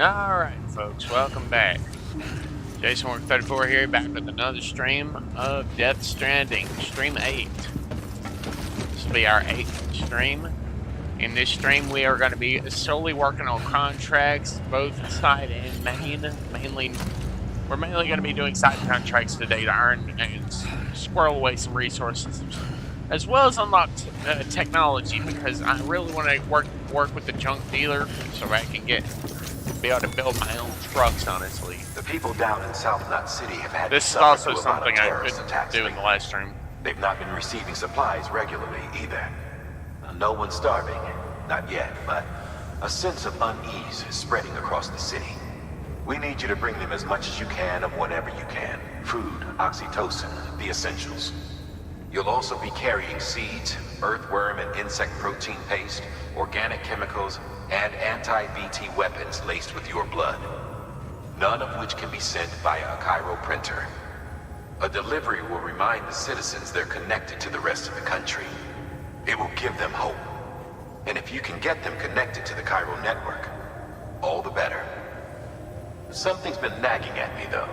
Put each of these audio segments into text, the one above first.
Alright, folks, welcome back. Jason Work 34 here, back with another stream of Death Stranding, Stream 8. This will be our 8th stream. In this stream, we are going to be solely working on contracts, both side and main. We're mainly going to be doing side contracts today to earn and squirrel away some resources, as well as unlock technology, because I really want to work with the junk dealer so I can be able to build my own trucks, honestly. The people down in South Knot City have had this is also something I couldn't do in the last stream. They've not been receiving supplies regularly either. No one's starving, not yet, but a sense of unease is spreading across the city. We need you to bring them as much as you can of whatever you can. Food, oxytocin, the essentials. You'll also be carrying seeds, earthworm and insect protein paste, organic chemicals, and anti-BT weapons laced with your blood. None of which can be sent via a Cairo printer. A delivery will remind the citizens they're connected to the rest of the country. It will give them hope. And if you can get them connected to the Cairo network, all the better. Something's been nagging at me, though.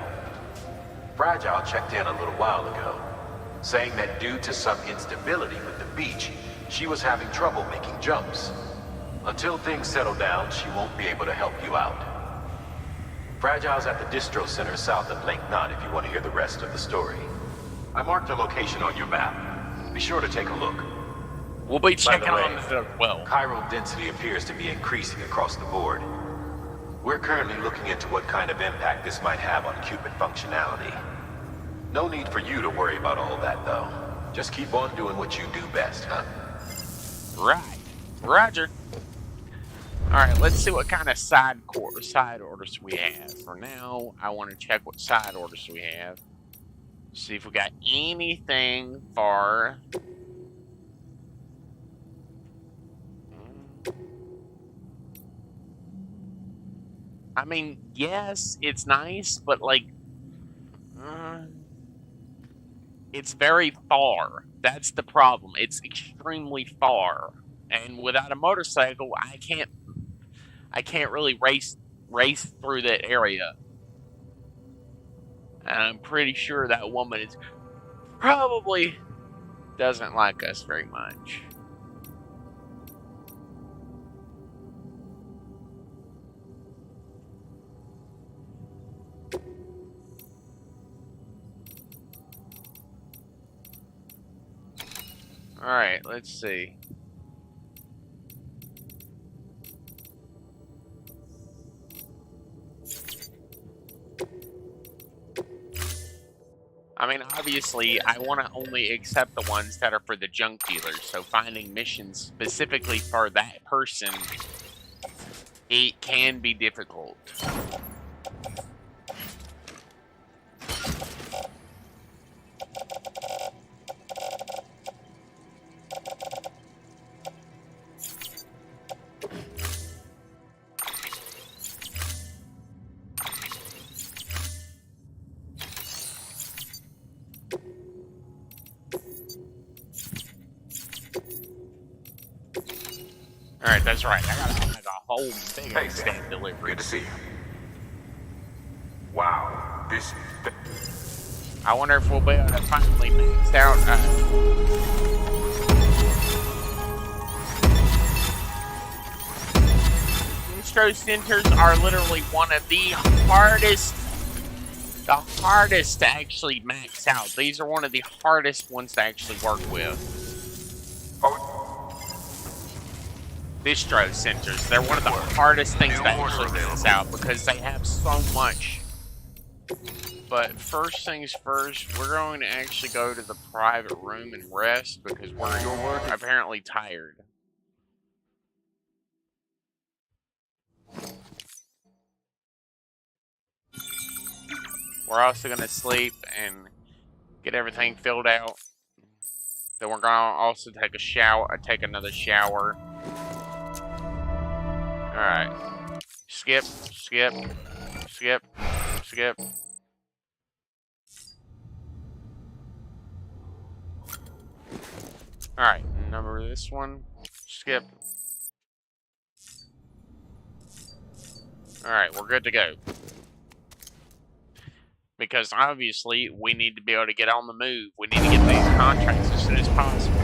Fragile checked in a little while ago, saying that due to some instability with the beach, she was having trouble making jumps. Until things settle down, she won't be able to help you out. Fragile's at the distro center south of Lake Knot if you want to hear the rest of the story. I marked a location on your map. Be sure to take a look. We'll be checking on this as well. Cairo density appears to be increasing across the board. We're currently looking into what kind of impact this might have on Cupid functionality. No need for you to worry about all that, though. Just keep on doing what you do best, huh? Right. Roger. Alright, let's see what kind of side orders we have. For now, I want to check what side orders we have. See if we got anything for... I mean, yes, it's nice, but like... it's very far. That's the problem. It's extremely far. And without a motorcycle, I can't really race through that area. And I'm pretty sure that woman is probably doesn't like us very much. All right, let's see. I mean, obviously, I want to only accept the ones that are for the junk dealers, so finding missions specifically for that person, it can be difficult. Alright, that's right. I gotta make a whole big stand delivery. Good to see you. Wow, this... I wonder if we'll be able to finally max out... distro centers are literally one of the hardest to actually max out. These are one of the hardest ones to actually work with. Oh. Distro centers. They're one of the hardest things to actually max out because they have so much. But first things first, we're going to actually go to the private room and rest because we're apparently tired. We're also going to sleep and get everything filled out. Then we're going to also take another shower. Alright. Skip. Alright, number this one. Skip. Alright, we're good to go. Because obviously, we need to be able to get on the move. We need to get these contracts as soon as possible.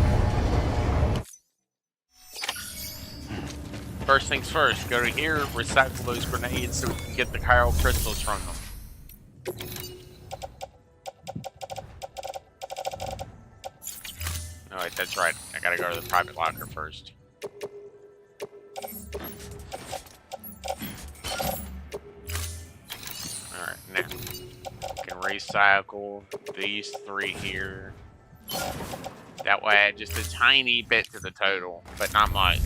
First things first, go to here, recycle those grenades so we can get the chiral crystals from them. Alright, that's right. I gotta go to the private locker first. Alright, now. We can recycle these 3 here. That way, add just a tiny bit to the total, but not much.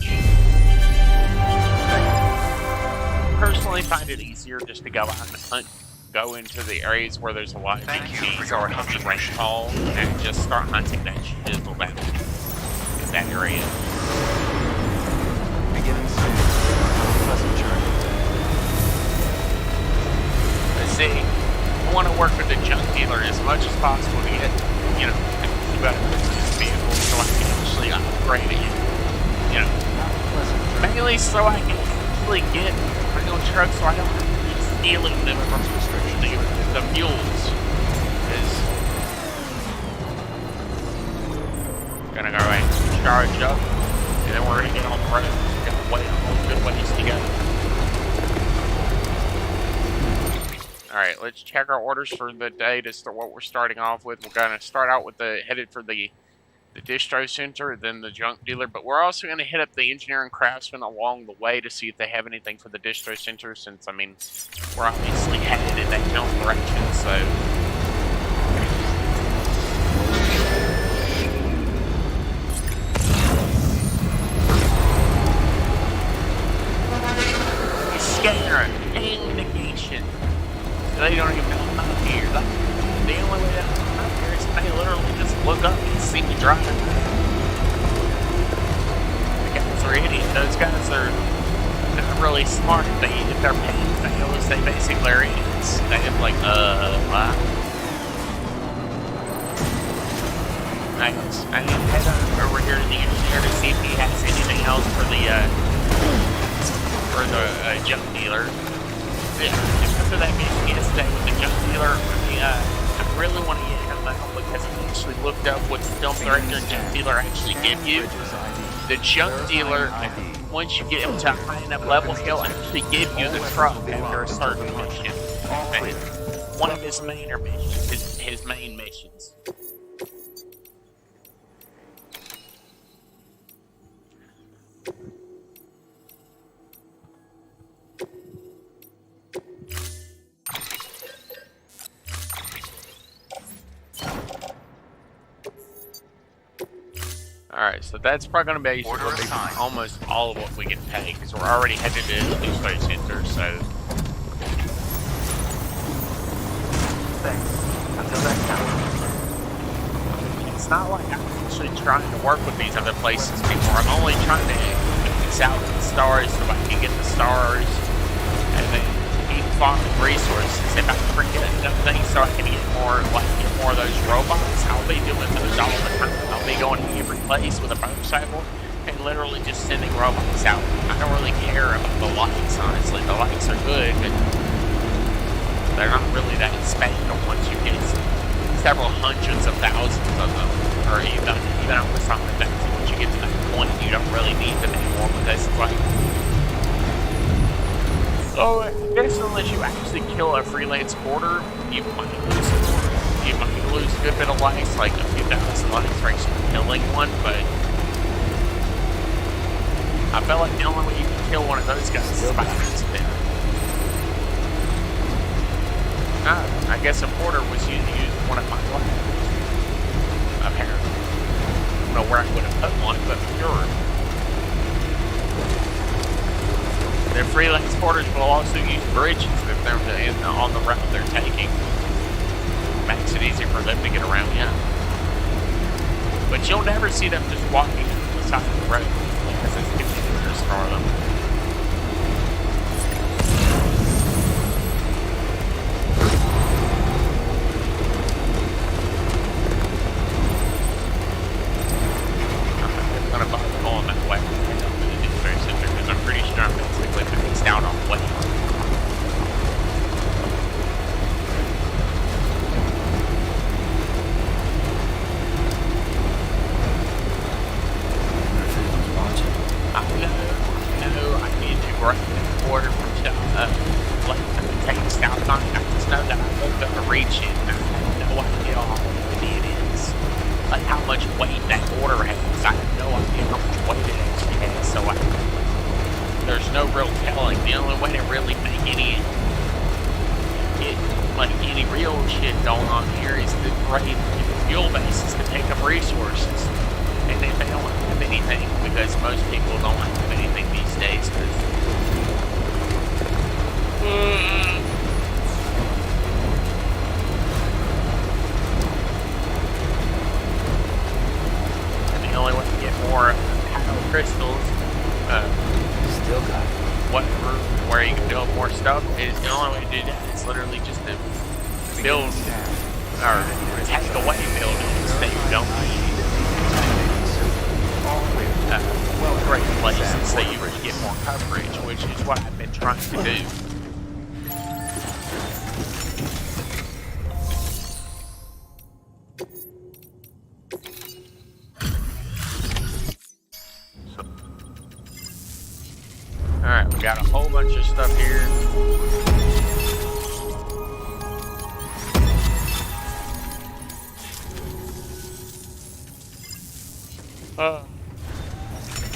Personally, find it easier just to go out and hunt, go into the areas where there's a lot of GPs or rainfall, and just start hunting that shizzle down in that area. Beginning soon. Pleasant journey. Let's see. I want to work with the junk dealer as much as possible to get, you know, about this vehicle so I can actually upgrade it. You know, mainly so I can actually get real trucks so I don't have to keep stealing them from the mules. Gonna go ahead and charge up, and then we're gonna get on the road. We're gonna wait a whole good ways together. Alright, let's check our orders for the day to start what we're starting off with. We're gonna start out with headed for the distro center, then the junk dealer, but we're also going to hit up the engineering craftsman along the way to see if they have anything for the distro center, since, I mean, we're obviously headed in that general direction, so... Scanner, negation. They don't even know I'm not here. The only way that I'm not here is they literally just look up and see me drive. The guys are idiots. Those guys are not really smart. If they're paying fails, they basically are idiots. They have like, wow. Nice. I need to head over here to the engineer to see if he has anything else for the junk dealer. Yeah, just after that meeting yesterday with the junk dealer, I really want to get him out because I actually looked up what the film director and junk dealer actually give you. The junk dealer, once you get him to a high enough level, he'll actually give you the truck after a certain mission. One of his main missions, his main missions. Alright, so that's probably going to be almost all of what we can pay, because we're already headed to the distro center, so... Thanks. Until next time. It's not like I'm actually trying to work with these other places anymore. I'm only trying to max out the stars so I can get the stars, and then keep farming resources. If I forget enough things so I can get more of those robots, I'll be doing those all the time. I'll be going to every place with a motorcycle and literally just sending robots out. I don't really care about the likes, honestly. The likes are good, but they're not really that special once you get several hundreds of thousands of them, or even almost 100,000. Once you get to that point, you don't really need them anymore, because it's like... So, I guess unless you actually kill a freelance porter, you might lose a porter. You might lose a good bit of likes, like a few thousand likes for actually killing one, but I felt like the only way you can kill one of those guys is by accident. I guess a porter was using one of my lives. Apparently. I don't know where I would have put one, but sure. Their freelance porters will also use bridges if they're on the route they're taking. Makes it easier for them to get around, yeah. But you'll never see them just walking to the side of the road because it's dangerous for them. I'm gonna bother going that way. Because I'm pretty sure I'm basically maxed out on weight. shit, and I have no idea how heavy it is. Like how much weight that order has. I have no idea how much weight it actually has, so there's no real telling. The only way to really make any real shit going on here is to raid fuel bases to pick up resources. And if they don't have anything, because most people don't have anything these days, and the only way to get more hollow crystals, Still got it. whatever, where you can build more stuff, is the only way to do that. It's literally just to build or take away buildings that you don't need. Great places that you would get more coverage, which is what I've been trying to do. Alright, we got a whole bunch of stuff here.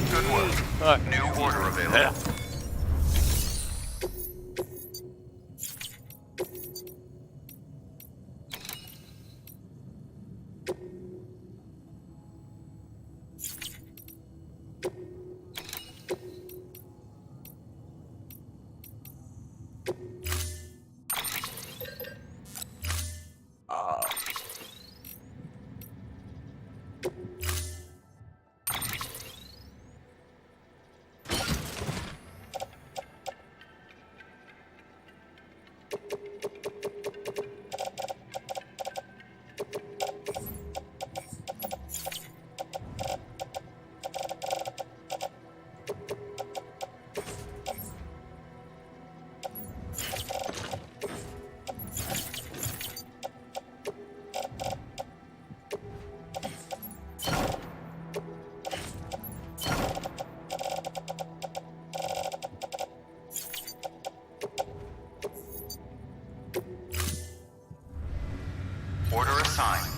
Good work. New order available. Yeah. Order assigned.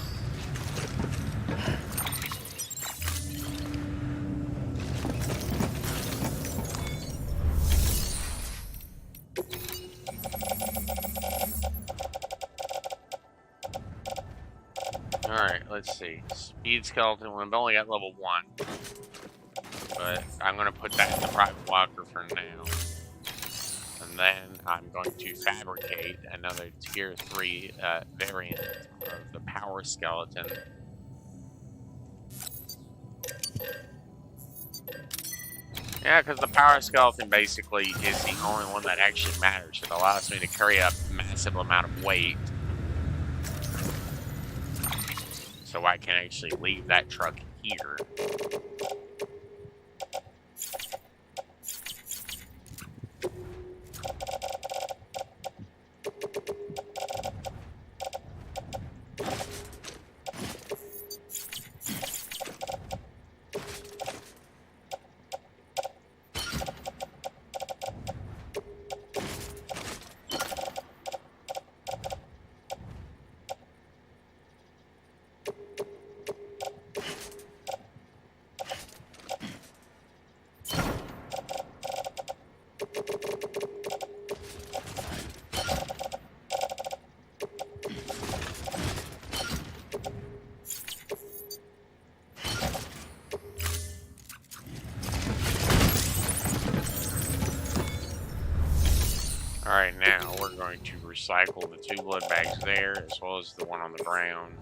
Alright, let's see. Speed skeleton, we've only got level 1. But I'm going to put that in the private locker for now. And then I'm going to fabricate another tier 3 variant of the power skeleton. Yeah, because the power skeleton basically is the only one that actually matters. It allows me to carry a massive amount of weight. So I can actually leave that truck here. Alright, now we're going to recycle the 2 blood bags there, as well as the one on the ground.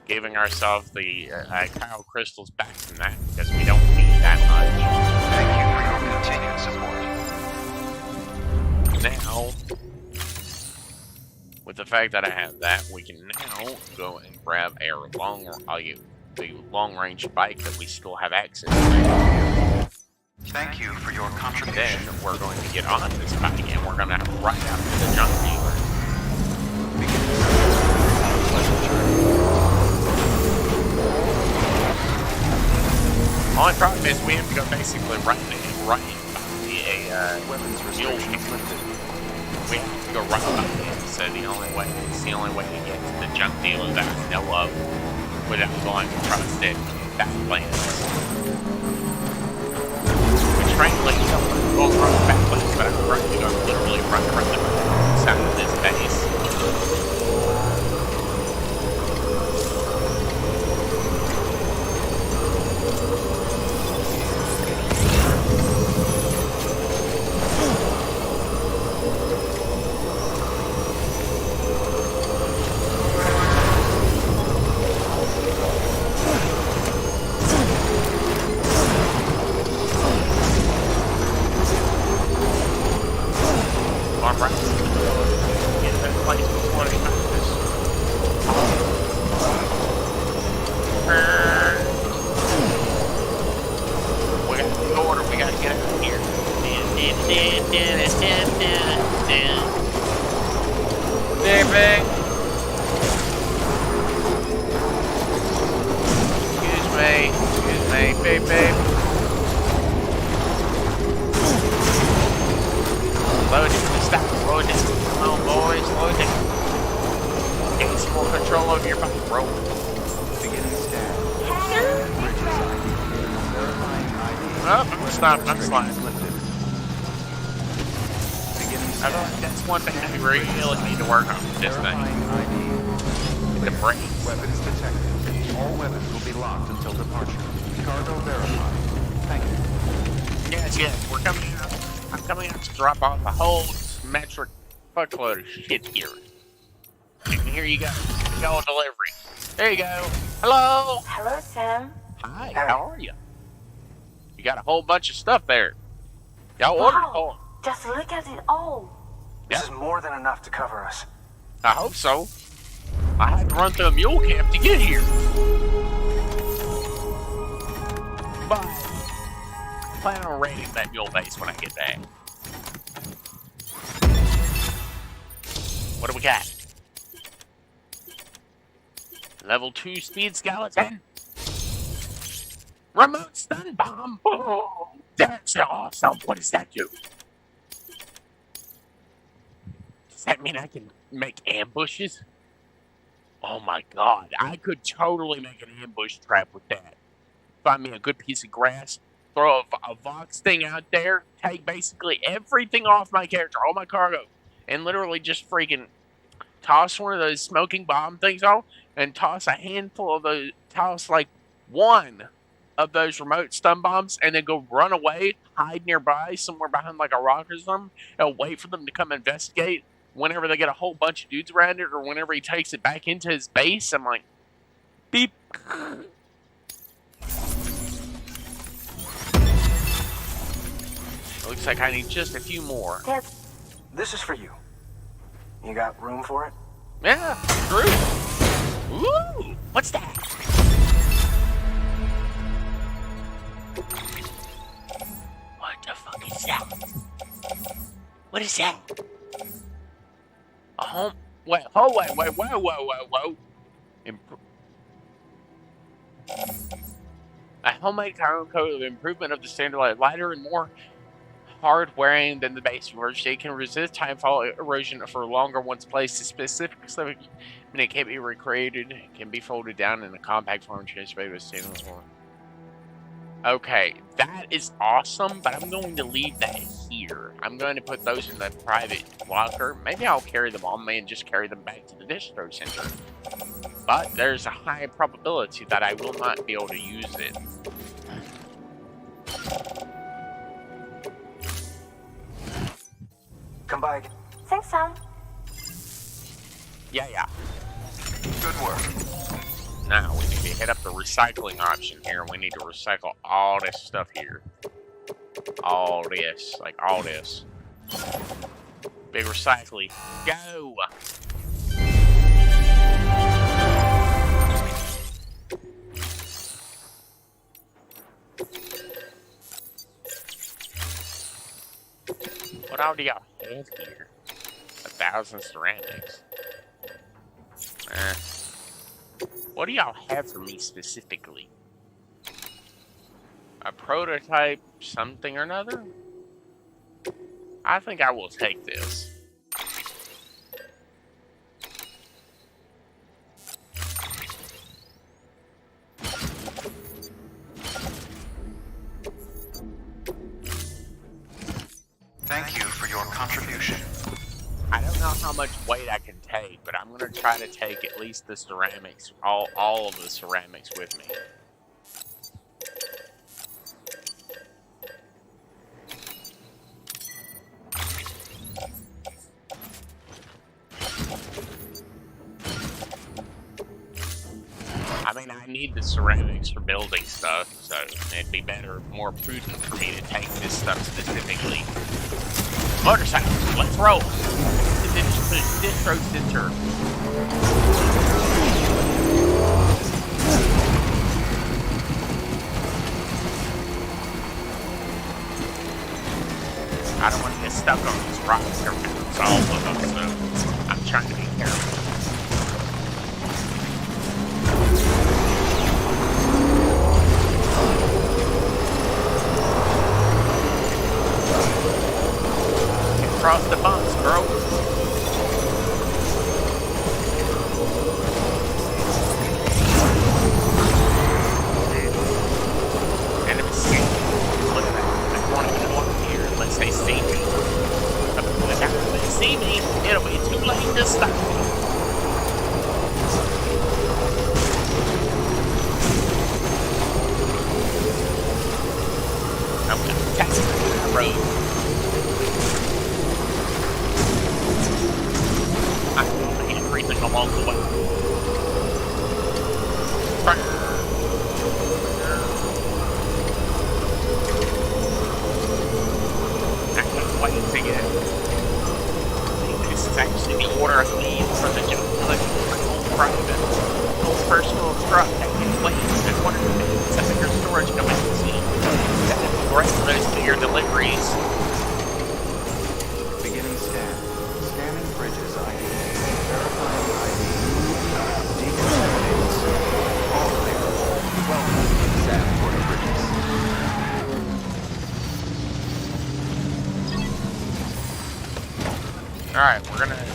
Giving ourselves the Kyle crystals back from that, because we don't need that Thank you for your continued support. much. Now, with the fact that I have that, we can now go and grab the long-range bike that we still have access to. Thank you for your Then contribution. we're going to get on this bike and we're going to ride out to the junk dealer. Only problem is we have to go basically right by Weapons restrictions lifted. we have to go right behind it. So it's the only way to get to the junk dealer that I know of without going across it. That lands. Which frankly, you don't want to go across the back lanes, but I'm right to go literally run around the side of this base. I'm sliding. I feel like that's one thing I really need to work on with this thing. The brakes. Weapons detected. All weapons will be locked until departure. Cargo verified. Thank you. Yes, we're coming out. I'm coming out to drop off a whole metric fuckload of shit here. And here you go. Go delivery. There you go. Hello. Hello, Sam. Hi. How are you? You got a whole bunch of stuff there. Y'all ordered for 'em. Just look at it all. This is more than enough to cover us. I hope so. I had to run through a mule camp to get here. But I plan on raiding that mule base when I get back. What do we got? Level 2 speed skeleton. Remote stun bomb. Oh, that's awesome. What does that do? Does that mean I can make ambushes? Oh my god, I could totally make an ambush trap with that. Find me a good piece of grass, throw a Vox thing out there, take basically everything off my character, all my cargo, and literally just freaking toss one of those smoking bomb things on, and toss a handful of those, toss like one of those remote stun bombs, and then go run away, hide nearby, somewhere behind like a rock or something, and wait for them to come investigate. Whenever they get a whole bunch of dudes around it, or whenever he takes it back into his base, I'm like, beep. Looks like I need just a few more. This is for you. You got room for it? Yeah, true. Ooh, what's that? What the fuck is that? What is that? A home? Wait, oh, wait, whoa. A homemade code of improvement of the standard lighter and more hard wearing than the base version. It can resist timefall erosion for longer once placed. Specifically, it can't be recreated. It can be folded down in a compact form, transported with stainless form. Okay, that is awesome, but I'm going to leave that here. I'm going to put those in the private locker. Maybe I'll carry them on me and just carry them back to the distro center. But there's a high probability that I will not be able to use it. Come by again. Thanks, Sam. Yeah. Good work. Now, we need to hit up the recycling option here. We need to recycle all this stuff here. All this. Like, all this. Big recycling. Go! What all do y'all have here? 1,000 ceramics. What do y'all have for me specifically? A prototype something or another? I think I will take this. contribution. I don't know how much weight I can take, but I'm gonna try to take at least the ceramics, all of the ceramics with me. I mean, I need the ceramics for building stuff, so it'd be better, more prudent for me to take this stuff specifically. Motorcycles, let's roll! The distro center. I don't want to get stuck on these rocks or bounce off of them, so I'm trying to be careful. Across the bumps, bro. Enemy skin. Look at that. I won't even walk here unless they see me. But by the time they see me, it'll be too late to stop me. I'm gonna taxi the road. Everything along the way. I can't wait to get it. This is actually the order I need for the job. Like my own private, own personal truck. I can't wait. I wonder if it's a bigger storage capacity. That would be great for those bigger deliveries. Beginning scan. Scanning bridges ID. Verifying ID. Decontaminating system. All clear. Welcome to Sanford Bridges. Alright, we're gonna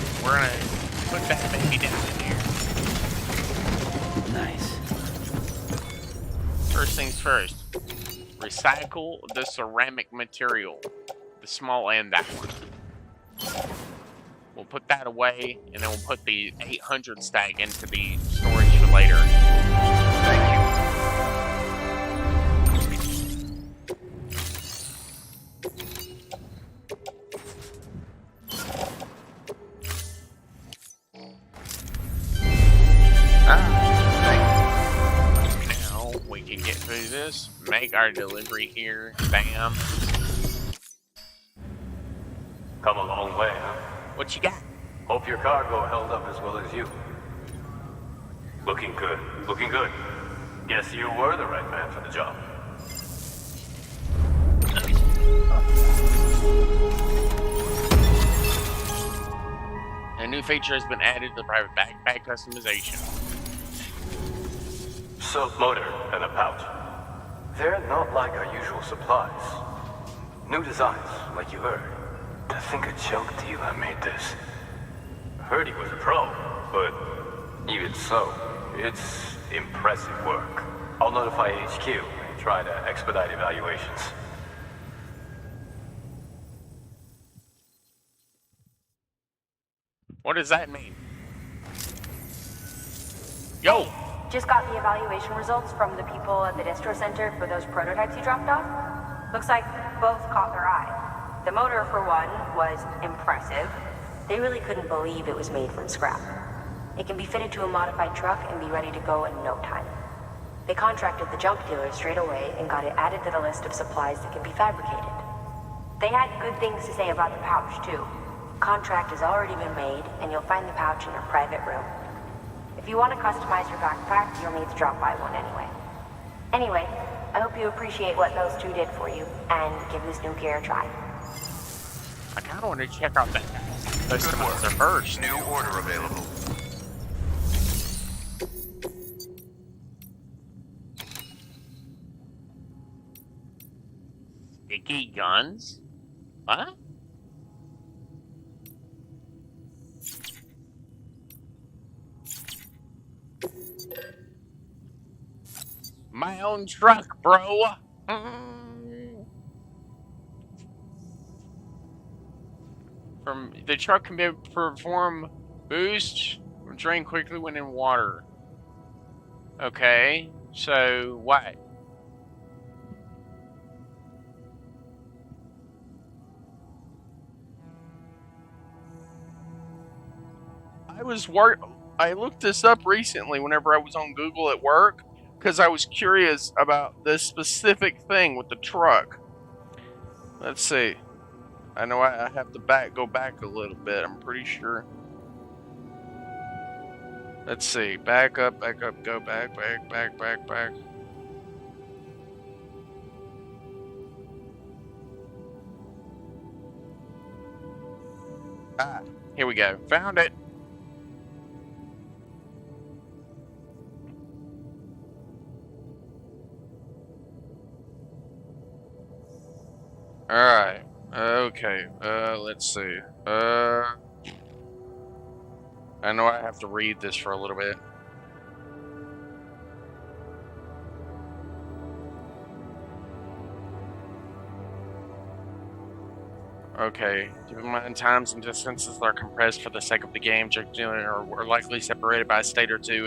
put that baby down in here. Nice. First things first. Recycle the ceramic material. The small end, that one. We'll put that away, and then we'll put the 800 stack into the storage for later. Thank you. Now we can get through this, make our delivery here. Bam. Come a long way, huh? What you got? Hope your cargo held up as well as you. Looking good. Looking good. Guess you were the right man for the job. A new feature has been added to the private backpack customization. Silk motor and a pouch. They're not like our usual supplies. New designs, like you heard. To think a junk dealer made this. Heard he was a pro, but even so, it's impressive work. I'll notify HQ and try to expedite evaluations. What does that mean? Yo! Just got the evaluation results from the people at the distro center for those prototypes you dropped off. Looks like both caught their eye. The motor, for one, was impressive. They really couldn't believe it was made from scrap. It can be fitted to a modified truck and be ready to go in no time. They contracted the junk dealer straight away and got it added to the list of supplies that can be fabricated. They had good things to say about the pouch, too. Contract has already been made, and you'll find the pouch in our private room. If you want to customize your backpack, you'll need to drop by one anyway. Anyway, I hope you appreciate what those two did for you, and give this new gear a try. I kind of want to check out that customizer first. New order available. Sticky guns? What? My own truck, bro. The truck can perform boost or drain quickly when in water. Okay, so what? I looked this up recently whenever I was on Google at work because I was curious about this specific thing with the truck. Let's see. I know I have to go back a little bit. I'm pretty sure. Let's see. Back up, go back. Ah, here we go. Found it. Alright. Okay. Let's see. I know I have to read this for a little bit. Okay. Keep in mind, times and distances are compressed for the sake of the game. Are likely separated by a state or two,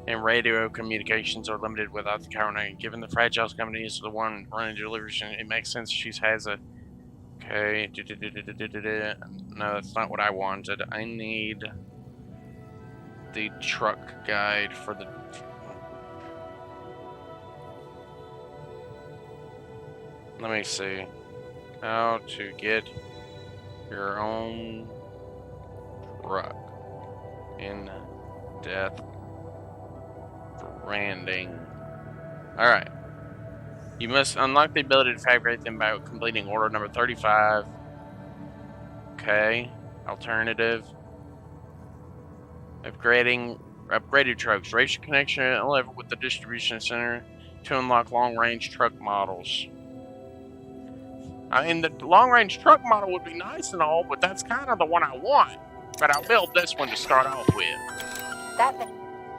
and radio communications are limited without the coordinating. Given the fragile company is the one running deliveries, it makes sense she has a... Okay. No, that's not what I wanted. I need the truck guide for the... Let me see. How to get your own truck in Death Stranding. Alright. You must unlock the ability to fabricate them by completing order number 35. Okay. Alternative. Upgraded trucks. Raise your connection level with the distribution center to unlock long-range truck models. I mean, the long-range truck model would be nice and all, but that's kind of the one I want. But I'll build this one to start off with. That thing,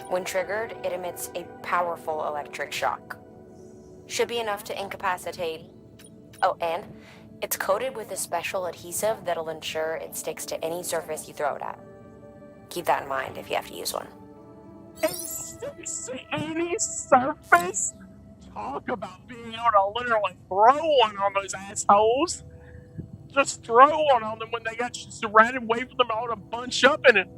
when triggered, it emits a powerful electric shock. Should be enough to incapacitate... Oh, and it's coated with a special adhesive that'll ensure it sticks to any surface you throw it at. Keep that in mind if you have to use one. It sticks to any surface? Talk about being able to literally throw one on those assholes. Just throw one on them when they got you surrounded, wait for them all to bunch up and it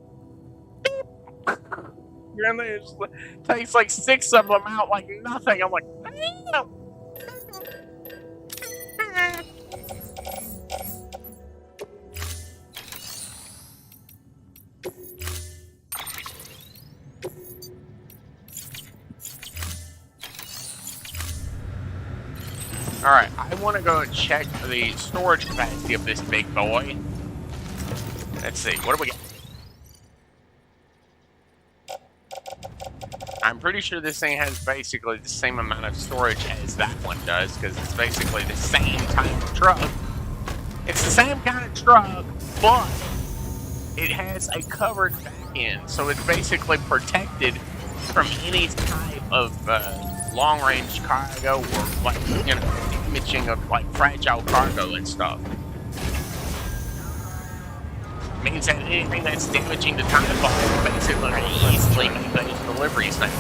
takes like 6 of them out like nothing. I'm like, damn. Alright, I want to go and check the storage capacity of this big boy. Let's see, what do we got? I'm pretty sure this thing has basically the same amount of storage as that one does, because it's basically the same type of truck. It's the same kind of truck, but it has a covered back end, so it's basically protected from any type of long-range cargo or, like, you know, damaging of, like, fragile cargo and stuff. Means that anything that's damaging the time bomb basically easily make those deliveries now.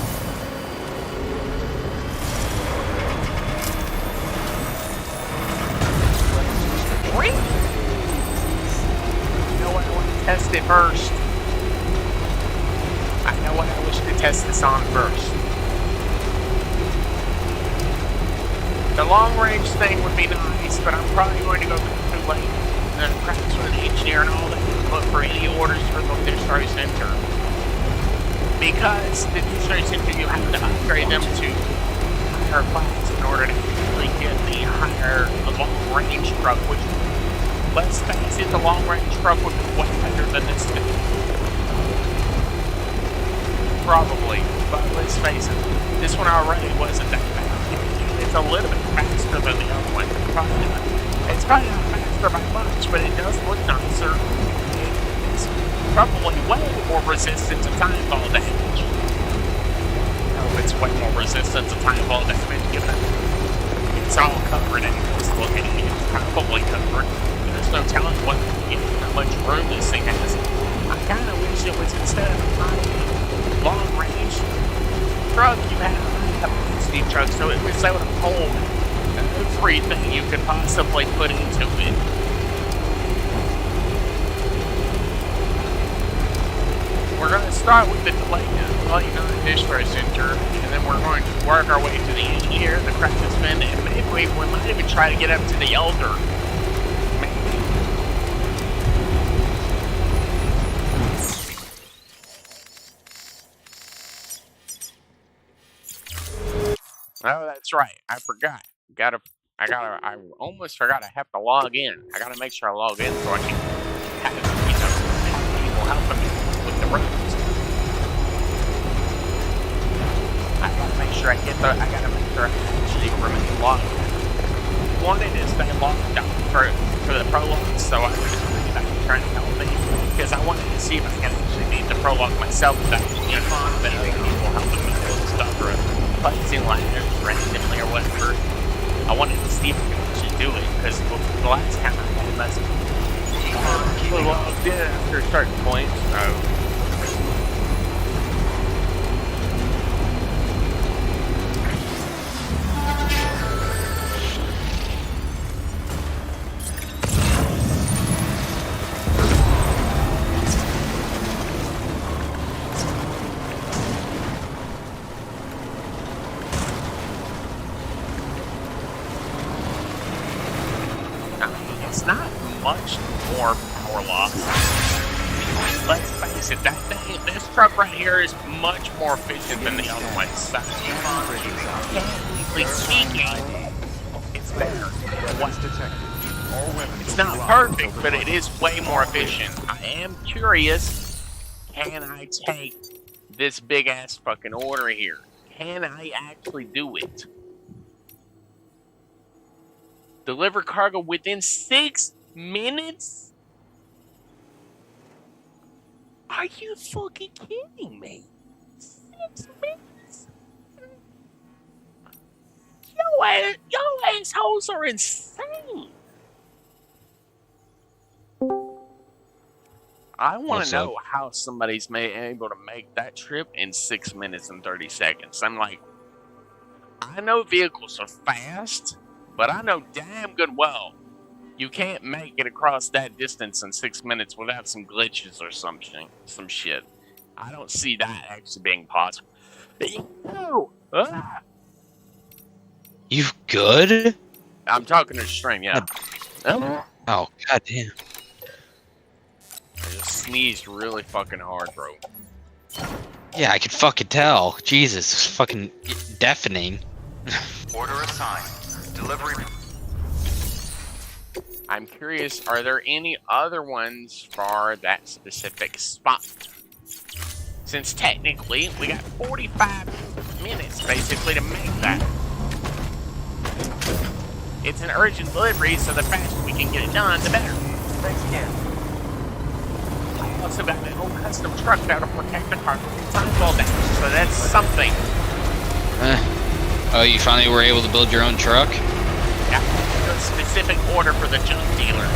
Great! You know what, I want to test it first. I know what I wish to test this on first. The long-range thing would be nice, but I'm probably going to go too late. And then perhaps with an engineer and all that, look for any orders for the distro center. Because the distro center, you have to upgrade them to higher class in order to actually get the higher, the long-range truck, which, let's face it, the long-range truck would be way better than this thing. Probably, but let's face it, this one already wasn't that bad. It's a little bit faster than the other one. It's probably not faster by much, but it does look nicer. It's probably way more resistant to time fall damage. Oh, it's way more resistant to time fall damage, given it's all covered and it's looking, it's probably covered. There's no telling what you get. much room this thing has. I kind of wish it was instead of a long range truck, you had a steam truck, so it was able to hold everything you could possibly put into it. We're going to start with the Delayed Distro Center, and then we're going to work our way to the engineer, the craftsman, and maybe we might even try to get up to the elder. Maybe. Oh, that's right. I forgot. I almost forgot I have to log in. I gotta make sure I log in so I can have, have people helping me with the roads. I gotta make sure I actually remain logged in. Wanted to stay logged up for the prologue so I can try to help me. Because I wanted to see if I can actually beat the prologue myself without but other people helping me build stuff or placing ladders randomly or whatever. I wanted to see if I could actually do it, because the last time I had less logged in after a certain point, so. Not much more power loss. Let's face it, this truck right here is much more efficient than the other one. So, technically speaking, it's better. It's not perfect, but it is way more efficient. I am curious, can I take this big ass fucking order here? Can I actually do it? Deliver cargo within 6 minutes? Are you fucking kidding me? 6 minutes? Yo assholes are insane. I want to know how somebody's able to make that trip in 6 minutes and 30 seconds. I'm like, I know vehicles are fast, but I know damn good well you can't make it across that distance in 6 minutes without some glitches or some shit. I don't see that actually being possible. No. You good? I'm talking to the stream, yeah. Oh, goddamn. I just sneezed really fucking hard, bro. Yeah, I could fucking tell. Jesus, it's fucking deafening. Order assigned. Delivery. I'm curious, are there any other ones for that specific spot? Since technically, we got 45 minutes basically to make that. It's an urgent delivery, so the faster we can get it done, the better. Thanks again. I also got my own custom truck now to protect the cargo from timefall damage, so that's something. Oh, you finally were able to build your own truck? Yeah, a specific order for the junk dealer.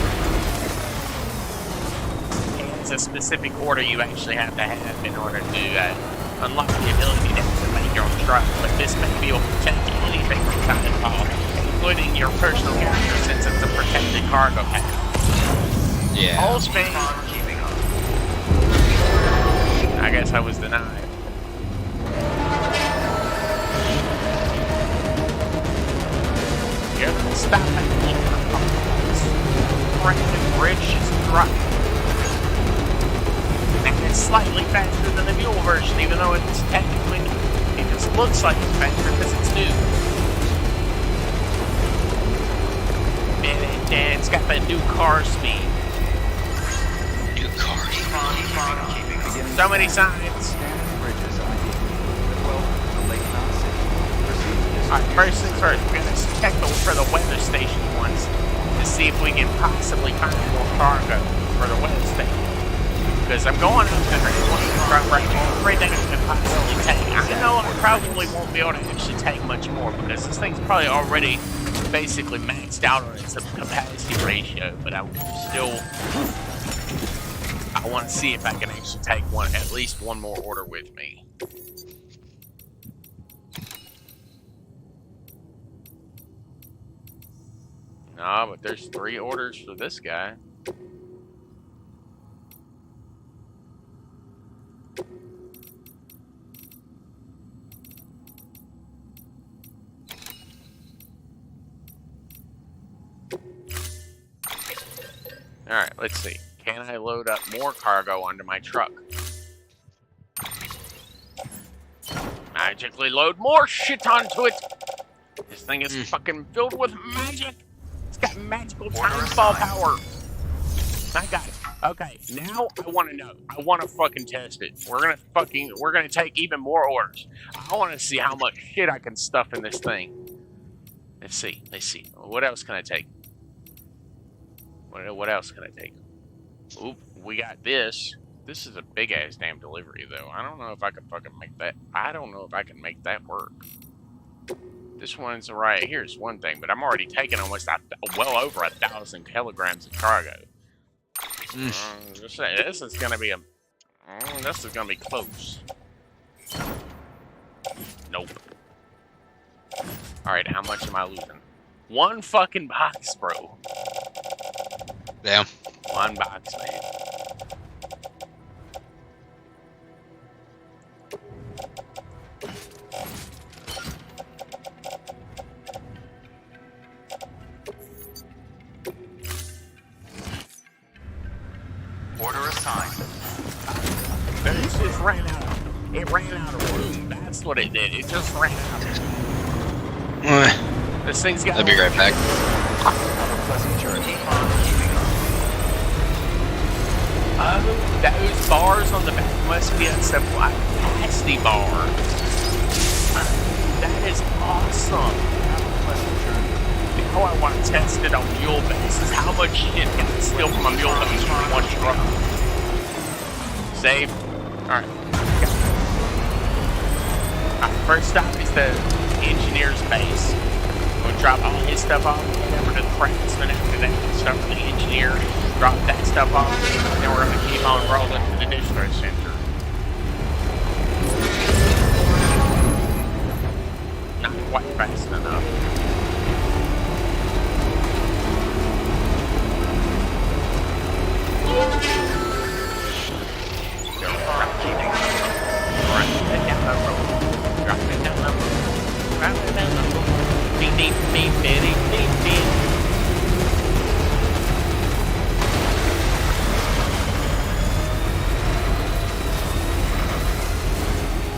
And it's a specific order you actually have to have in order to unlock the ability to make your own truck. But this may be able to protect anything from timefall, including your personal character, since it's a protected cargo path. Yeah. All Spain. I guess I was denied. You're gonna stop at the bridge is dry. And it's slightly faster than the mule version, even though it's technically, it just looks like it's faster because it's new. And it's got that new car speed. New car speed. So many signs. Alright, first things first, we're going to check for the weather station ones to see if we can possibly find more cargo for the weather station. Because I'm going up to everything I can possibly take. I know I probably won't be able to actually take much more because this thing's probably already basically maxed out on its capacity ratio, but I will still I want to see if I can actually take at least one more order with me. No, but there's 3 orders for this guy. Alright, let's see. Can I load up more cargo onto my truck? Magically load more shit onto it! This thing is fucking filled with magic! It's got magical timefall power! I got it. Okay, now I want to know. I want to fucking test it. We're gonna take even more orders. I want to see how much shit I can stuff in this thing. Let's see. What else can I take? What else can I take? Oop, we got this. This is a big ass damn delivery though. I don't know if I can fucking make that. I don't know if I can make that work. This one's right here's one thing, but I'm already taking almost well over 1,000 kilograms of cargo. This is gonna be close. Nope. All right, how much am I losing? 1 fucking box, bro. Damn. 1 box, man. Order assigned. It just ran out. It ran out of room. That's what it did. It just ran out. This thing's got. I'll be right back. Have a pleasant journey. Oh, those bars on the back must be a supply capacity bar. That is awesome. Have a pleasant journey. Now I want to test it on mule bases. How much shit can I steal from a mule base from 1 truck? Save. Alright. First stop is the engineer's base. We'll drop all his stuff off, head over to the craftsman after that, stuff for the engineer, drop that stuff off, and then we're going to keep on rolling to the distro center. Not quite fast enough.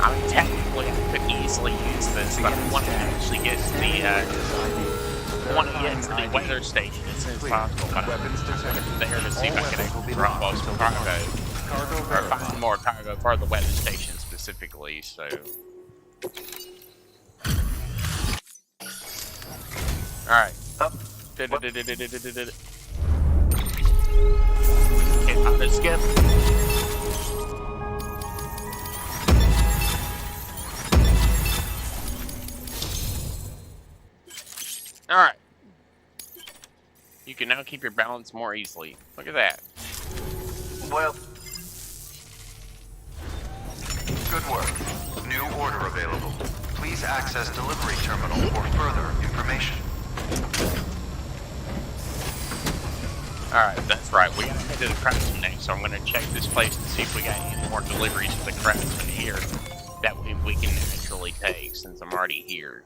I mean, technically, I could easily use this, but I want to actually get to the weather station as soon as possible. But I'm there to see if I can actually drop off some cargo. Or find more cargo for the weather station specifically, so. Alright. Hit on the skip. Alright. You can now keep your balance more easily. Look at that. Well, Good work. New order available. Please access delivery terminal for further information. Alright, that's right. We gotta head to the craftsman next, so I'm gonna check this place to see if we got any more deliveries to the craftsman here that we can actually take since I'm already here.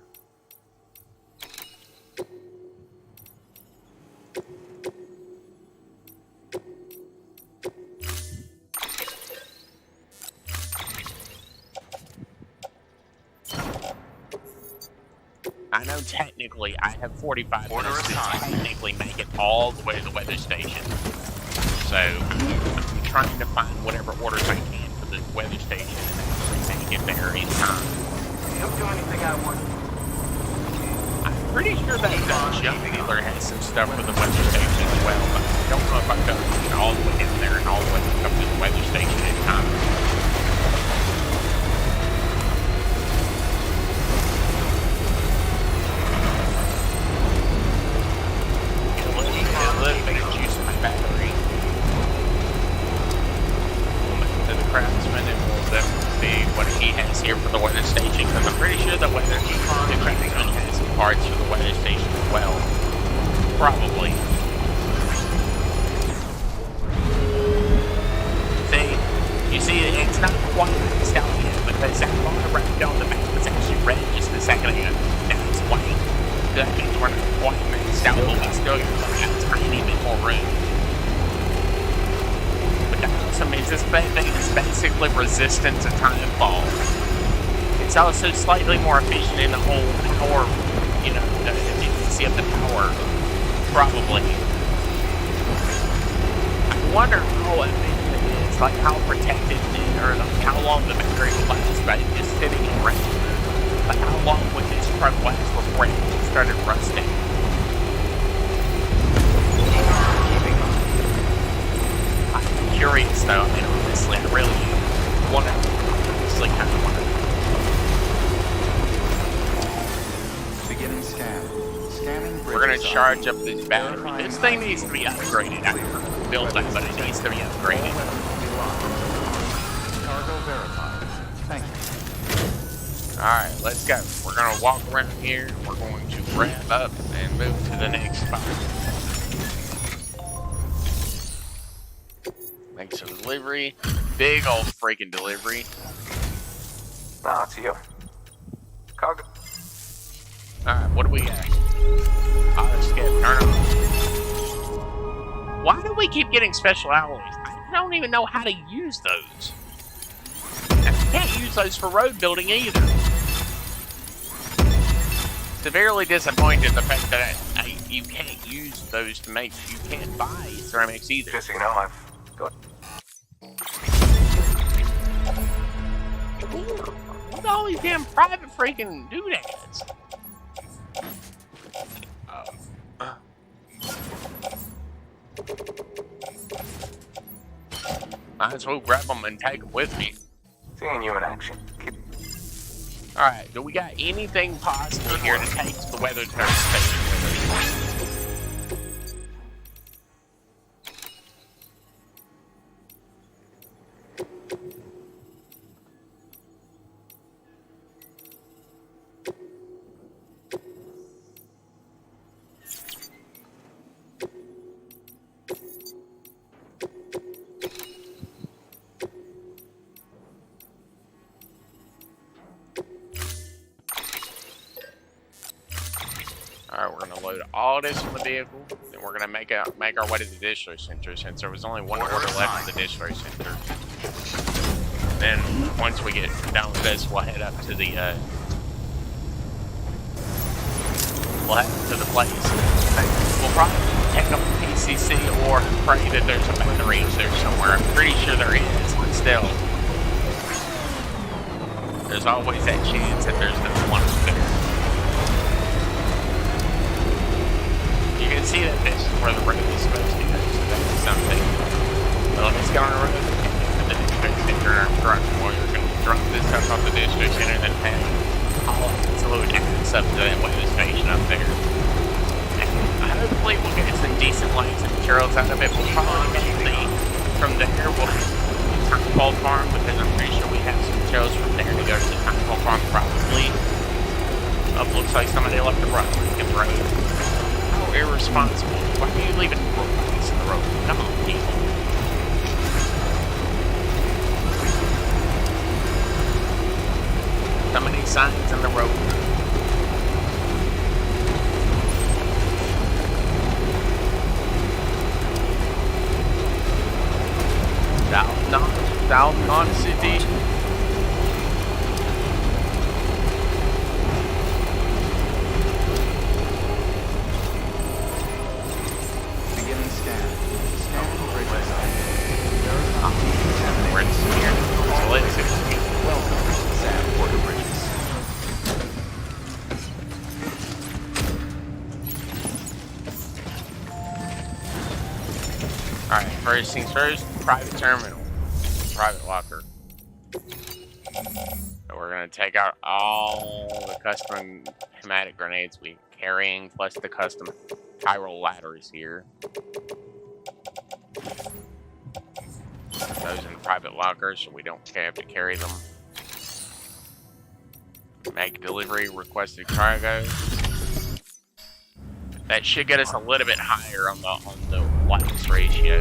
I know technically I have 45 minutes to technically make it all the way to the weather station. So I'm trying to find whatever orders I can for the weather station and actually make it there in time. Don't do anything I want. I'm pretty sure that junk dealer has some stuff for the weather station as well, but I don't know if I can get all the way in there and all the way up to the weather station in time. A little bit of juice in my battery. has here for the weather station, because I'm pretty sure the weather station has some parts for the weather station as well. Probably. See, you see, it's not quite maxed out yet, because that bar right on the map was actually red just a second ago. Now it's white. That means we're not quite maxed out, but we still got a tiny bit more room. But that also means this thing is basically resistant to time fall. It's also slightly more efficient in the whole power, you know, the efficiency of the power, probably. I wonder how efficient it is, like how protected it is, or like how long the battery will last, but it's just sitting in range. Like how long would this truck last before it started rusting? I'm curious though, I mean honestly, I really want to, honestly kind of want to. Beginning scan. Scanning. We're gonna charge up this battery. This thing needs to be upgraded. I built it, but it needs to be upgraded. Cargo verified. Thank you. Alright, let's go. We're gonna walk around here. We're going to wrap up and move to the next spot. Thanks for the delivery. Big old freaking delivery. Nah, it's you. Cargo. Alright, what do we got? Auto skip, turn on. Why do we keep getting special alloys? I don't even know how to use those. I can't use those for road building either. Severely disappointed in the fact that you can't use those to make, you can't buy ceramics either. Just so you know, I've got. Look at all these damn private freaking doodads. Might as well grab them and take them with me. Seeing you in action. Alright, do we got anything possible here to take to the weather station with us? Alright, we're gonna load all this in the vehicle, then we're gonna make our way to the distro center since there was only one order left in the distro center. Then once we get done with this, we'll head up to the place. We'll probably take up a PCC or pray that there's a battery there somewhere. I'm pretty sure there is, but still. There's always that chance that there's gonna be one up there. You can see that this is where the road is supposed to go, so that's something. Well, let's get on the road and get to the district center in our truck. Well, you're going to drop this stuff off the district center and then have all absolute access up to that weather station up there. And hopefully we'll get some decent lights and materials out of it. We'll probably get from there, we'll have Time Call Farm, because I'm pretty sure we have some materials from there to go to the Time Call Farm probably. Looks like somebody left the road. Irresponsible. Why are you leaving roadblocks in the road? Come on, people. So many signs in the road. South Non City. Alright, first things first, private terminal. Private locker. So we're gonna take out all the custom hematic grenades we're carrying, plus the custom chiral ladders here. Those in the private lockers, so we don't have to carry them. Make delivery requested cargo. That should get us a little bit higher on the likes ratio.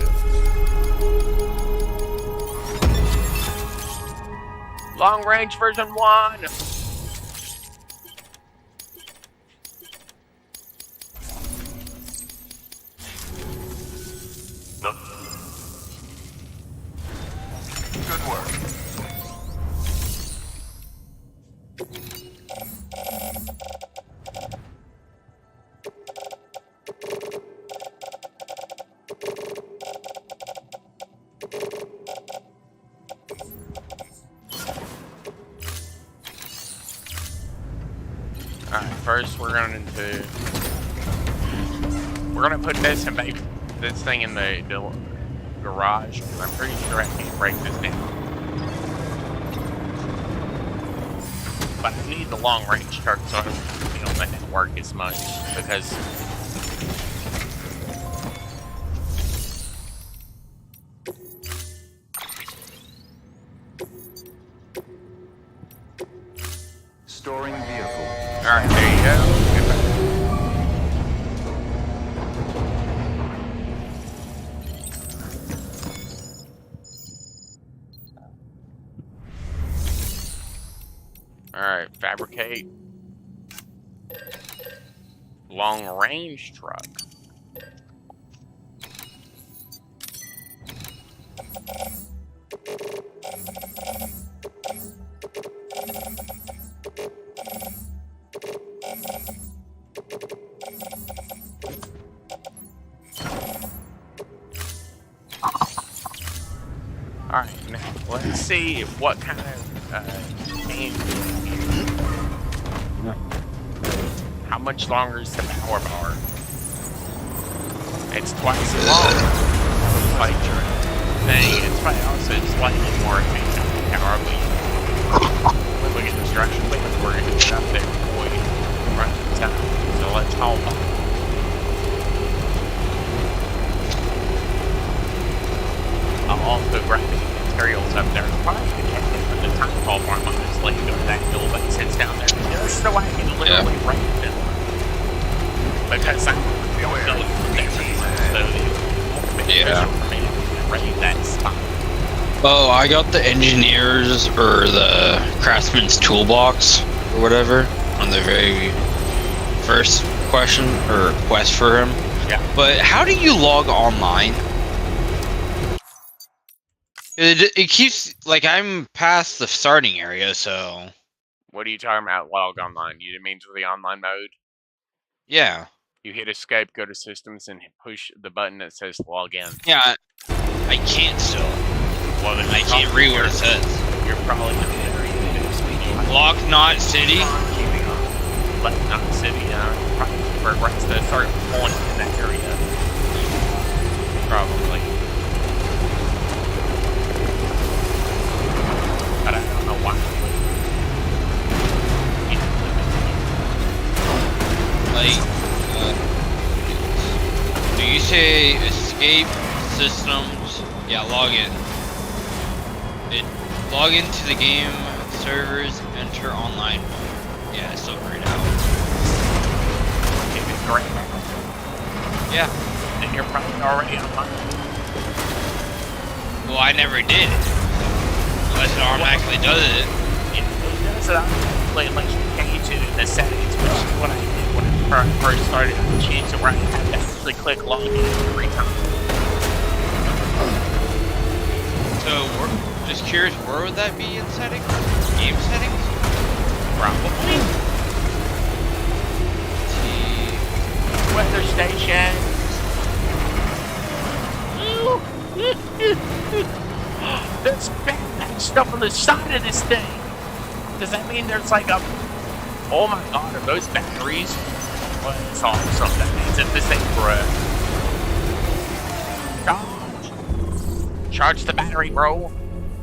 Long range version 1. No. Good work. Alright, first we're gonna put this thing in the garage. I'm pretty sure I can't break this down. But I need the long range truck so I don't let it work as much because Storing vehicle. alright, there you go. Alright, fabricate long range truck. Alright, now let's see what kind of game. How much longer is the power bar? It's twice as long. Like thing, it's probably also slightly more efficient power. When we get destruction, we're going to get up there before we run out of time. So let's hold on. I'll also grab the materials up there. Probably the captain from the time call farm on this lake go to that hill that sits down there. Just so I can literally raid them. Because I'm going to look for them. So it's beneficial for me to raid that spot. Oh, I got the engineers or the craftsman's toolbox or whatever on the very first question or quest for him. Yeah. But how do you log online? It keeps, like, I'm past the starting area, so... What are you talking about, log online? You mean to the online mode? Yeah. You hit escape, go to systems, and push the button that says log in. Yeah, I can't still. Well, then I can't read what it says. You're probably in the area. Lock not city? But not city, probably where it wants to start pulling in that area. Probably. But I don't know why. Like, do you say escape systems? Yeah, log in. Log into the game servers, enter online mode. Yeah, it's still grayed out. If it's grayed out. Yeah. Then you're probably already online. Well, I never did. Unless it automatically does it. It does it automatically unless you change it in the settings, which is what I did when I first started. I changed it where I had to actually click login every time. So, just curious, where would that be in settings? Game settings? Probably. Weather station. There's bad stuff on the side of this thing. Does that mean there's like a... Oh my god, are those batteries? Well, it's awesome. That means if this thing charge the battery, bro.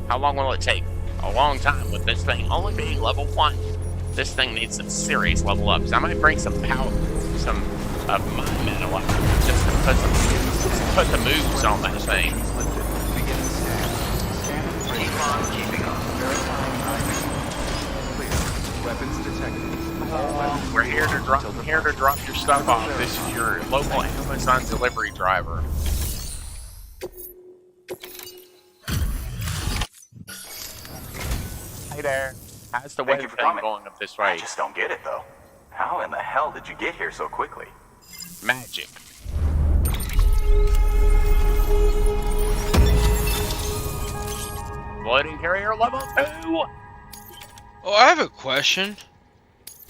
How long will it take? A long time with this thing only being level 1. This thing needs some serious level ups. I might bring some power, some of my metal up just to put the moves on that thing. Keep on keeping on. Verifying ID. Clear. weapons detected. All weapons We're will be here to locked drop until here to departure. drop your stuff Cargo off. This is verified. your local Amazon delivery driver. Hey there. How's the Thank weather you for thing coming. going up this I way? just don't get it, though. How in the hell did you get here so quickly? Magic. Floating carrier level 2. Oh, I have a question.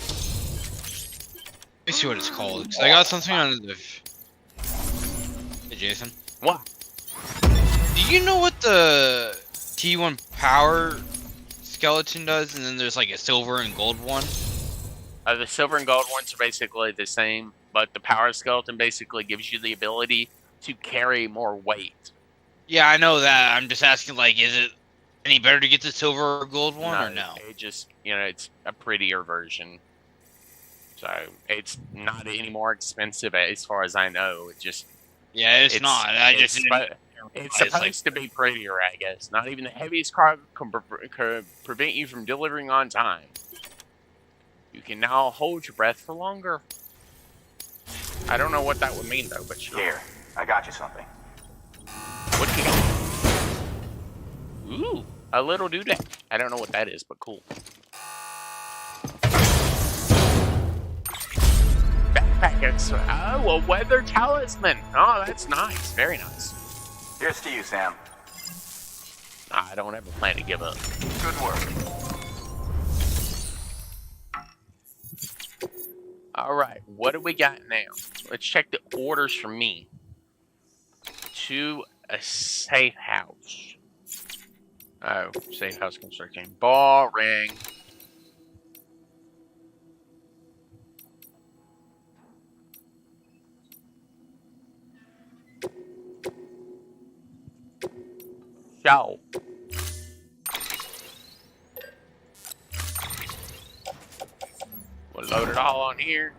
Let me see what it's called. 'Cause I got something on the. Hey, Jason. What? Do you know what the T1 power skeleton does? And then there's like a silver and gold one. The silver and gold ones are basically the same, but the power skeleton basically gives you the ability to carry more weight. Yeah, I know that. I'm just asking, like, is it any better to get the silver or gold one or no? It just, it's a prettier version. So it's not any more expensive as far as I know. It just Yeah, it's not. I just didn't. it's It's supposed to be prettier, I guess. Not even the heaviest cargo can prevent you from delivering on time. You can now hold your breath for longer. I don't know what that would mean though, but sure. Here, I got you something. What do you got? Ooh, a little doodad. I don't know what that is, but cool. Backpackers. Oh, a weather talisman. Oh, that's nice. Very nice. Here's to you, Sam. I don't ever plan to give up. Good work. All right, what do we got now? Let's check the orders for me. To a safe house. Oh, safe house construction. Boring. Show. We'll load it all on here.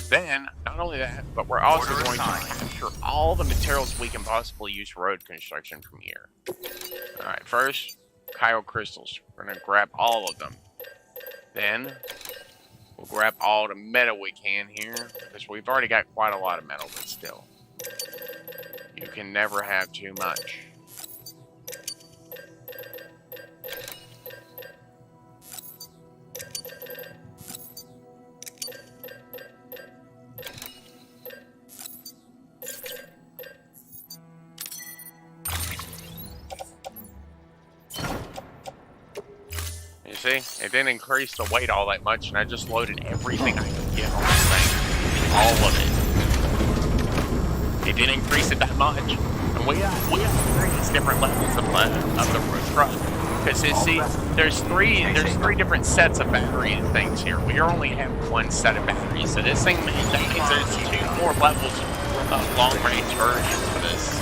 Then, not only that, but we're also Order going to assigned. capture all the materials we can possibly use for road construction from here. Alright, first, Chiral crystals. We're going to grab all of them. Then, we'll grab all the metal we can here, because we've already got quite a lot of metal, but still. You can never have too much. You see, it didn't increase the weight all that much, and I just loaded everything I could get on this thing. All of it. It didn't increase it that much. And we have various different levels of the truck. Because see, there's three different sets of battery things here. We only have one set of batteries, so this thing means there's 2 more levels of long-range versions for this.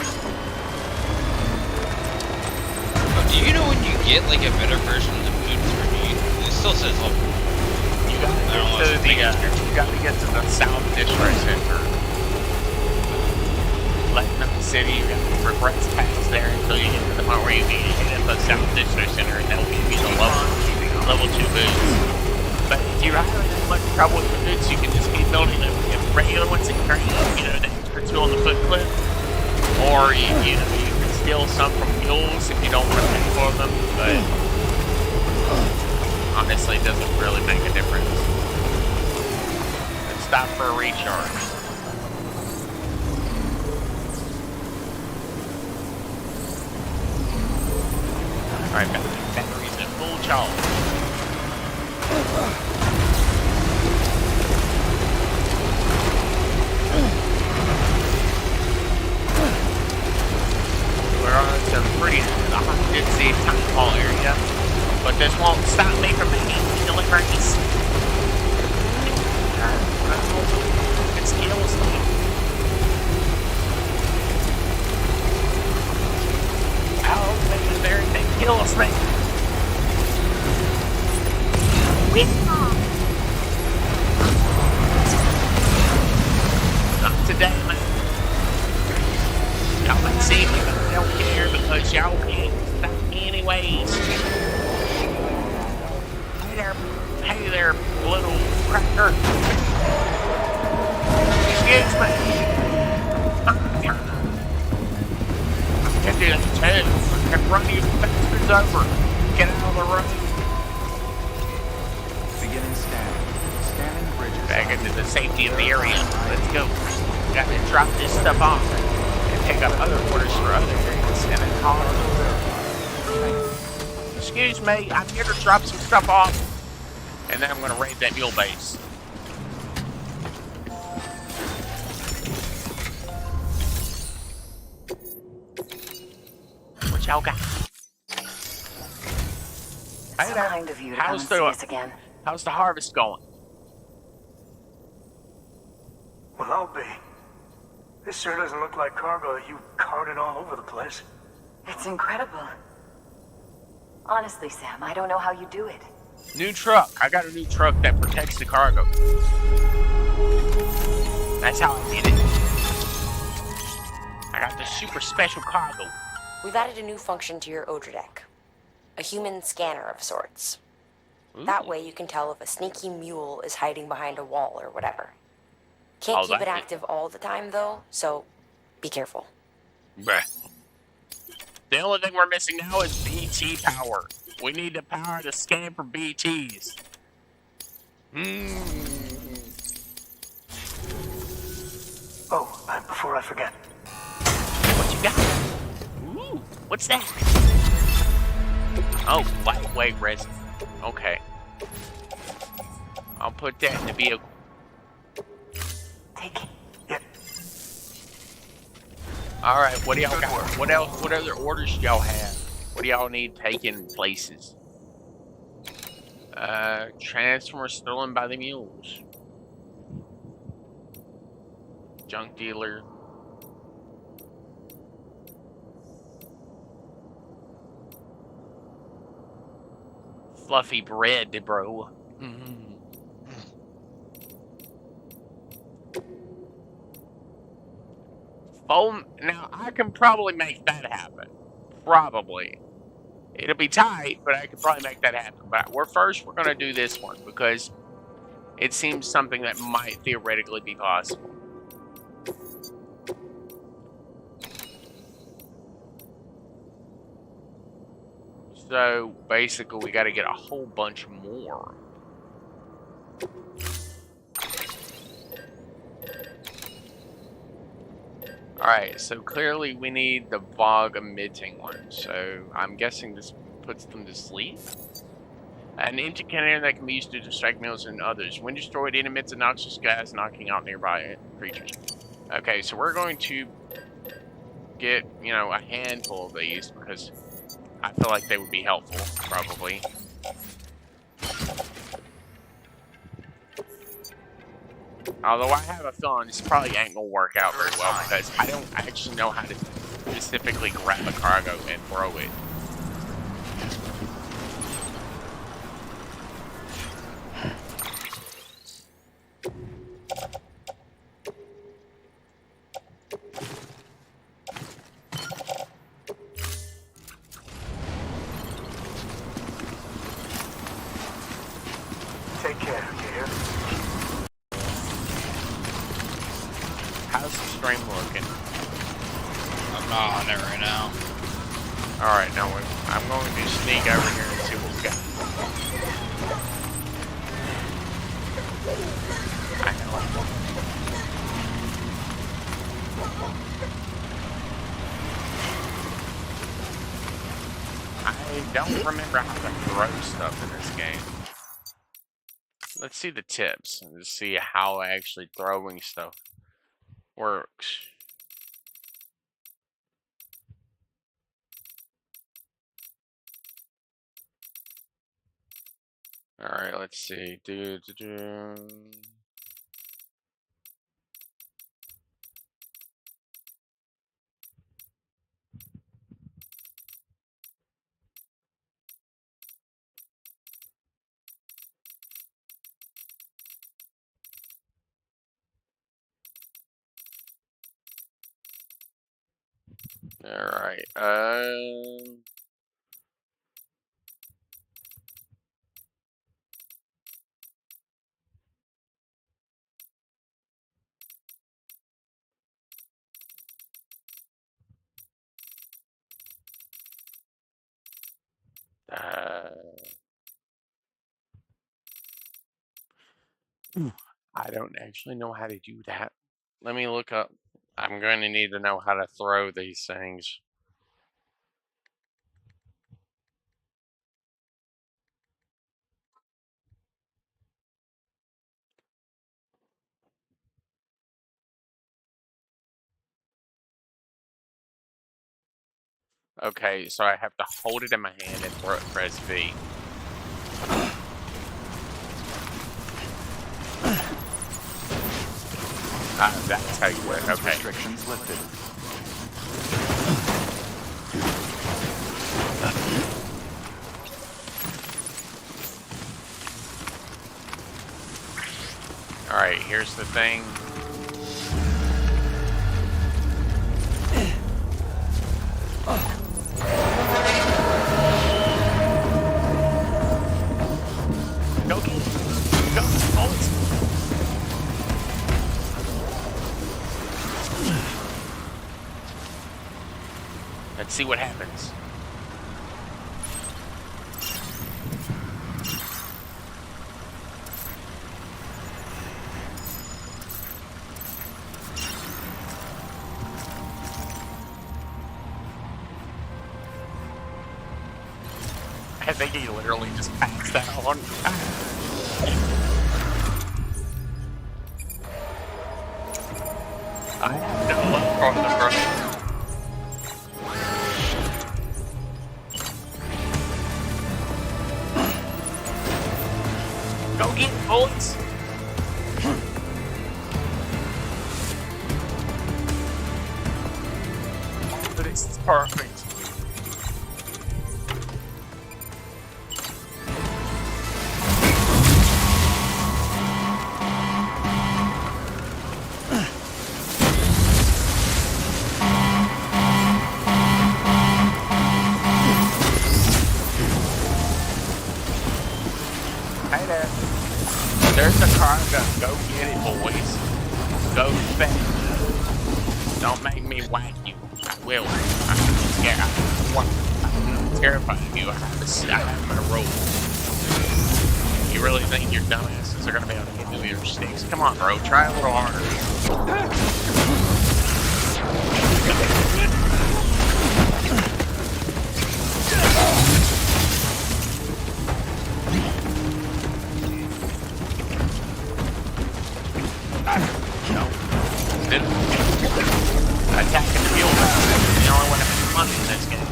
Do you know when you get like a better version of the boots, or do you? It still says level. You gotta get to the South Distro Center. Platinum City, you gotta progress past there until you get to the point where you can hit the South Distro Center, and that'll give you the level 2 boots. But if you're having that much trouble with the boots, you can just keep building them with regular ones and carry the extra 2 on the foot clip. Or you can steal some from mules if you don't want to pay for them, but honestly it doesn't really make a difference. Let's stop for a recharge. Alright, batteries in full charge. We're on some pretty high-density town hall area, but this won't stop me from making deliveries. It skills me. Oh, baby, there, that kills me. Not today, man. Y'all can see me, but I don't care because y'all can't stop me anyways. Hey there, little cracker. Excuse me. I can do that too. I can run you bastards over. Get out of the road. Beginning scanning. Scanning bridges. Back into the safety of the area. Let's go. Got to drop this stuff off and pick up other orders for other areas and then call it. Excuse me, I'm here to drop some stuff off. And then I'm going to raid that mule base. What y'all got? So kind of you to come and see us again. How's the harvest going? Well, I'll be. This sure doesn't look like cargo that you carted all over the place. It's incredible. Honestly, Sam, I don't know how you do it. New truck. I got a new truck that protects the cargo. That's how I did it. I got the super special cargo. We've added a new function to your Odra deck. A human scanner of sorts. Ooh. That way you can tell if a sneaky mule is hiding behind a wall or whatever. Can't keep it active all the time though, so be careful. Bruh. The only thing we're missing now is BT power. We need the power to scan for BTs. Oh, and before I forget. What you got? Ooh, what's that? Oh, lightweight resin. Okay. I'll put that in the vehicle. Take it. Yep. Alright, what do y'all got? What else? What other orders do y'all have? What do y'all need taken places? Transformer stolen by the mules. Junk dealer. Fluffy bread, bro. Foam. Now, I can probably make that happen. Probably. It'll be tight, but I could probably make that happen. But we're going to do this one because it seems something that might theoretically be possible. So, basically, we got to get a whole bunch more. Alright, so clearly we need the Vogue emitting one. So, I'm guessing this puts them to sleep. An empty container that can be used to distract mules and others. When destroyed, it emits a noxious gas, knocking out nearby creatures. Okay, so we're going to get, you know, a handful of these because I feel like they would be helpful, probably. Although I have a feeling this probably ain't gonna work out very well because I don't actually know how to specifically grab a cargo and throw it. Take care, dear. How's the stream looking? I'm not on it right now. Alright, now I'm going to sneak over here and see what we got. I know. I don't remember how to throw stuff in this game. Let's see the tips and see how actually throwing stuff works. Alright, let's see. Alright, I don't actually know how to do that. Let me look up. I'm going to need to know how to throw these things. Okay, so I have to hold it in my hand and press V. That's how you do it. Okay. Restrictions lifted. Alright, here's the thing. Go get it. Go. Hold it. Let's see what happens. I think he literally just passed that on. I have no love for the brother. Go get it, bullets! But it's perfect. Hey there. There's a cargo. Go get it, boys. Go fast. Don't make me whack you. I will. I'm scared. I'm terrified of you. I have my rope. You really think your dumbasses are going to be able to hit me with your sticks? Come on, bro. Try a little harder. Attacking the fuel valve is the only one that makes money in this game.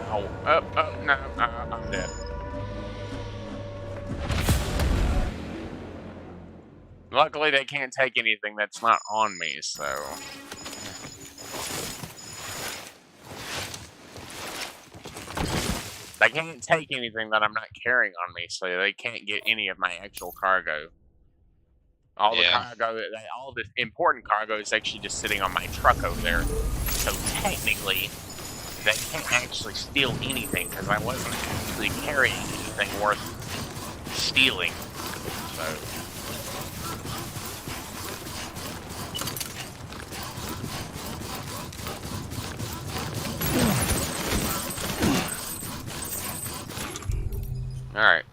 Ow. Oh, no, I'm dead. Luckily, they can't take anything that's not on me, so... They can't take anything that I'm not carrying on me, so they can't get any of my actual cargo. All the cargo, all the important cargo is actually just sitting on my truck over there. So technically, they can't actually steal anything because I wasn't actually carrying anything worth stealing. So. Alright.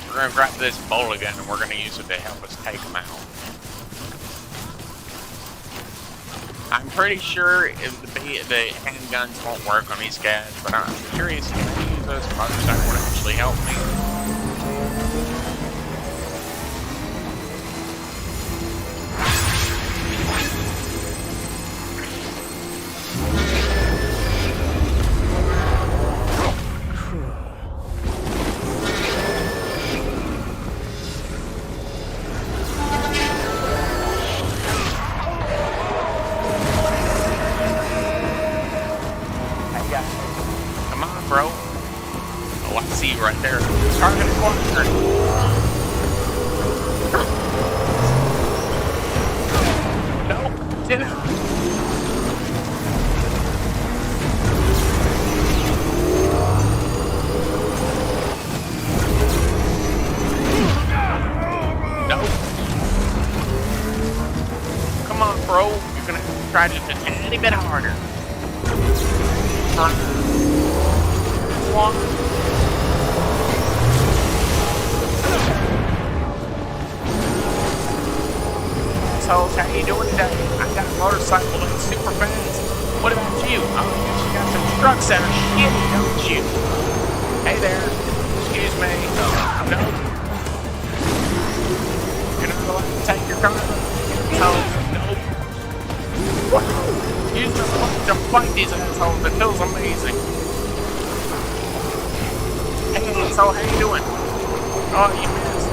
We're gonna grab this bolt again and we're gonna use it to help us take them out. I'm pretty sure the handguns won't work on these guys, but I'm curious if I use those motorcycles would actually help me. Right there. try just a tiny bit harder. So, how you doing today? I got a motorcycle that's super fast. What about you? Oh, you got some trucks that are shitty, don't you? Hey there. Excuse me. No. You're not allowed to take your car. Nope. Use the fucking to fight these assholes. It feels amazing. Hey, so how you doing? Oh, you missed.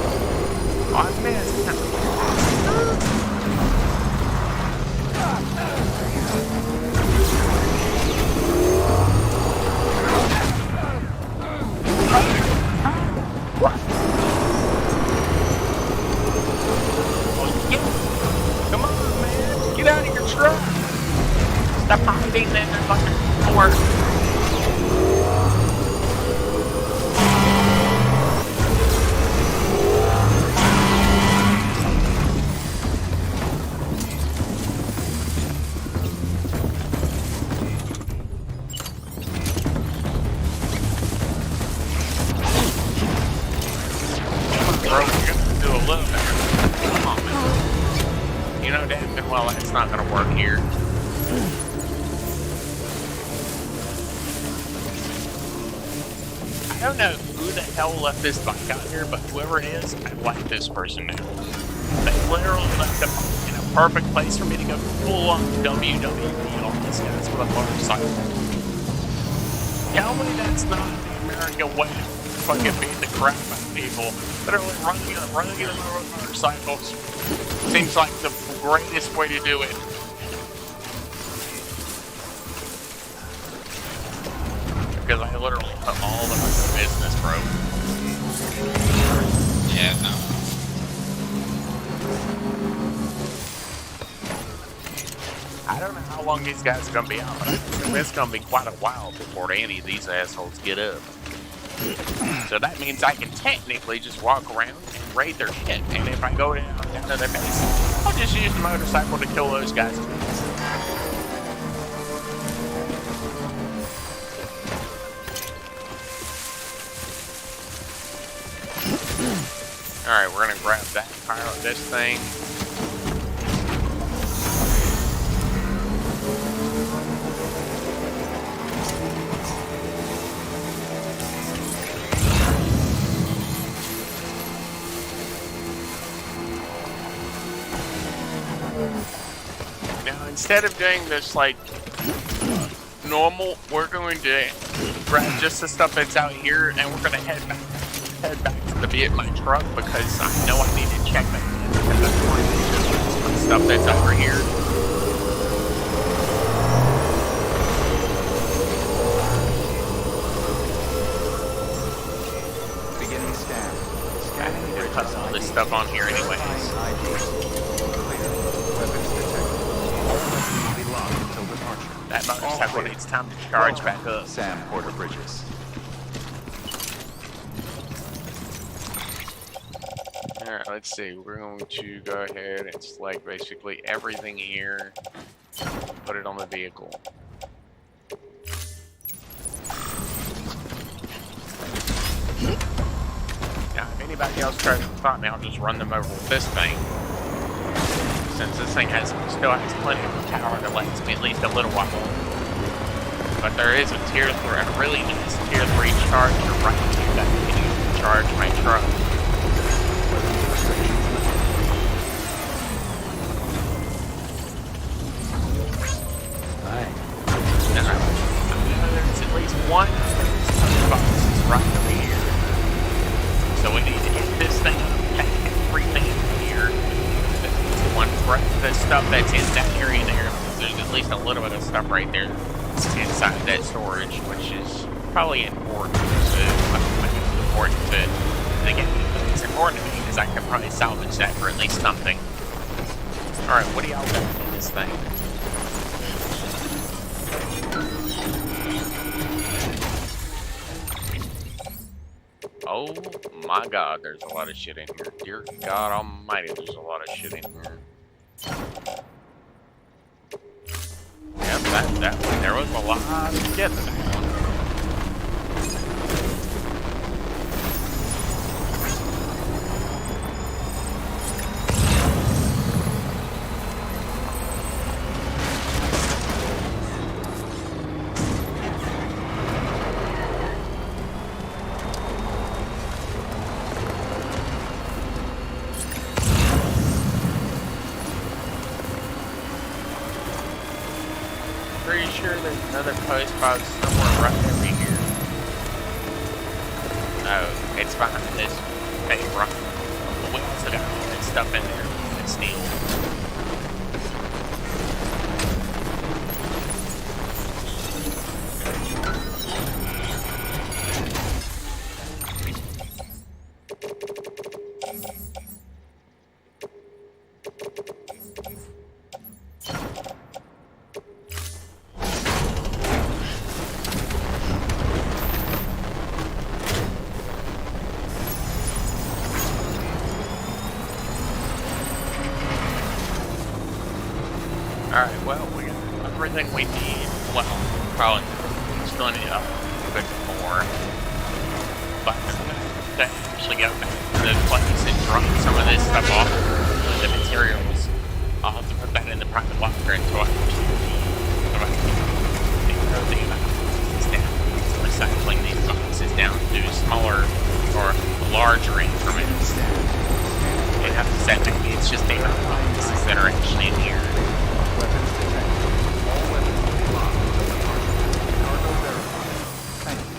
Oh, I missed. Come on, man. Get out of your truck. Stop hiding in that fucking door. Bro, we're gonna do a little better. Come on, man. You know damn good well that's not gonna work here. I don't know who the hell left this bike out here, but whoever it is, I like this person now. They literally left the bike in a perfect place for me to go full on WWE on this guy's with a motorcycle. Tell me that's not the American way to fucking beat the crap out of people. Literally running over motorcycles seems like the greatest way to do it. Because I literally put all of my business, bro. Yeah, no. I don't know how long these guys are gonna be out, but I think it's gonna be quite a while before any of these assholes get up. So that means I can technically just walk around and raid their shit. And if I go down to their base, I'll just use the motorcycle to kill those guys. Alright, we're gonna grab that, pilot this thing. Now, instead of doing this like normal, we're going to grab just the stuff that's out here, and we're going to head back to be at my truck because I know I need to check that because I'm going to do stuff that's over here. Beginning scan. I need to put all this stuff on here anyways. That motorcycle needs time to charge back up. Sam Porter Bridges. Alright, let's see. We're going to go ahead and select basically everything here. Put it on the vehicle. Now, if anybody else tries to stop me, I'll just run them over with this thing. Since this thing still has plenty of power that lasts me at least a little while. But there is a really nice tier 3 charger right here that I can use to charge my truck. There's at least one box right over here. So we need to hit this thing up, pack everything in here. The stuff that's in that area there, there's at least a little bit of stuff right there inside that storage, which is probably important to the game. It's important to me because I can probably salvage that for at least something. Alright, what do y'all got in this thing? Oh my god, there's a lot of shit in here. Dear God almighty, there's a lot of shit in here. There was a lot to get to that one. Pretty sure there's another post box somewhere right over here. No, it's behind this big rock. The wheels that got all that stuff in there. It's steel. Alright, well, we got everything we need. Well, probably still need a bit more. But to actually go back to the place and drop some of this stuff off, the materials, I'll have to put that in the private locker until I actually everything about this down. Recycling these boxes down to smaller or larger increments. You have to say maybe it's just the boxes that are actually in here. Weapons detected. All weapons will be locked until departure. Cargo verified. Thank you.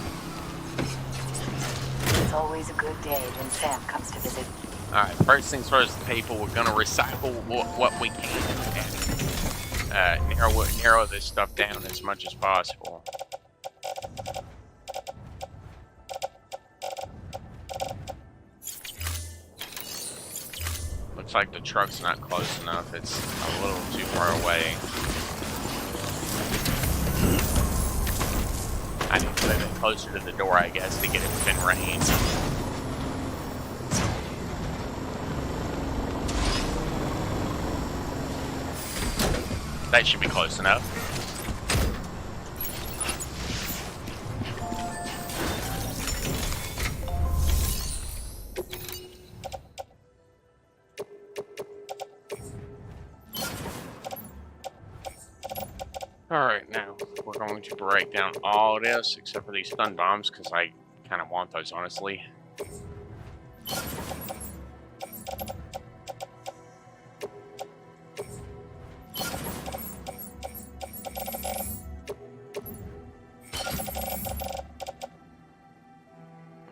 It's always a good day when Sam comes to visit. Alright, first things first, people, we're gonna recycle what we can and narrow this stuff down as much as possible. Looks like the truck's not close enough, it's a little too far away. I need to put it closer to the door, I guess, to get it within range. That should be close enough. Alright, now we're going to break down all this except for these stun bombs because I kind of want those, honestly.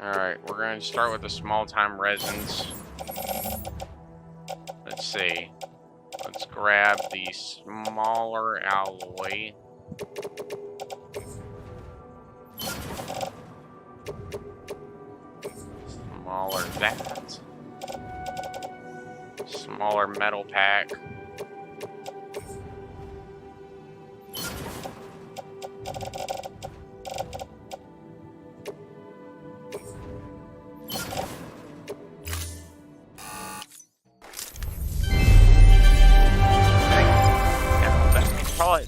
Alright, we're going to start with the small-time resins. Let's see. Let's grab the smaller alloy. Smaller that. Smaller metal pack.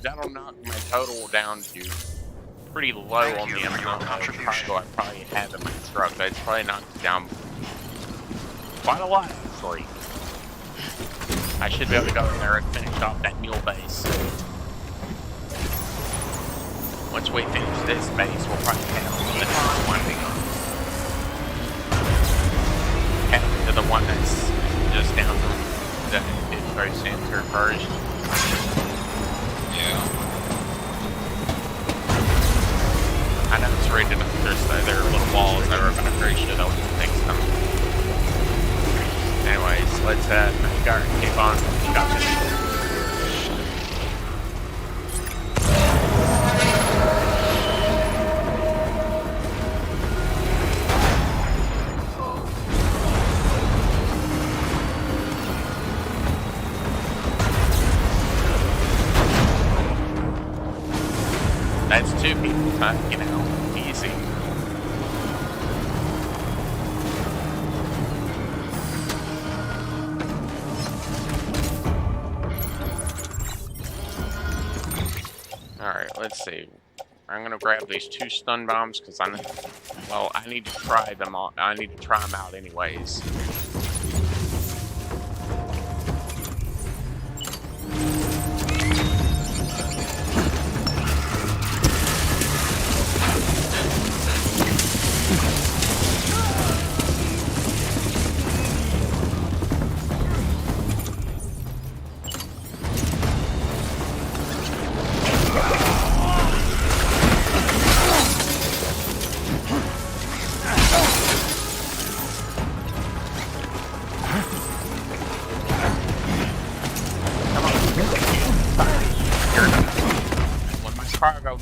That'll knock my total down to pretty low on the amount of cargo I probably have in my truck. That's probably knocked it down quite a lot, actually. I should be able to go in there and finish off that mule base. Once we finish this base, we'll probably head on to the next one. Head to the one that's just down from the distro center first. I know it's rated up. There are little walls that are about to breach it. I'll fix them. Anyways, let's keep on. That's two people, huh? You know, easy. Alright. Alright, let's see. I'm gonna grab these 2 stun bombs because I need to try them all. I need to try them out anyways.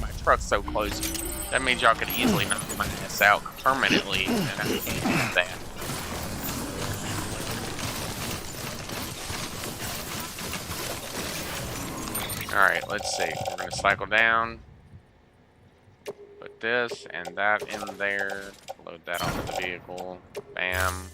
My truck's so close, that means y'all could easily knock my ass out permanently, and I can't do that. Alright, let's see. We're gonna cycle down, put this and that in there, load that onto the vehicle, bam.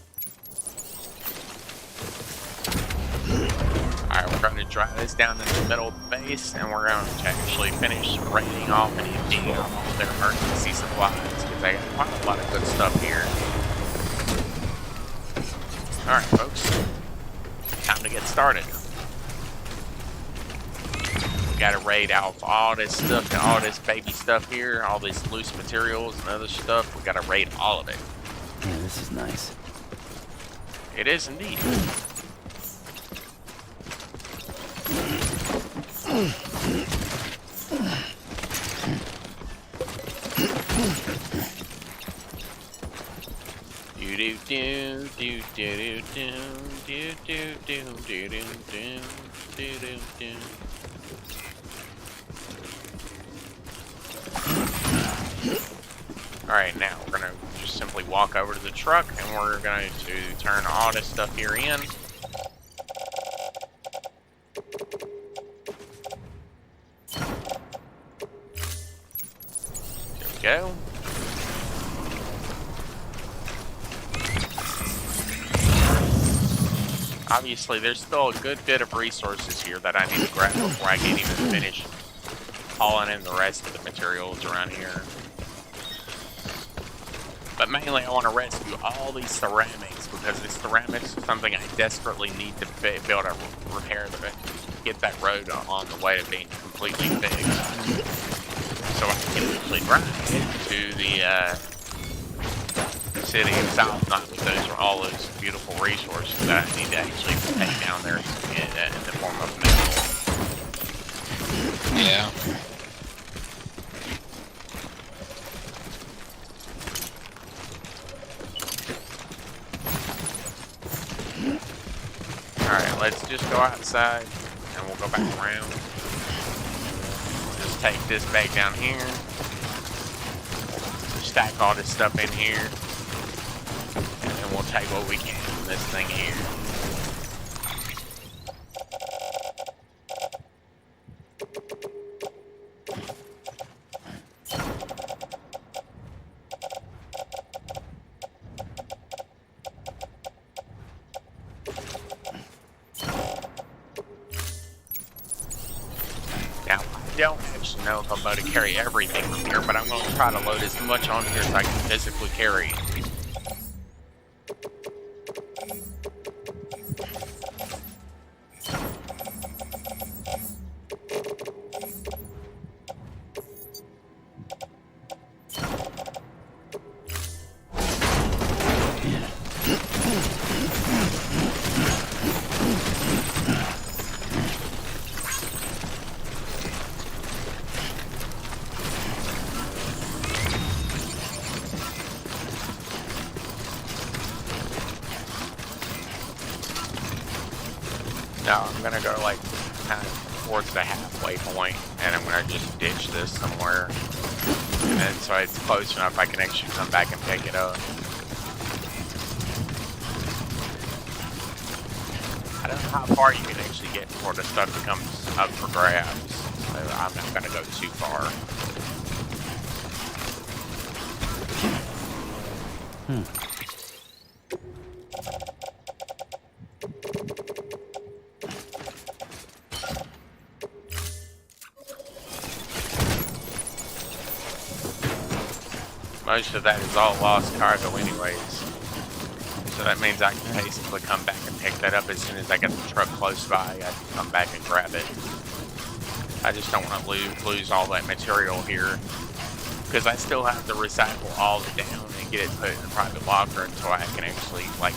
Alright, we're going to drive this down in the middle of the base, and we're going to actually finish raiding off and emptying out all their emergency supplies, because they got quite a lot of good stuff here. Alright, folks. Time to get started. We gotta raid out all this stuff, all this baby stuff here, all this loose materials and other stuff. We gotta raid all of it. Yeah, this is nice. It is indeed. Do do do do do do do do do do do do do do. Alright, now we're gonna just simply walk over to the truck and we're going to turn all this stuff here in. There we go. Obviously, there's still a good bit of resources here that I need to grab before I can even finish hauling in the rest of the materials around here. But mainly, I want to rescue all these ceramics because the ceramics is something I desperately need to be able to repair to get that road on the way to being completely fixed. So I can actually drive to the city of South, not with all those beautiful resources that I need to actually take down there in the form of metal. Yeah. Alright, let's just go outside and we'll go back around. Just take this bag down here. Stack all this stuff in here. And then we'll take what we can from this thing here. Now, I don't actually know if I'm going to carry everything from here, but I'm going to try to load as much on here as I can physically carry. No, I'm gonna go like kind of towards the halfway point, and I'm gonna just ditch this somewhere, and then so it's close enough I can actually come back and pick it up. I don't know how far you can actually get before the stuff becomes up for grabs, so I'm not gonna go too far. Most of that is all lost cargo anyways. So that means I can basically come back and pick that up as soon as I get the truck close by. I can come back and grab it. I just don't want to lose all that material here, because I still have to recycle all the down and get it put in a private locker until I can actually like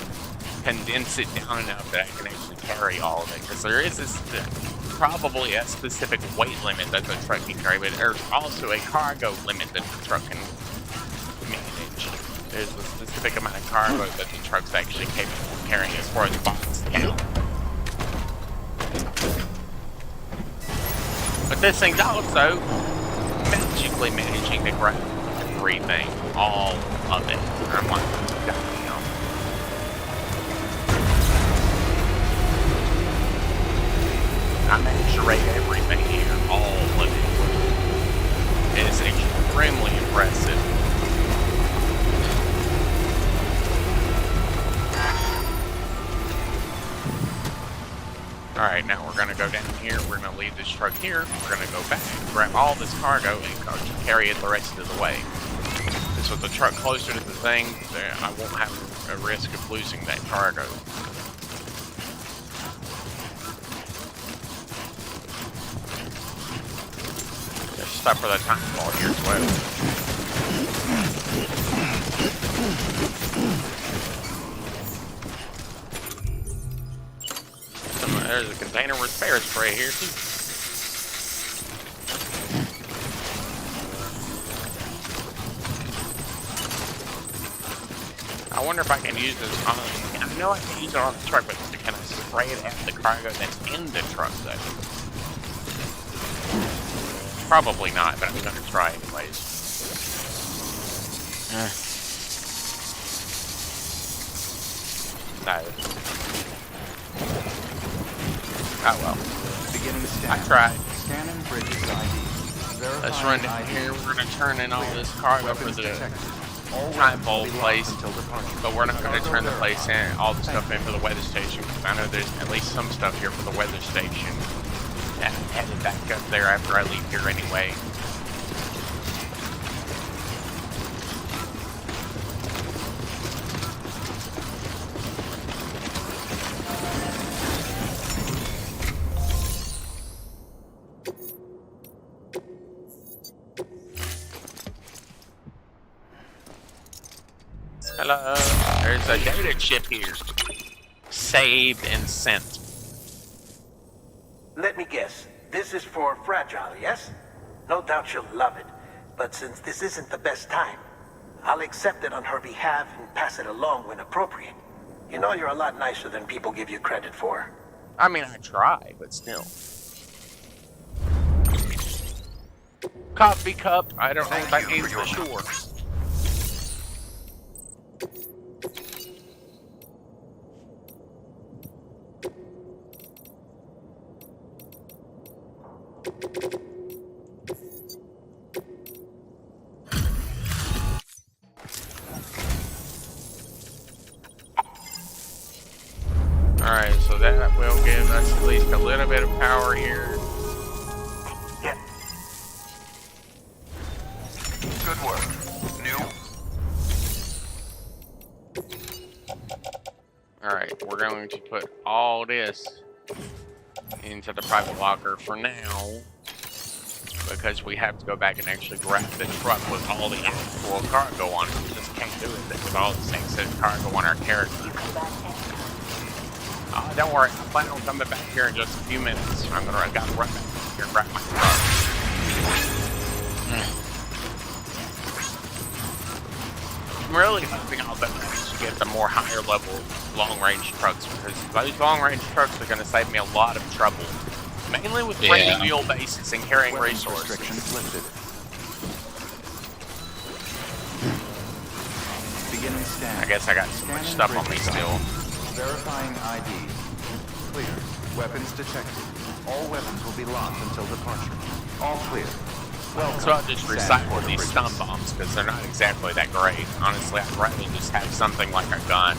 condense it down enough that I can actually carry all of it. Because there is this probably a specific weight limit that the truck can carry, but there's also a cargo limit that the truck can manage. There's a specific amount of cargo that the truck's actually capable of carrying as far as box count. But this thing's also magically managing to grab everything, all of it. And I'm like, goddamn. I managed to rate everything here, all of it. It is extremely impressive. Alright, now we're gonna go down here, we're gonna leave this truck here, we're gonna go back, grab all this cargo, and carry it the rest of the way. Because with the truck closer to the thing, I won't have a risk of losing that cargo. Just stop for the time ball here as well. There's a container with spare spray here too. I wonder if I can use this on, I know I can use it on the truck, but can I spray it at the cargo that's in the truck though? Probably not, but I'm gonna try anyways. No. Oh well. I tried. Let's run down here. We're going to turn in all this cargo for the time vault place. But we're not going to turn the place in, all the stuff in for the weather station. Because I know there's at least some stuff here for the weather station. And I'm headed back up there after I leave here anyway. Hello, there's a data chip here. Saved and sent. Let me guess. This is for Fragile, yes? No doubt she'll love it. But since this isn't the best time, I'll accept it on her behalf and pass it along when appropriate. You know you're a lot nicer than people give you credit for. I mean, I try, but still. Coffee cup. I don't know if that means for sure. Alright, so that will give us at least a little bit of power here. Yeah. Good work. New. Alright, we're going to put all this into the private locker for now, because we have to go back and actually grab the truck with all the actual cargo on it. We just can't do it with all the same set of cargo on our character. Don't worry, I plan on coming back here in just a few minutes. I gotta run back here and grab my truck. I'm really hoping I'll manage to get the more higher level long-range trucks, because those long-range trucks are gonna save me a lot of trouble. Mainly with renting wheel bases and carrying resources. Lifted. Beginning scan. I guess I got so much stuff on me still. Verifying ID. Clear. Weapons detected. All weapons will be locked until departure. All clear. Welcome. So I'll just recycle these stun bombs, because they're not exactly that great. Honestly, I'd rather just have something like a gun.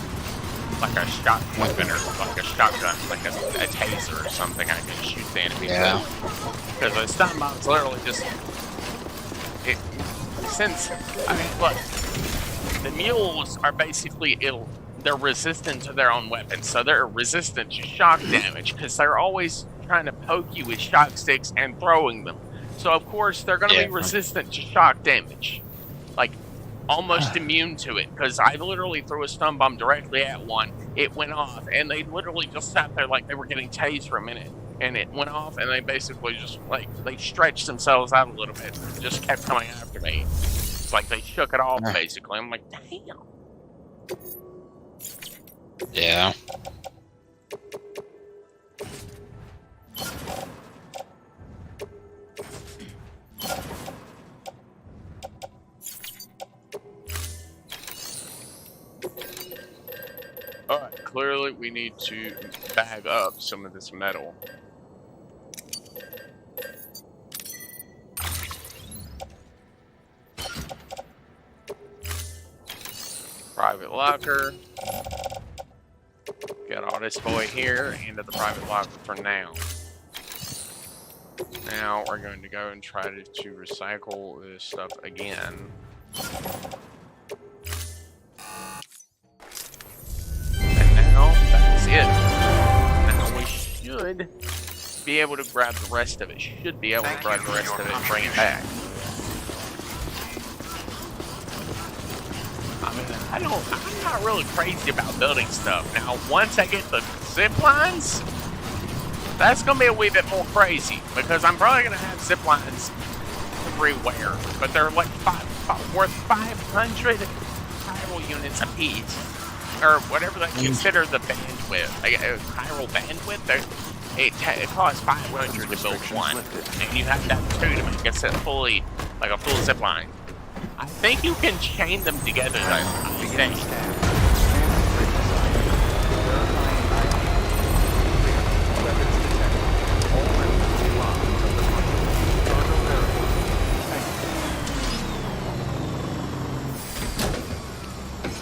Like a shot weapon, or like a shotgun, like a taser or something I can shoot the enemies with. Because the stun bomb's literally just... since... I mean, look, the mules are basically they're resistant to their own weapons, so they're resistant to shock damage because they're always trying to poke you with shock sticks and throwing them. So of course they're going to be resistant to shock damage, like almost immune to it. Because I literally threw a stun bomb directly at one, it went off, and they literally just sat there like they were getting tased for a minute, and it went off, and they basically just like they stretched themselves out a little bit, and just kept coming after me. It's like they shook it off basically. I'm like, damn. Yeah. Alright, clearly we need to bag up some of this metal. Private locker. Got all this boy here into the private locker for now. Now we're going to go and try to recycle this stuff again. And now that's it. Now we should be able to grab the rest of it. Should be able to grab the rest of it and bring it back. I mean, I'm not really crazy about building stuff. Now, once I get the zip lines, that's going to be a wee bit more crazy, because I'm probably going to have zip lines everywhere, but they're like worth 500 chiral units a piece, or whatever they consider the bandwidth. Like, chiral bandwidth, it costs 500 to build one, and you have that too to make it fully, like a full zip line. I think you can chain them together, though. I think.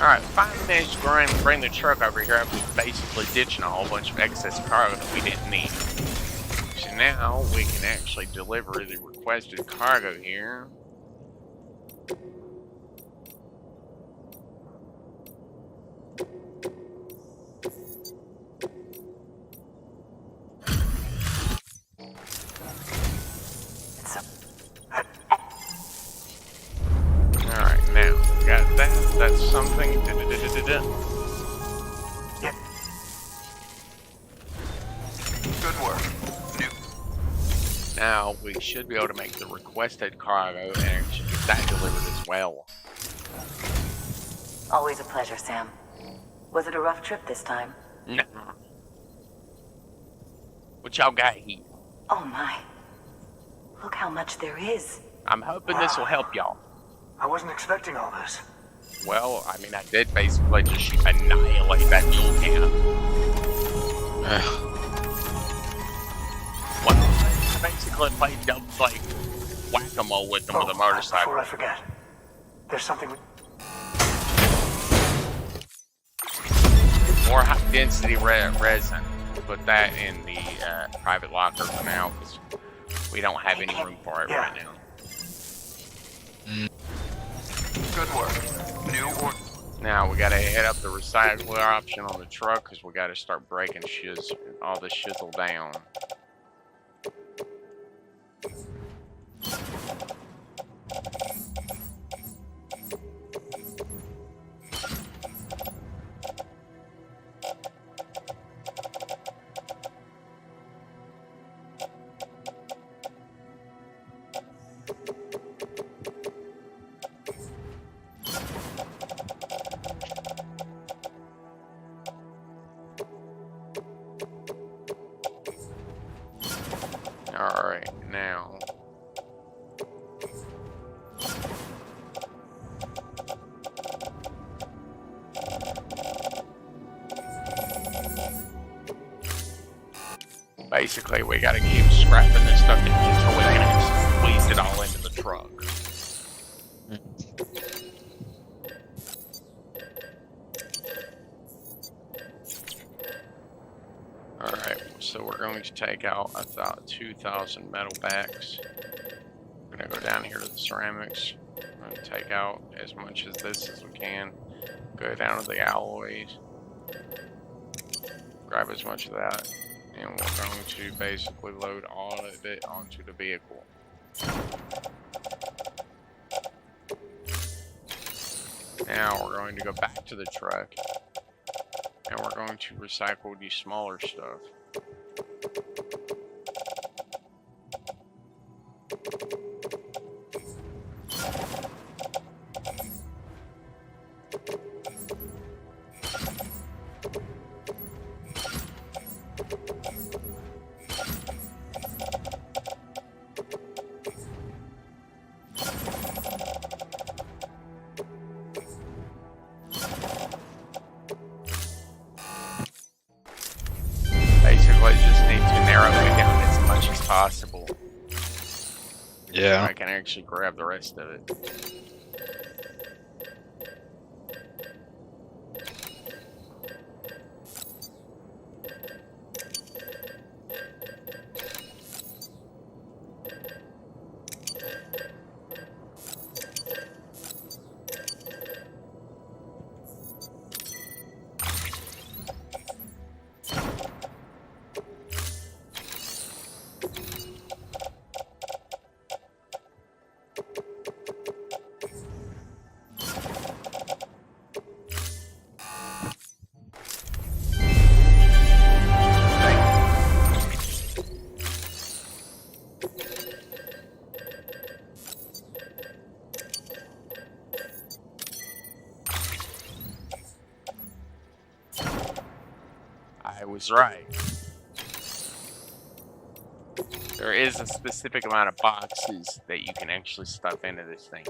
Alright, finally managed to bring the truck over here after basically ditching a whole bunch of excess cargo that we didn't need. So now we can actually deliver the requested cargo here. Alright, now, got that. That's something. Yep. Good work. Now, we should be able to make the requested cargo and actually get that delivered as well. Always a pleasure, Sam. Was it a rough trip this time? No. What y'all got here? Oh my. Look how much there is. I'm hoping this will help y'all. I wasn't expecting all this. Well, I mean, I did basically just annihilate that mule camp. Well, I basically played double, like, whack-a-mole with them with a motorcycle. Before I forget, there's something. More high-density resin. Put that in the private locker for now, because we don't have any room for it right now. Good work. New order. Now we gotta head up the recycler option on the truck, because we gotta start breaking all the shizzle down. Alright, now. Basically, we gotta keep scrapping this stuff until we can squeeze it all into the truck. Alright, so we're going to take out about 2,000 metal backs. We're gonna go down here to the ceramics. I'm gonna take out as much of this as we can. Go down to the alloys. Grab as much of that. And we're going to basically load all of it onto the vehicle. Now we're going to go back to the truck. And we're going to recycle the smaller stuff. Basically, just need to narrow it down as much as possible. Yeah. I can actually grab the rest of it. I was right. There is a specific amount of boxes that you can actually stuff into this thing.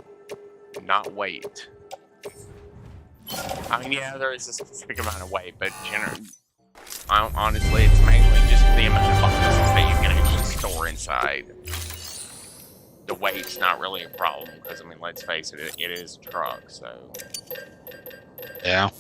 Not weight. I mean, yeah, there is a specific amount of weight, but generally, honestly, it's mainly just the amount of boxes that you can actually store inside. The weight's not really a problem, because, I mean, let's face it, it is a truck, so... Yeah.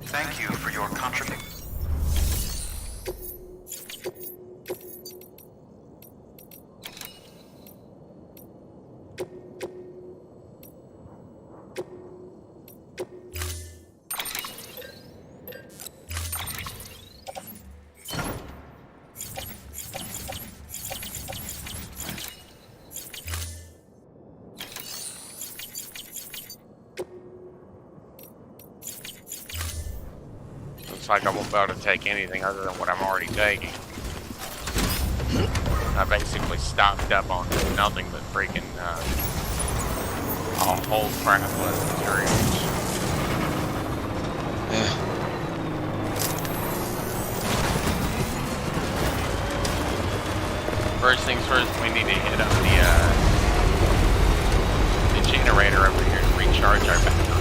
Thank you for your contribution. Looks like I won't be able to take anything other than what I'm already taking. I basically stocked up on nothing but freaking a whole crap load of materials. Yeah. First things first, we need to hit up the generator over here to recharge our battery.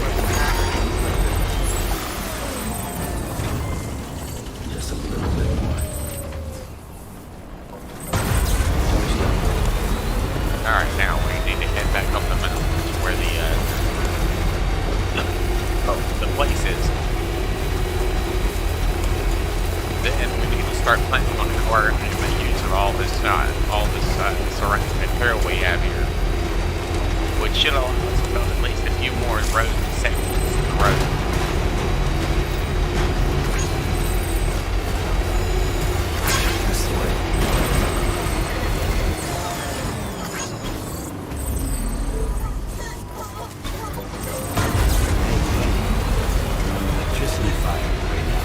Just a little bit more. Alright, now we need to head back up the mountain to where the place is. Then we need to start planning on coordinating the use of all this ceramic material we have here, which should allow us to build at least a few more road sections in the road. That's the way. Electricity fire right now.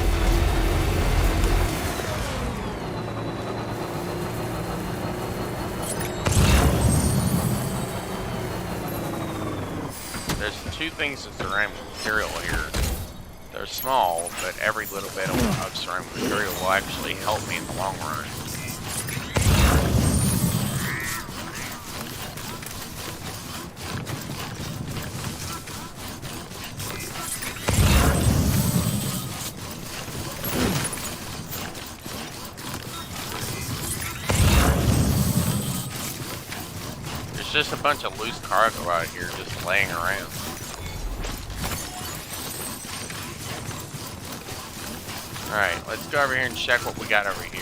There's two things of ceramic material here. They're small, but every little bit of ceramic material will actually help me in the long run. just a bunch of loose cargo out here just laying around. Alright, let's go over here and check what we got over here.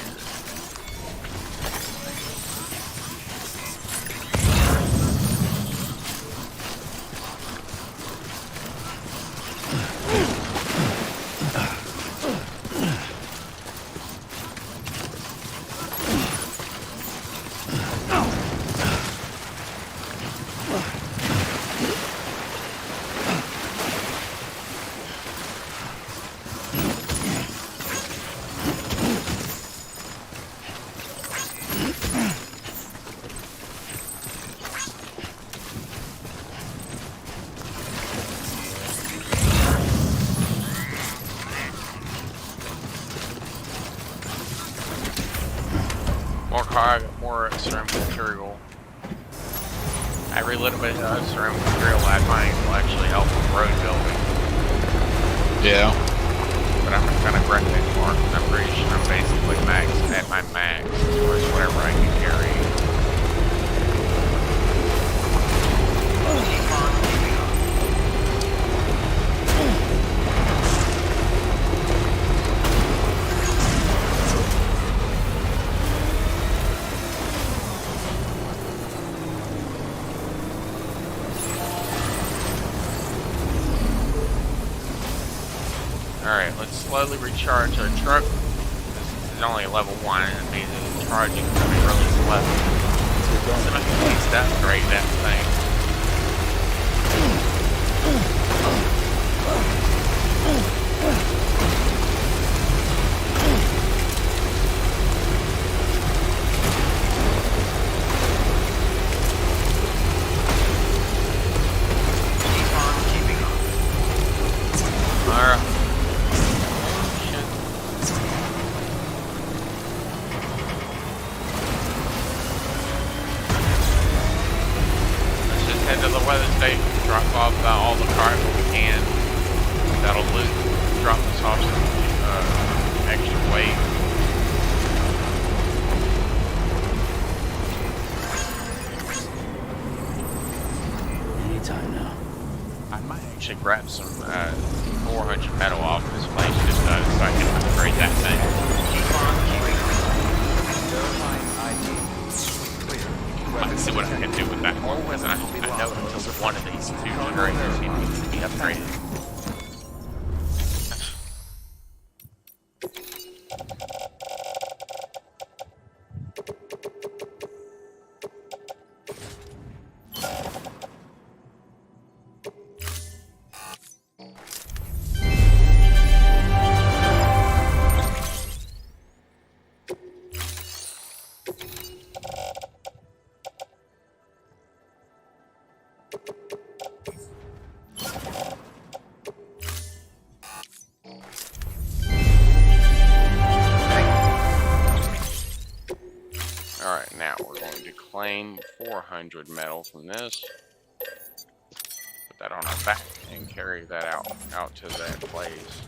More cargo, more ceramic material. Every little bit of ceramic material I find will actually help with road building. Yeah. But I'm not gonna regret that anymore because I'm pretty sure I'm basically maxed at my max as far as whatever I can carry. Keep on keeping on. Alright, let's slowly recharge our truck. This is only level 1, and it means the charging is going to be really slow. So I can use that upgrade that thing. Keep on keeping on. Alright. Head to the weather station, drop off all the cargo we can. That'll drop us off some extra weight. Anytime now. I might actually grab some 400 metal off this place just so I can upgrade that thing. Keep on keeping on. Verifying ID. Clear. Let's see what I can do with that one, because I know one of these two generators needs to be upgraded. Alright, now we're going to claim 400 metal from this. Put that on our back and carry that out to that place.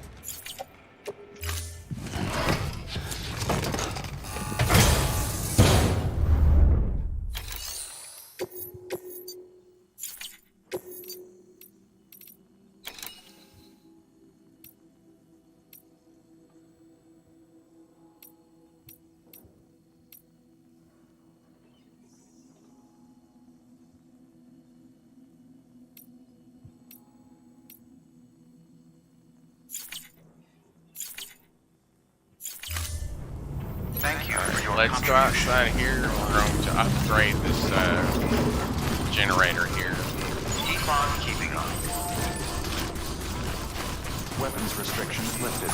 Thank you for your Let's go outside of here. We're going to upgrade this generator here. Keep on keeping on. Weapons restrictions lifted.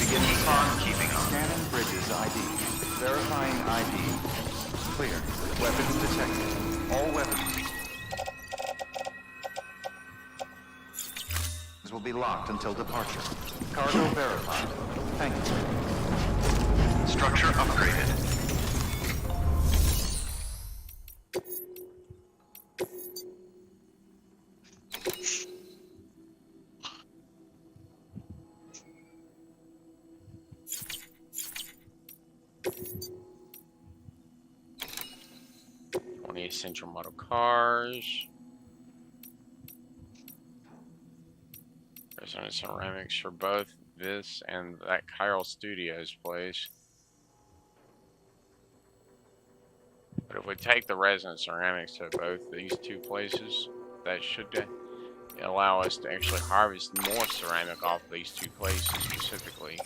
Keep on keeping on. Scanning bridges ID. Verifying ID. Clear. Weapons detected. All weapons will be locked until departure. Cargo verified. Thank you. Structure upgraded. Essential model cars. Resonant ceramics for both this and that Chiral Studios place. But if we take the resonant ceramics to both these two places, that should allow us to actually harvest more ceramic off these two places specifically.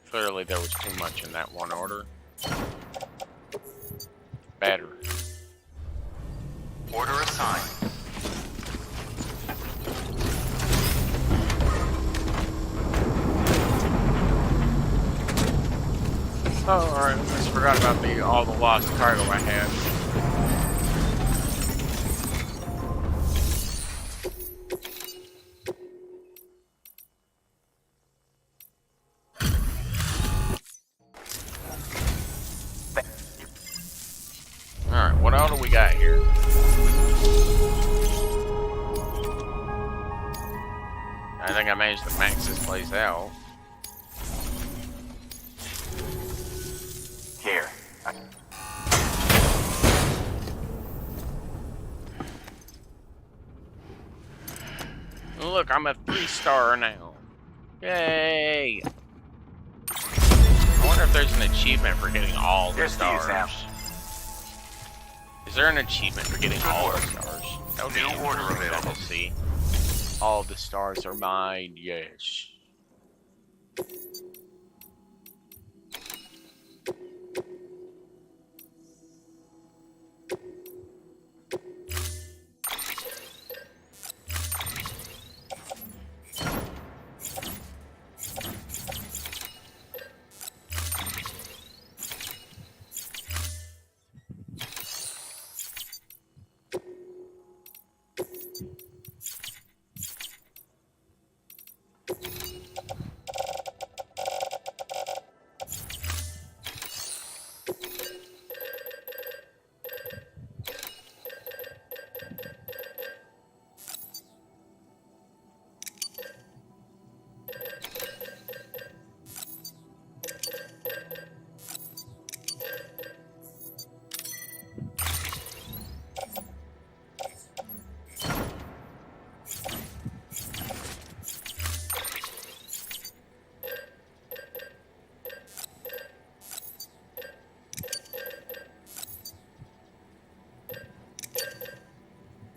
Clearly there was too much in that one order. Better. Order assigned. Oh, alright, I just forgot about all the lost cargo I had. Alright, what all do we got here? I think I managed to max this place out. Here. Look, I'm a 3-star now. Yay! I wonder if there's an achievement for getting all the stars. Is there an achievement for getting all the stars? That would be New order available. to see. All the stars are mine, yes.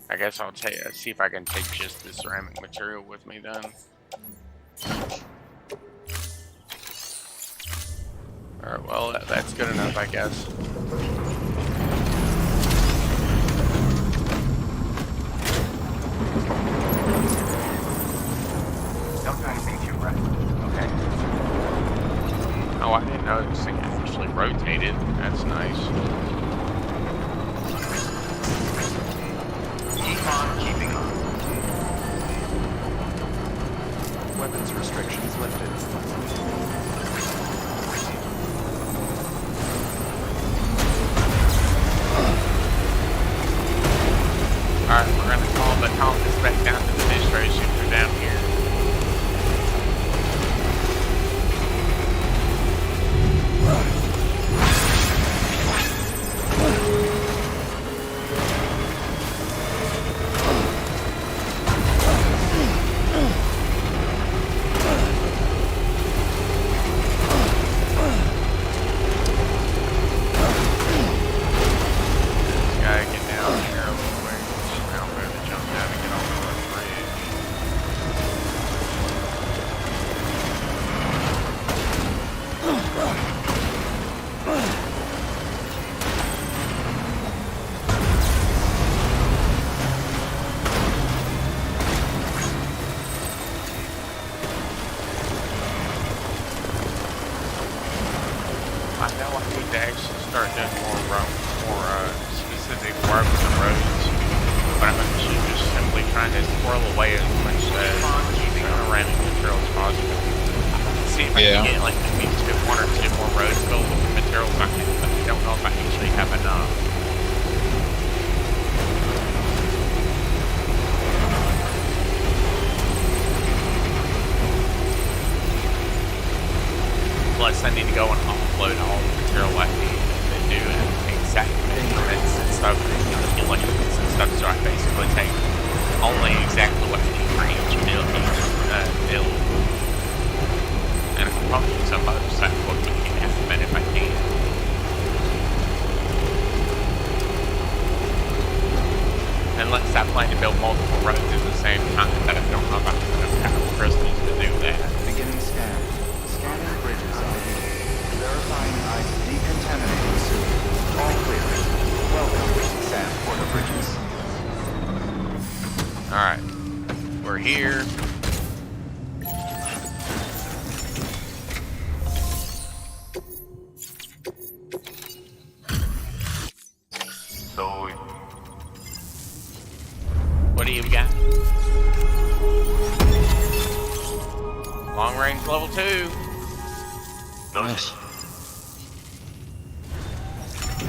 I guess I'll see if I can take just the ceramic material with me then. Alright, well, that's good enough, I guess. Don't do anything too rough. Okay. Oh, I didn't know this thing actually rotated. That's nice. Keeping on. Weapons restrictions lifted. Alright, we're gonna call the compass back down to the distro since we're down here. I know I need to actually start doing more specific work with the roads, but I'm actually just simply trying to squirrel away as much ceramic material as possible. See if I Yeah. can get like maybe one or two more roads filled with materials, but I don't know if I actually have enough. Plus, I need to go and offload all the material I need to do exact measurements and stuff, and electrics and stuff, so I basically take only exactly what I need for each build. And I'll probably use some other side equipment in half a minute if I can. Unless I plan to build multiple roads at the same time, but I don't know if I have enough power crystals to do that. Beginning scan. Scanning bridges ID. Verifying ID. Decontaminating suit. All clear. Welcome, Sandporter Bridges. Alright. We're here. So, What do you got? Long range level 2. Nice.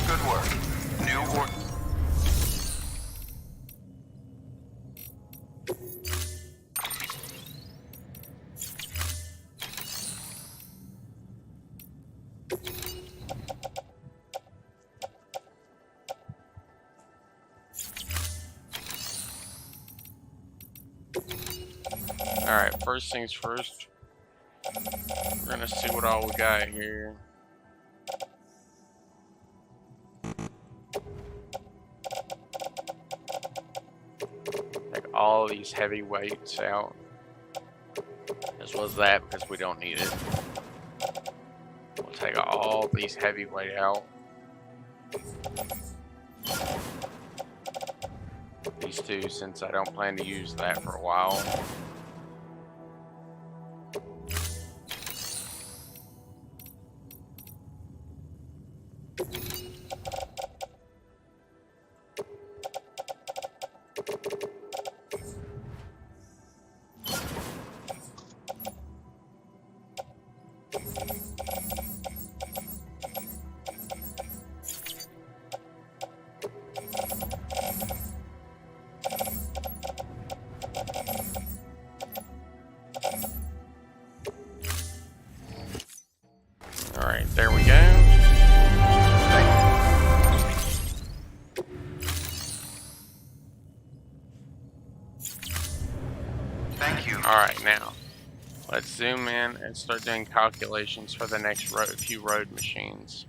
Good work. New order. Alright, first things first. We're gonna see what all we got here. Take all these heavy weights out. As well as that, because we don't need it. We'll take all these heavyweight out. These two, since I don't plan to use that for a while. Alright, there we go. Thank you. Alright, now let's zoom in and start doing calculations for the next few road machines.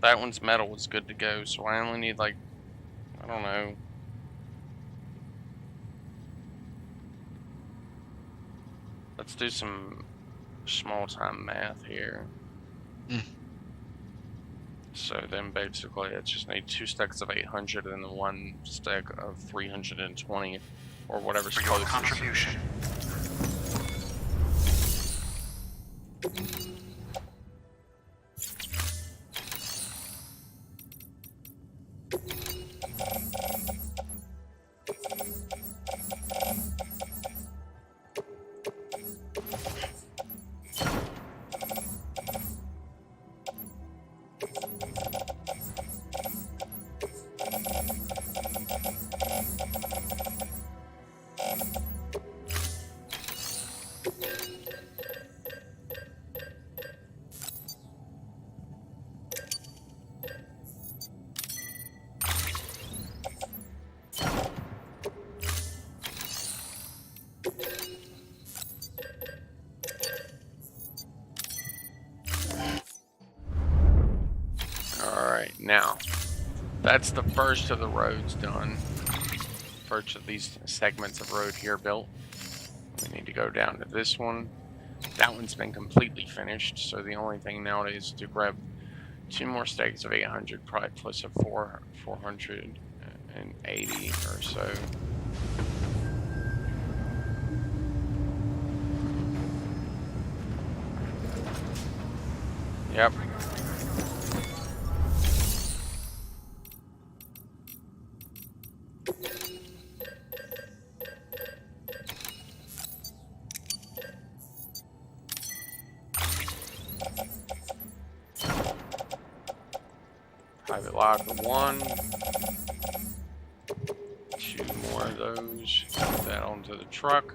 That one's metal is good to go, so I only need like, I don't know. Let's do some small time math here. So then basically I just need 2 stacks of 800 and 1 stack of 320 or whatever's For your closest. contribution. Alright, now that's the first of the roads done. First of these segments of road here built. We need to go down to this one. That one's been completely finished, so the only thing nowadays is to grab 2 more stacks of 800, probably plus a 480 or so. Yep. locker 1. 2 more of those. Put that onto the truck.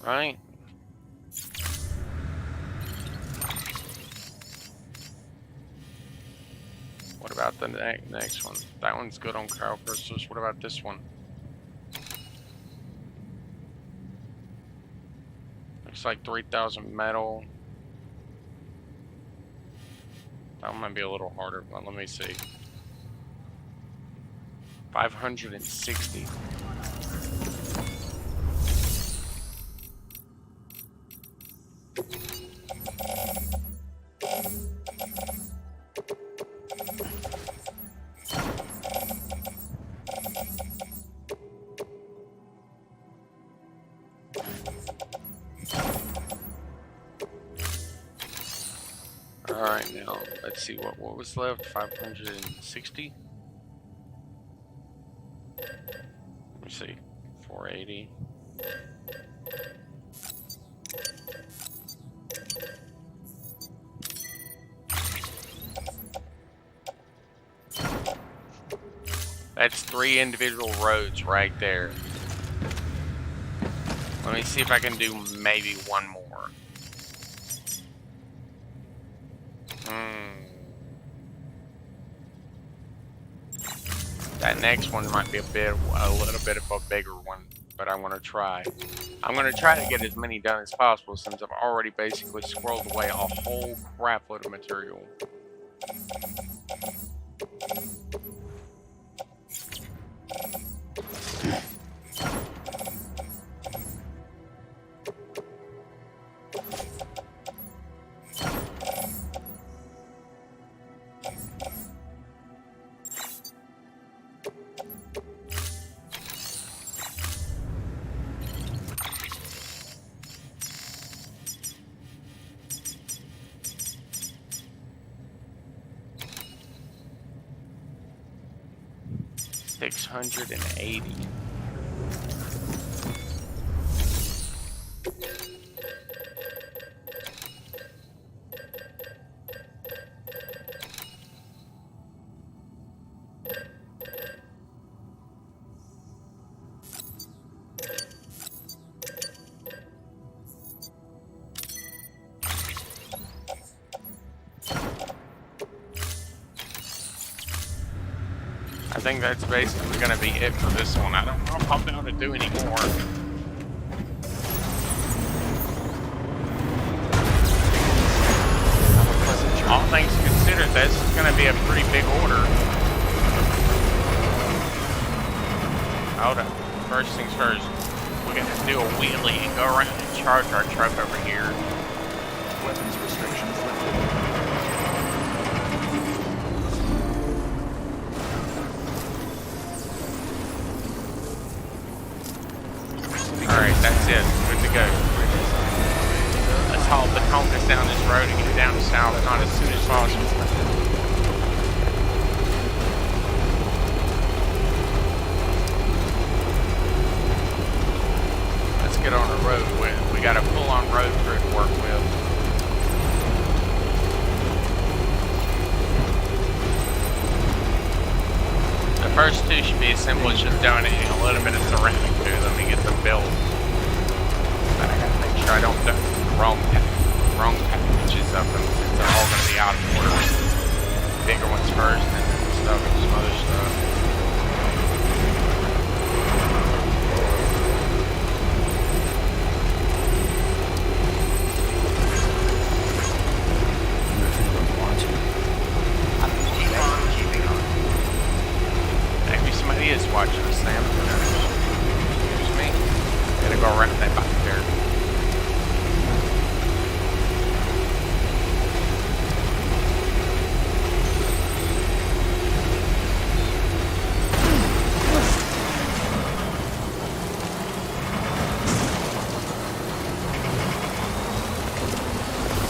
Alright. What about the next one? That one's good on cryo crystals. What about this one? Looks like 3,000 metal. That one might be a little harder, but let me see. 560. Alright, now let's see what was left. 560. Let me see. 480. That's 3 individual roads right there. Let me see if I can do maybe one more. That next one might be a little bit of a bigger one, but I'm gonna try. I'm gonna try to get as many done as possible since I've already basically squirreled away a whole crap load of material. $680. I think that's basically going to be it for this one. I don't know if I'll be able to do any more. All things considered, this is going to be a pretty big order. Hold up. First things first, we're going to do a wheelie and go around and charge our truck over here. Weapons restrictions lifted. Alright, that's it. Good to go. Let's haul the compass down this road and get it down to south, not as soon as possible. Let's get on the road. We got a full-on road crew to work with. The first 2 should be as simple as just donating a little bit of ceramic to them and get them built. But I gotta make sure I don't do wrong packages of them since they're all gonna be out of order. Bigger ones first and then stuff and some other stuff. Somebody is watching us, Sam. Excuse me. Gotta go around that back there.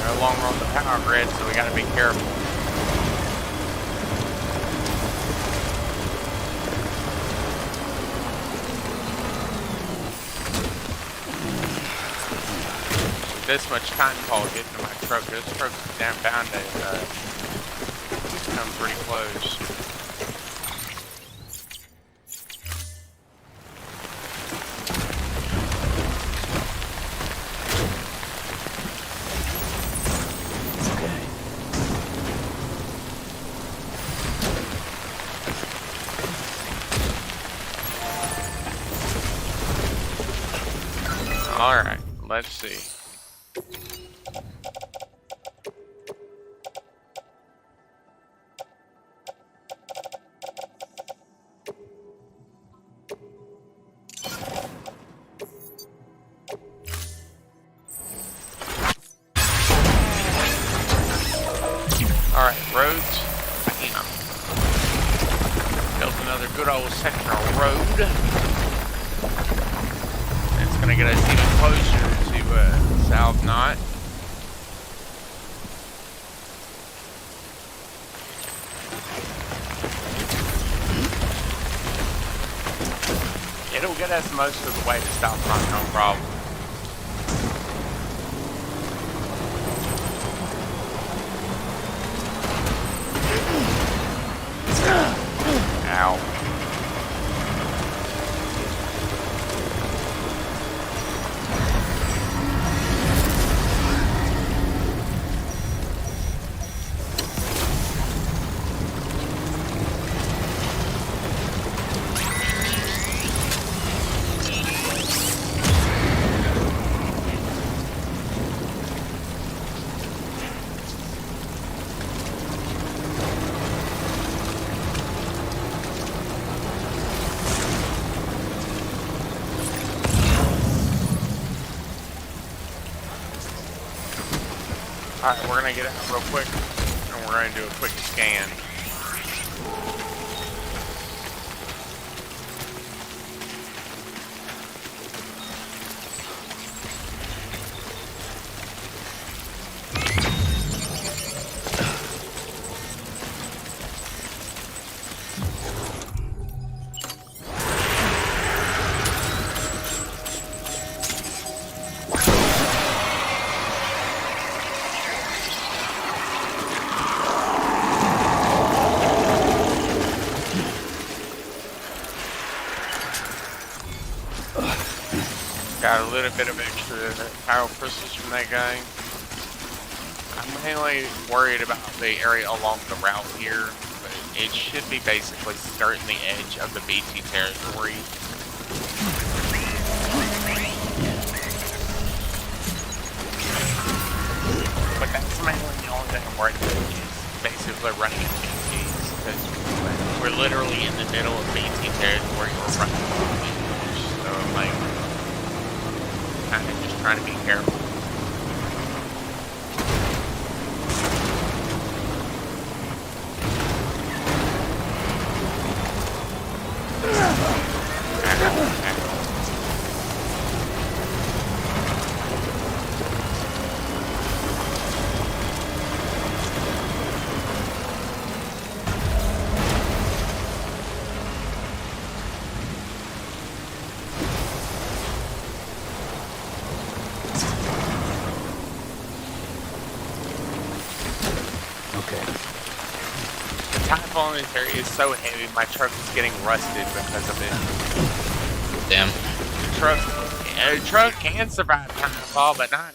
No longer on the power grid, so we gotta be careful. This much time called getting to my truck. This truck's damn bound to come pretty close. Alright, let's see. Alright, roads. Bam. Built another good old section of road. It's gonna get us even closer to South Knot. It'll get us most of the way to South Knot, no problem. Ow. Alright, we're gonna get out real quick, and we're gonna do a quick scan. Got a little bit of extra power crystals from that guy. I'm mainly worried about the area along the route here, but it should be basically skirting the edge of the BT territory. But that's mainly the only thing I'm worried about is basically running into BTs, because we're literally in the middle of BT territory. We're running into BTs, so I'm like, kind of just trying to be careful. Timefall in this area is so heavy, my truck is getting rusted because of it. Damn. The truck can survive timefall, but not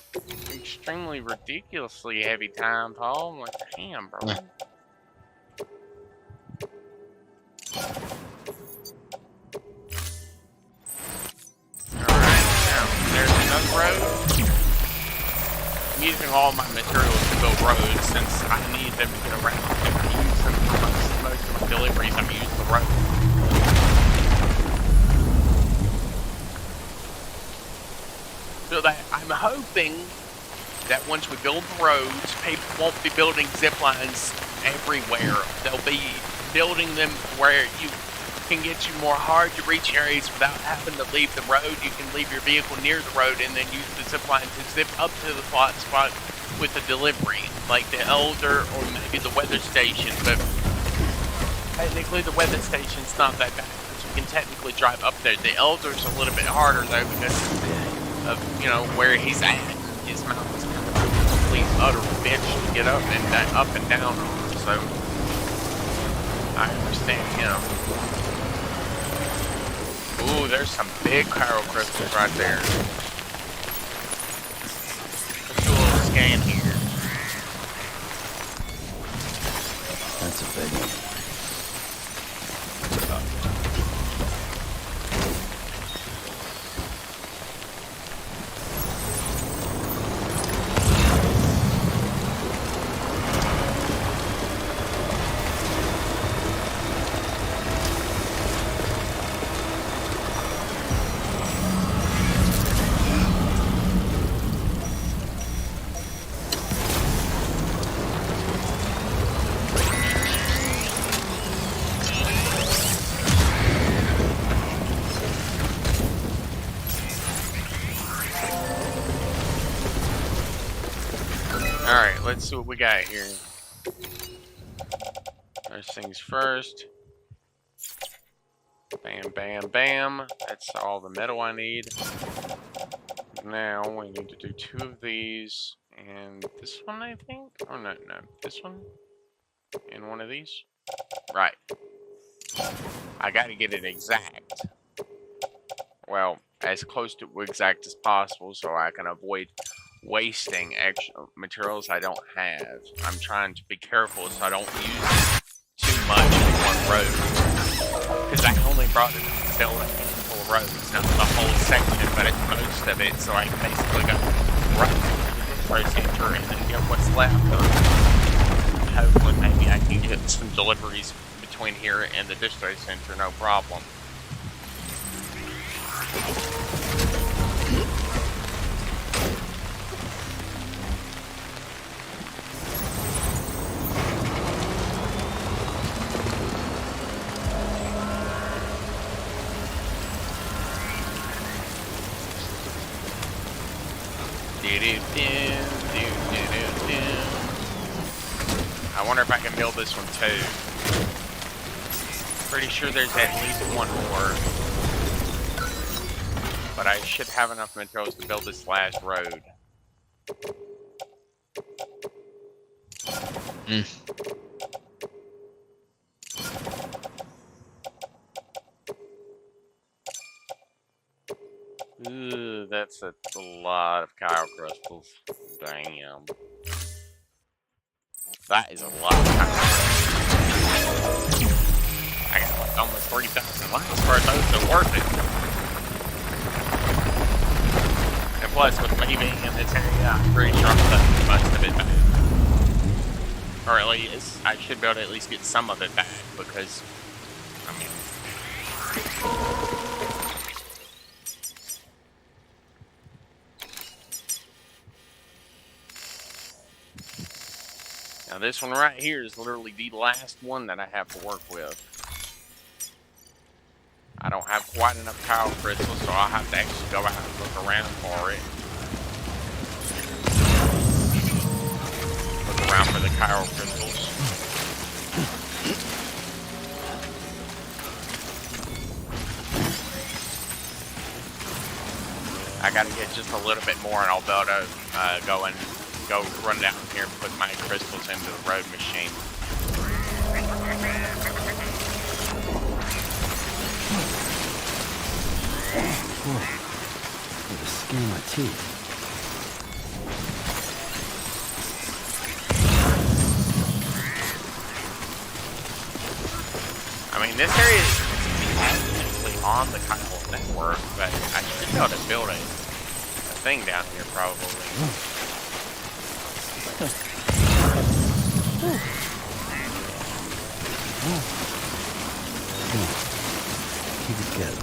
extremely ridiculously heavy timefall. I'm like, damn, bro. Yeah. Alright, now, there's another road. I'm using all my materials to build roads since I need them to get around. If I use them for most of my deliveries, I'm using the road. So that I'm hoping that once we build the roads, people won't be building zip lines everywhere. They'll be building them where you can get you more hard to reach areas without having to leave the road. You can leave your vehicle near the road and then use the zip line to zip up to the spot with the delivery, like the Elder or maybe the weather station. But technically the weather station's not that bad because you can technically drive up there. The Elder's a little bit harder though because of, you know, where he's at. His mountain's kind of a complete utter bitch to get up and down on. So I understand him. Ooh, there's some big chiral crystals right there. Let's do a little scan here. That's a big one. Alright, let's see what we got here. First things first. Bam, bam, bam. That's all the metal I need. Now we need to do 2 of these. And this one, I think? Oh, no, no. This one? And one of these? Right. I gotta get it exact. Well, as close to exact as possible so I can avoid wasting extra materials I don't have. I'm trying to be careful so I don't use too much in one road. Because I only brought it to build a handful of roads, not the whole section, but it's most of it, so I basically got right to the first center and then get what's left. Hopefully maybe I can get some deliveries between here and the distro center, no problem. I wonder if I can build this one too. Pretty sure there's at least one more. But I should have enough materials to build this last road. Ooh, that's a lot of chiral crystals. Damn. That is a lot of chiral crystals. I got like almost 40,000 lives for those, so worth it. And plus, with me being in this area, I'm pretty sure I'm putting most of it back. Or at least, I should be able to at least get some of it back, because, I mean... Now this one right here is literally the last one that I have to work with. I don't have quite enough chiral crystals, so I'll have to actually go out and look around for it. Look around for the chiral crystals. I gotta get just a little bit more and I'll be able to go run down here and put my crystals into the road machine. Whoa. With the skin of my teeth. I mean, this area is technically on the chiral network, but I should be able to build a thing down here probably. Keep it together.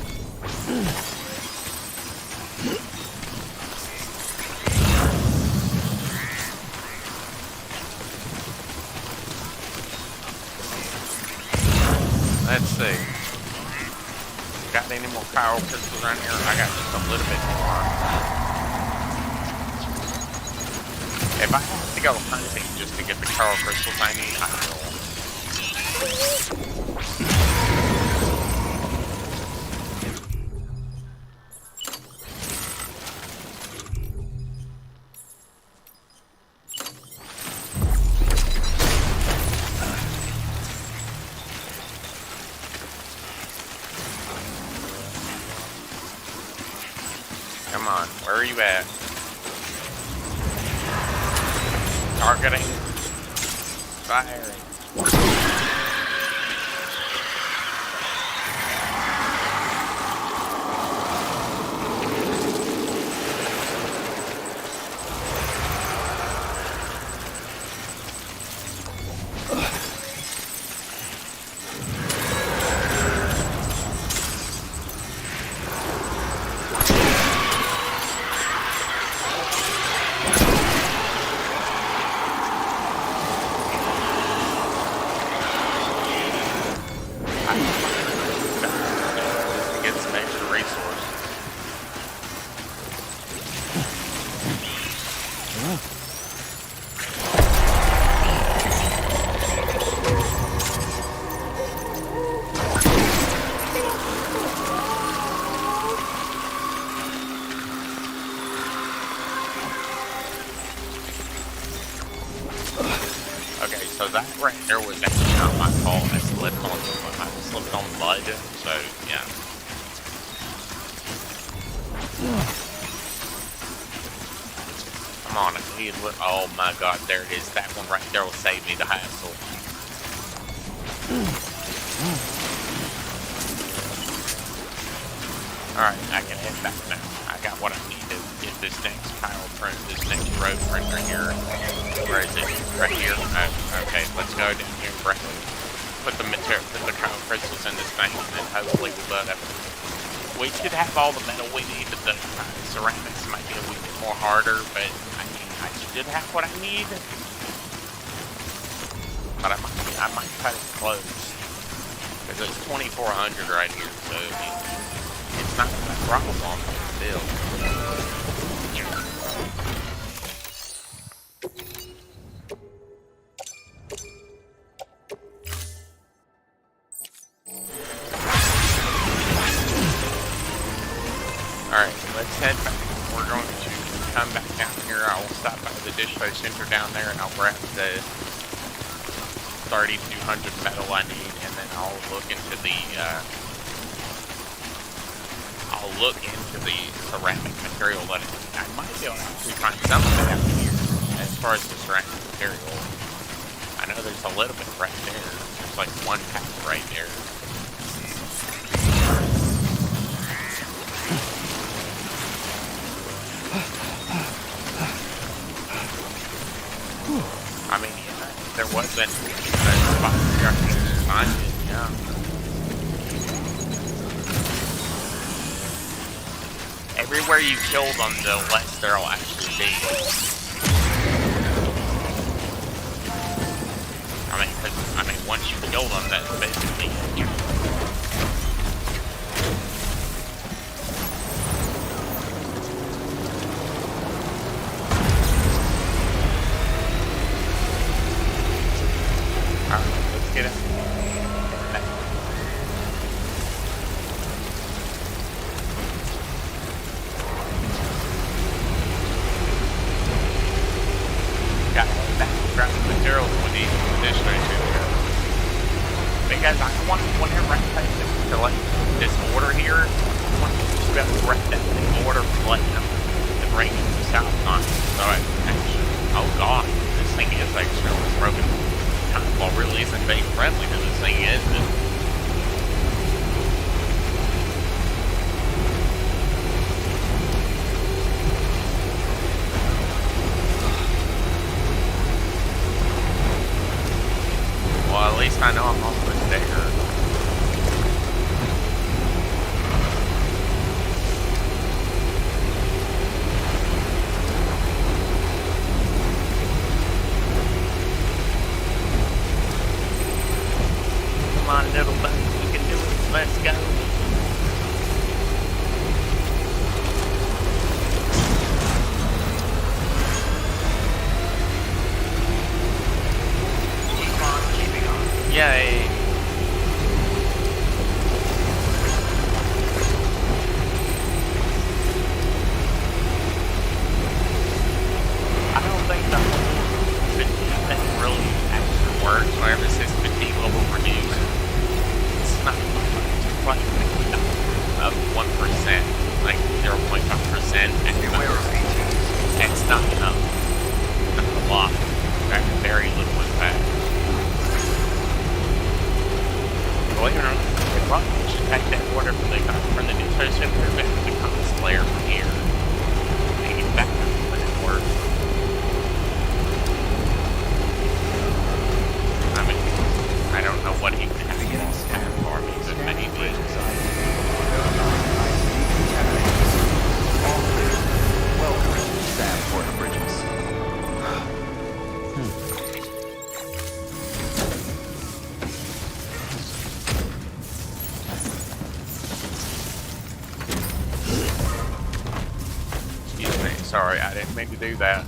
Let's see. Got any more chiral crystals around here? I got just a little bit more. If I have to go hunting just to get the chiral crystals I need, I will. Where are you at? Targeting. Firing. So that right there was actually not my fault. I slipped on mud, so yeah. Come on, I need to look. Oh my god, there it is. That one right there will save me the hassle. Alright, I can head back now. I got what I need to get this next pile print, this next road printer here. Where is it? Right here. Okay, let's go down here and put the material, put the crown crystals in this thing, and then hopefully we should have all the metal we need. The ceramics might be a wee bit more harder, but I mean, I should have what I need. But I might cut it close. Because it's 2400 right here, so I mean, it's not a problem still. Alright, let's head back. We're going to come back down here. I will stop by the distro center down there and I'll grab the 3200 metal I need, and then I'll look into the ceramic material that I might be able to actually find some of it out here as far as the ceramic material. I know there's a little bit right there. There's like one pack right there. I mean, yeah, there wasn't a spot here I could find it, yeah. Everywhere you kill them, the less there'll actually be. I mean, once you kill them, that's basically it. Alright, let's get it. Grab the materials we need from the distro center. Because I want whenever I take to like this order here, I want to just be able to grab that thing order from letting them to bring it to South Con. So I actually, oh god, this thing is actually broken. Well, really isn't being friendly to this thing, is it? Well, at least I know I'm almost there. Come on, little sorry, I didn't mean to do that.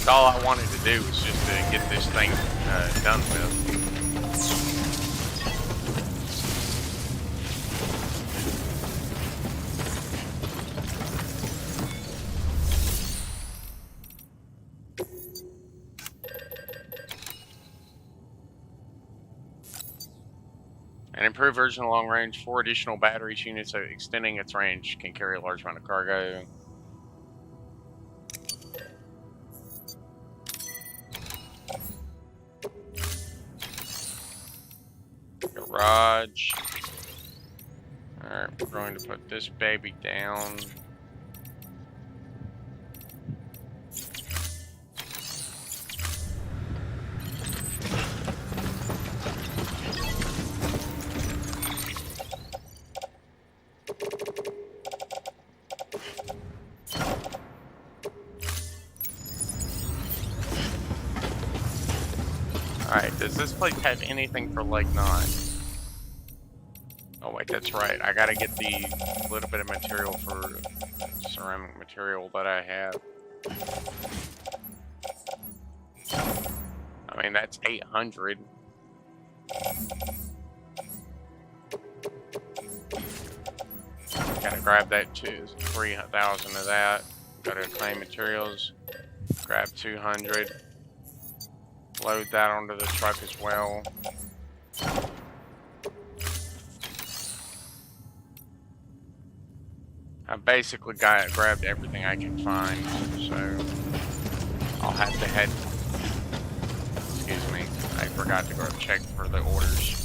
All I wanted to do was just to get this thing done with. An improved version of long range, 4 additional batteries units, so extending its range can carry a large amount of cargo. Garage. Alright, we're going to put this baby down. Alright, does this place have anything for Lake 9? Oh wait, that's right. I gotta get the little bit of material for ceramic material that I have. I mean, that's 800. Gotta grab that too. 3,000 of that. Go to claim materials. Grab 200. Load that onto the truck as well. I basically grabbed everything I can find, so I'll have to head. Excuse me, I forgot to go check for the orders.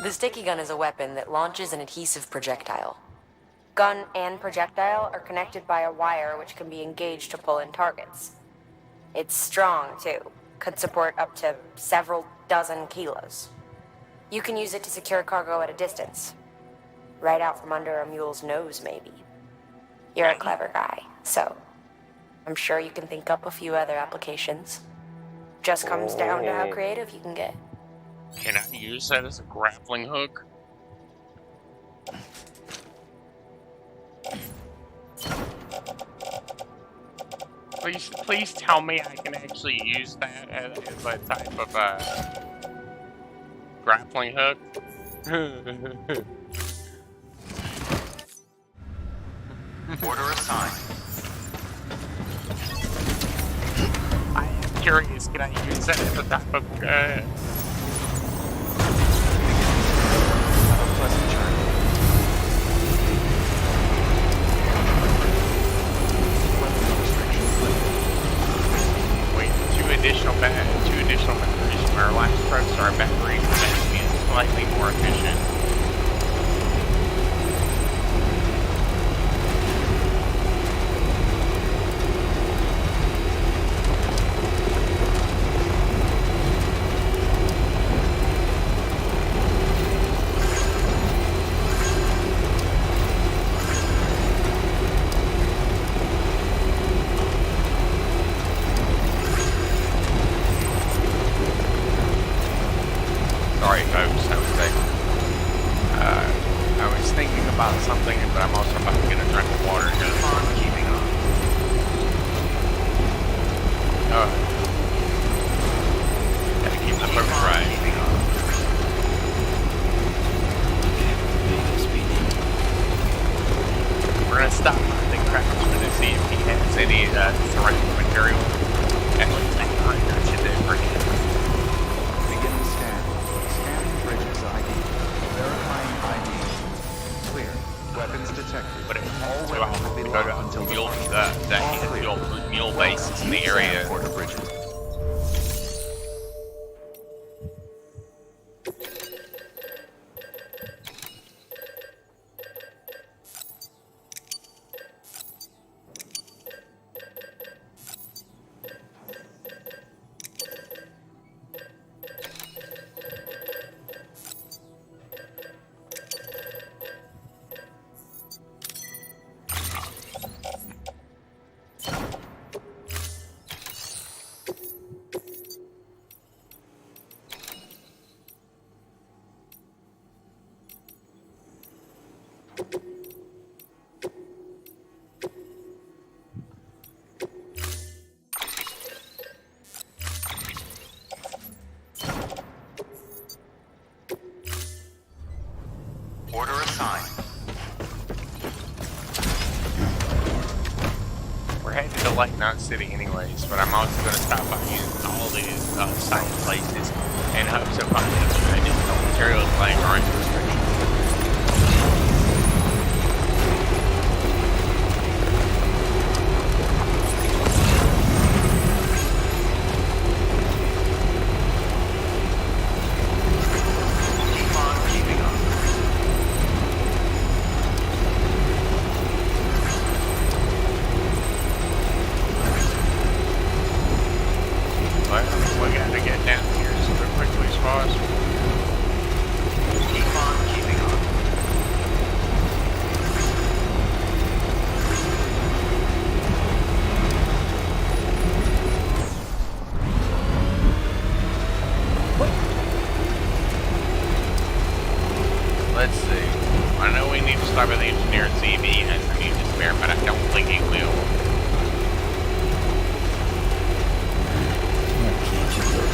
The sticky gun is a weapon that launches an adhesive projectile. Gun and projectile are connected by a wire which can be engaged to pull in targets. It's strong, too. Could support up to several dozen kilos. You can use it to secure cargo at a distance. Right out from under a mule's nose, maybe. You're a clever guy, so I'm sure you can think up a few other applications. Just comes down to how creative you can get. Can I use that as a grappling hook? Please tell me I can actually use that as a type of grappling hook. Order assigned. I am curious, can I use that as a type of Pleasant journey. Weapon restrictions lifted. wait, two additional batteries from our last trucks are batteries that being slightly more efficient. Sorry folks, I was thinking about something, but I'm also about to get a drink of water. Just on keeping on. Gotta keep the boat right. We're gonna stop the craftsman to see if he has any ceramic material. Actually, thank you, I should do for him. Beginning scan. Scanning bridges ID. Verifying ID. Clear. Weapons detected. But All so I'll weapons have will to be go to locked until mule, the mule bases in the area. Porter Bridges. assigned. We're headed to Lake Knot City anyways, but I'm also going to stop by all these site places in hopes of finding additional materials like our infrastructure. Let's see. I know we need to start with the engineer and see if he has any to spare, but I don't think he will. Can't you do it?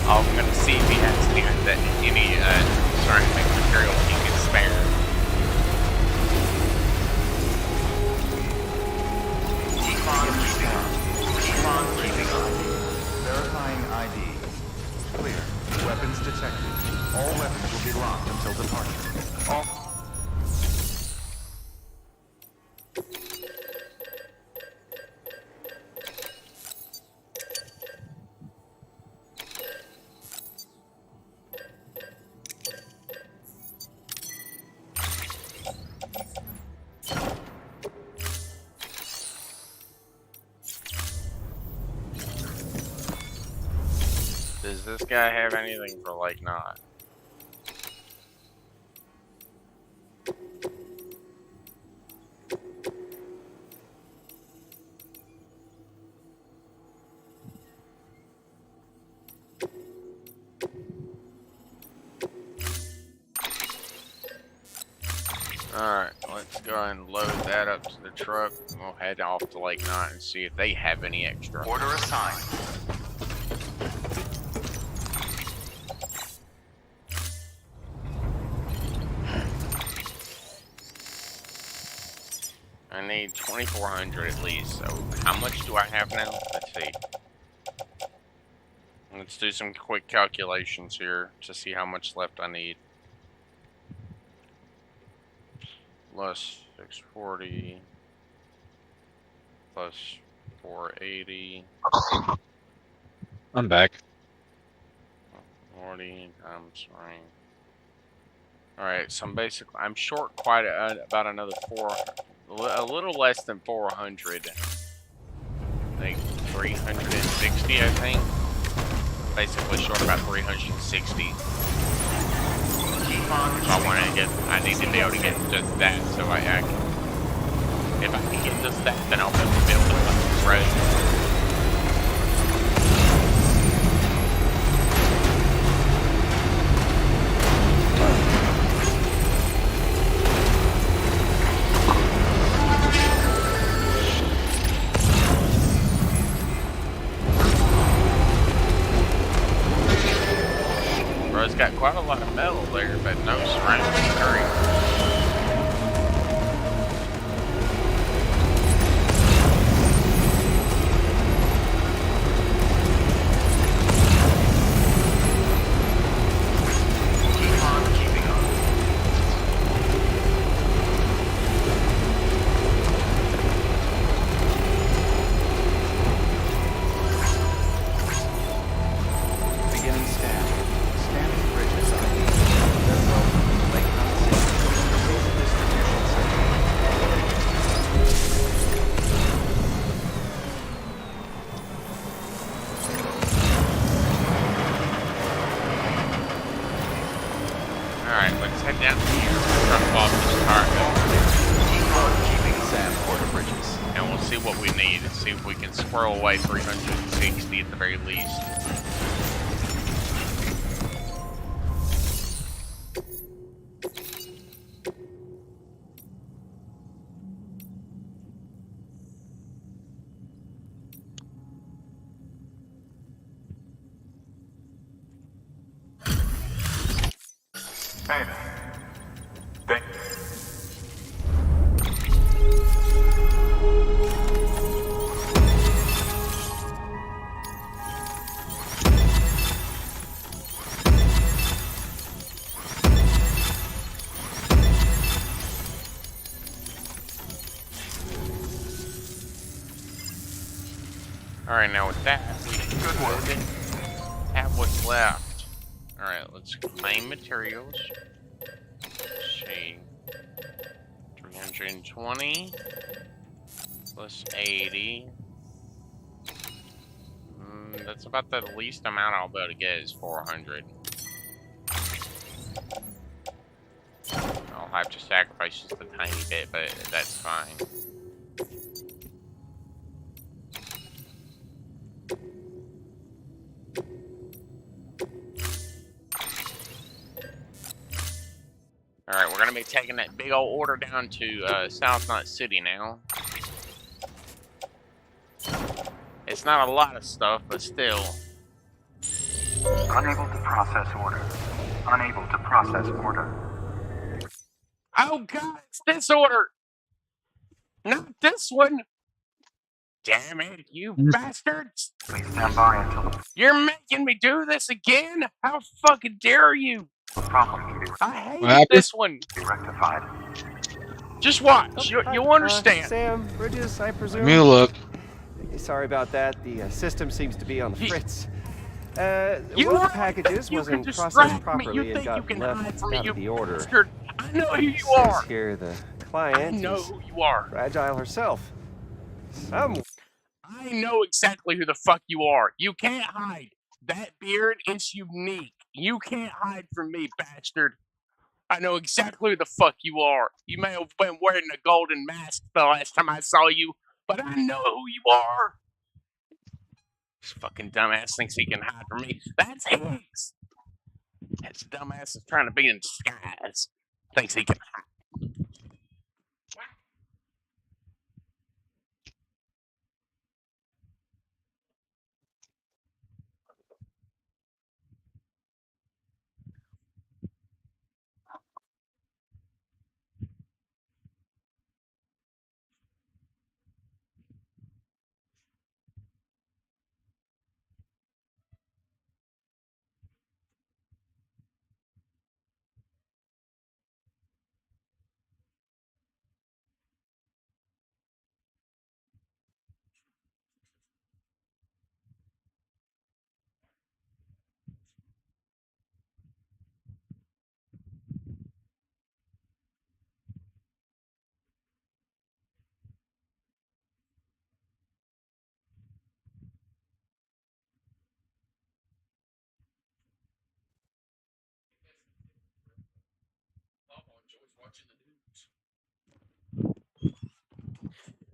I'm gonna see if he has any ceramic material he can spare. Keep on keeping on. Verifying ID. Clear. Weapons detected. All weapons will be locked until departure. All... Does this guy have anything for Lake Knot? Alright, let's go ahead and load that up to the truck. We'll head off to Lake Knot and see if they have any extra. Order assigned. I need 2,400 at least, so how much do I have now? Let's see. Let's do some quick calculations here to see how much left I need. Plus 640 plus 480. I'm back. 40 times range. Alright, so I'm short quite about another a little less than 400. Like 360, I think. Basically short about 360. So I need to be able to get just that, so if I can get just that, then I'll be able to build a road. It's got quite a lot of metal there, but no ceramic material. Alright, let's head down here and drop off this cargo. And we'll see what we need and see if we can squirrel away 360 at the very least. Hey there. They... Alright, now with that, we should have what's left. Alright, let's claim materials. Let's see. 320 plus 80. That's about the least amount I'll be able to get is 400. I'll have to sacrifice just a tiny bit, but that's fine. Alright, we're gonna be taking that big old order down to South Knot City now. It's not a lot of stuff, but still. Unable to process order. Unable to process order. Oh god, it's this order! Not this one! Damn it, you bastards! Please stand by until You're making me do this again? How fucking dare you! the problem can I hate this one! be rectified. Just watch, you'll understand. Sam, Bridges, I presume? Let me look. Sorry about that. The system seems to be on the fritz. You One of the packages you wasn't can processed distract me. properly You and think you got can left hide from me, out you of the order. bastard. I know who you Says are. here the I client know is who you are. Fragile herself. I know exactly who the fuck you are. You can't hide. That beard is unique. You can't hide from me, bastard. I know exactly who the fuck you are. You may have been wearing a golden mask the last time I saw you, but I know who you are. This fucking dumbass thinks he can hide from me. That's his. This dumbass is trying to be in disguise. Thinks he can hide.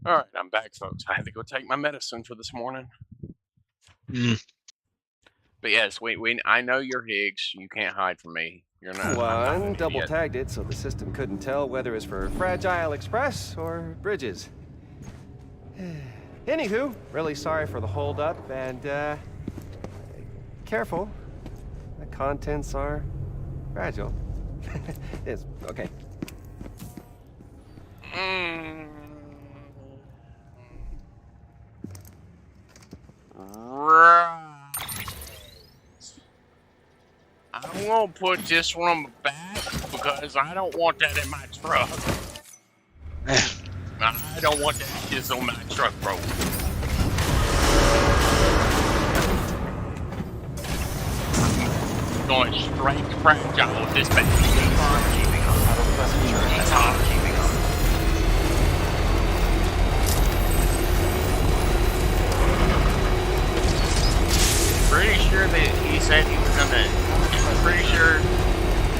Alright, I'm back, folks. I had to go take my medicine for this morning. But yes, I know you're Higgs. You can't hide from me. You're not. One double tagged it so the system couldn't tell whether it's for Fragile Express or Bridges. Anywho, really sorry for the holdup and careful. The contents are fragile. It's okay. Right. I'm gonna put this one on my back because I don't want that in my truck. I don't want that shit on my truck, bro. Going straight to Fragile with this baby. That's all I'm keeping on. Pretty sure that he said he was gonna. I'm pretty sure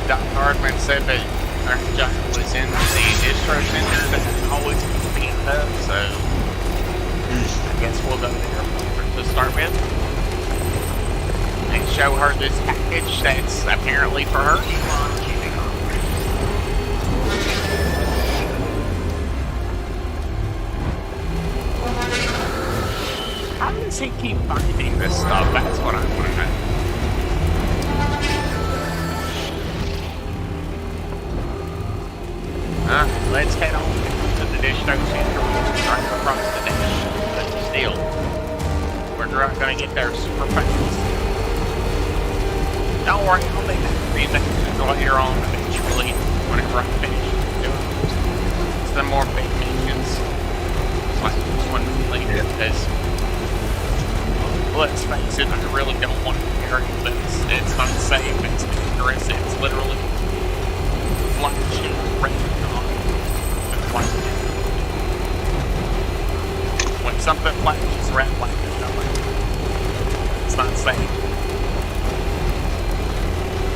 Doc Hardman said that our job was in the distro center that always being up, so I guess we'll go there to start with and show her this package that's apparently for her. How does he keep finding this stuff? That's what I want to know. fast. Don't worry, I'll be back for you later on eventually, whenever I finish doing some more big missions. Like this one really, because let's face it, I really don't want to carry this. It's unsafe, it's dangerous, it's literally flashing red on. When something flashes red like this, it's not safe.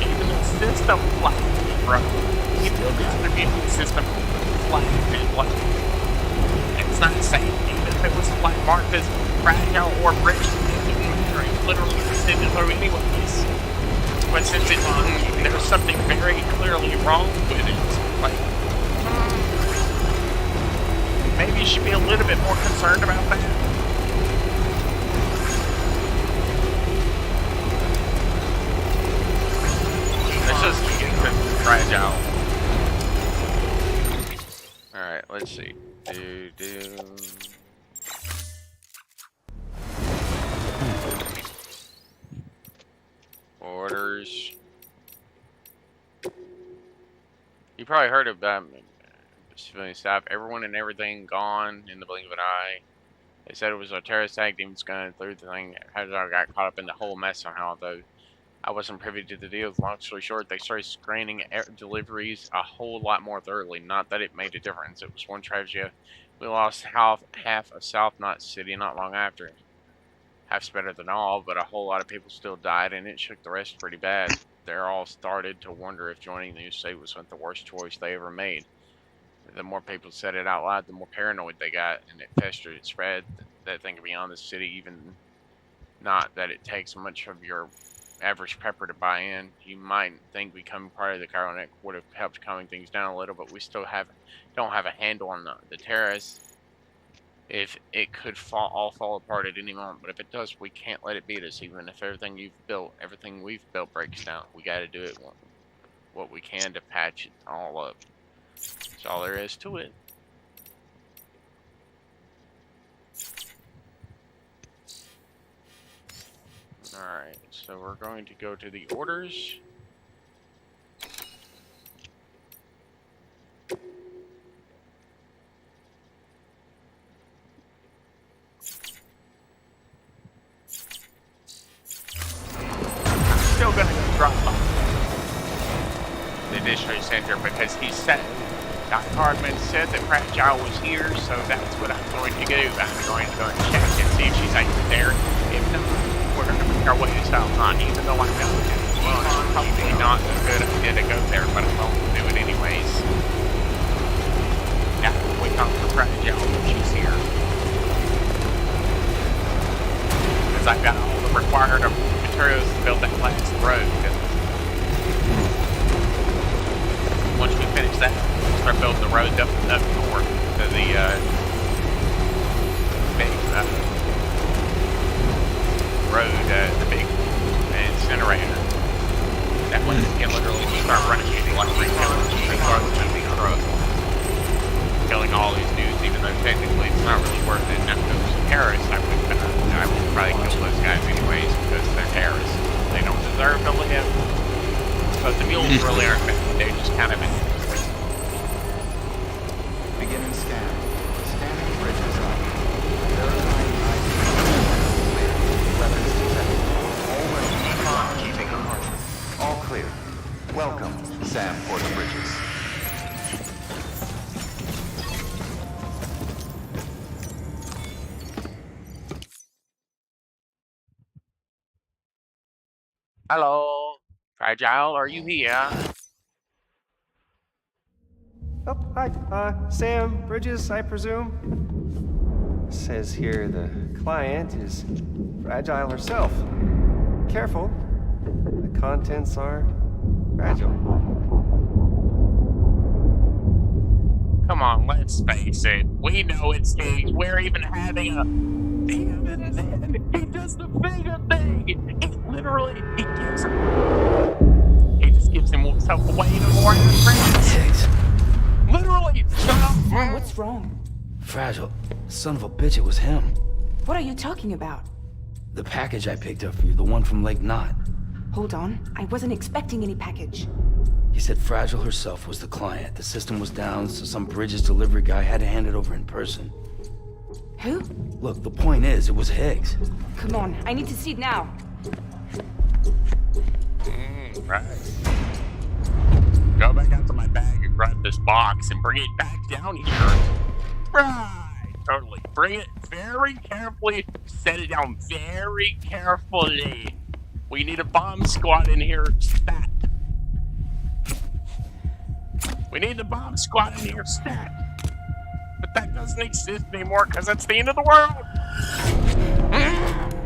Even the system flashes, bro. Even the distribution system flashes like it's not safe. Even if it was like marked as fragile or brittle, it's literally sending through anyways. But since it's there's something very clearly wrong with it, like maybe you should be a little bit more concerned about that. It's just fragile. Alright, let's see. Orders. You probably heard about civilian staff. Everyone and everything gone in the blink of an eye. They said it was a terrorist attack. Demons gunning through the thing. I got caught up in the whole mess somehow, though. I wasn't privy to the deal. Long story short, they started screening deliveries a whole lot more thoroughly. Not that it made a difference. It was one tragedy. We lost half of South Knot City not long after. Half's better than all, but a whole lot of people still died, and it shook the rest pretty bad. They all started to wonder if joining the new state was the worst choice they ever made. The more people said it out loud, the more paranoid they got, and it festered and spread. That thing beyond the city, even not that it takes much of your average prepper to buy in. You might think becoming part of the Cairo Net would have helped calming things down a little, but we still don't have a handle on the terrorists. If it could all fall apart at any moment, but if it does, we can't let it beat us. Even if everything we've built breaks down, we got to do it what we can to patch it all up. That's all there is to it. Alright, so we're going to go to the orders. Still gonna drop off the district center because he said, Doc Hardman said that Fragile was here, so that's what I'm going to do. I'm going to go and check and see if she's actually there. If not, we're going to make our way to South Knot, even though I know it's probably not a good idea to go there, but I'm going to do it anyways. Yeah, we come for Fragile when she's here. Because I've got all the required materials to build that last road. Once we finish that, we'll start building the road up north to the big road, the big incinerator. That one can literally start running like killing all these dudes, even though technically it's not really worth it. Now, if it was terrorists, I would probably kill those guys anyways because they're terrorists. They don't deserve to live. But the mules really aren't bad. They're just kind of Beginning scan. Scanning bridges up. Verifying ID. Weapons detected. All weapons keeping departure. All clear. Welcome, Sam Porter Bridges. Hello, Fragile, are you here? Oh, hi. Sam Bridges, I presume? Says here the client is Fragile herself. Careful. The contents are fragile. Come on, let's face it. We know it's staged. We're even having a... Even then, he does the bigger thing. It literally, he just gives himself away to more friends. Literally, Mom, what's wrong? Fragile. Son of a bitch, it was him. What are you talking about? The package I picked up for you, the one from Lake Knot. Hold on. I wasn't expecting any package. He said Fragile herself was the client. The system was down, so some Bridges delivery guy had to hand it over in person. Who? Look, the point is, it was Higgs. Come on, I need to see it now. Right. Go back out to my bag and grab this box and bring it back down here. Right. Totally. Bring it very carefully. Set it down very carefully. We need a bomb squad in here stat. We need the bomb squad in here stat. But that doesn't exist anymore because it's the end of the world.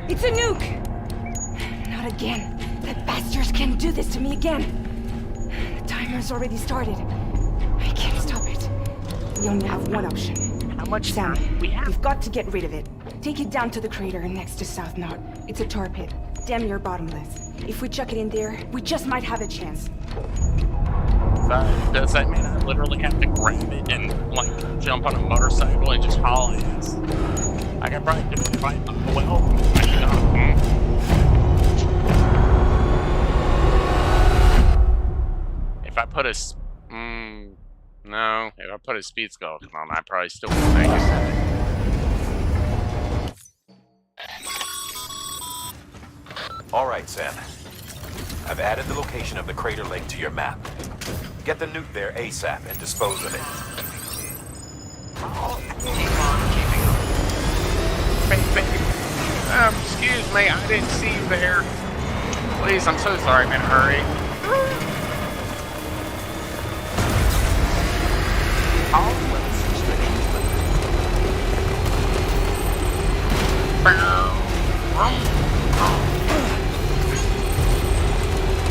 It's a nuke! Not again. That bastards can't do this to me again. The timer's already started. I can't stop it. We only have one option. How much Sam, time we have? we've got to get rid of it. Take it down to the crater next to South Knot. It's a tar pit. Damn near bottomless. If we chuck it in there, we just might have a chance. Does that mean I literally have to grab it and, like, jump on a motorcycle and just haul ass? I could probably do it if I, well, I should not. If I put a, no, if I put a speed skeleton on, I probably still wouldn't make it. All right, Sam. I've added the location of the crater lake to your map. Get the nuke there ASAP and dispose of it. Excuse me, I didn't see you there. Please, I'm so sorry, I'm in a hurry.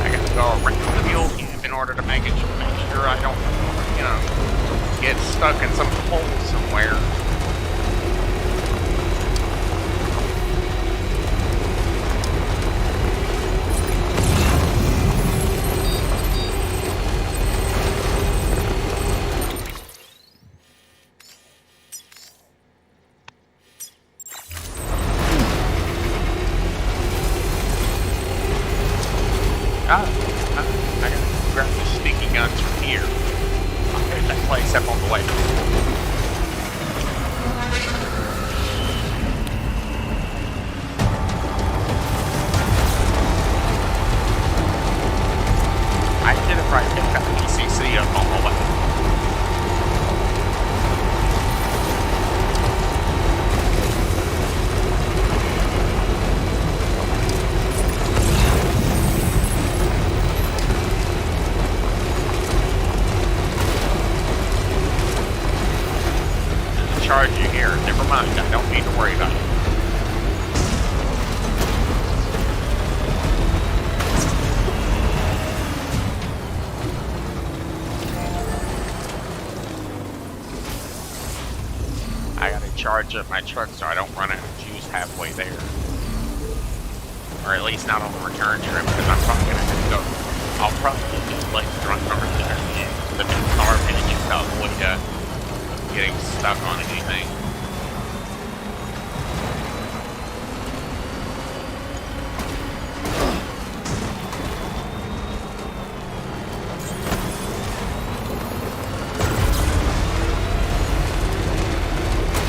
I gotta go around the fuel camp in order to make sure I don't, you know, get stuck in some hole somewhere. I gotta grab the sticky guns from here. I'll hit that place up on the way. I should have probably picked up the ECC up on the way. Charge you here. Never mind. I don't need to worry about it. I gotta charge up my truck so I don't run out of juice halfway there. Or at least not on the return trip, because I'm probably gonna have to go. I'll probably just like run over there and the car finish to avoid getting stuck on anything.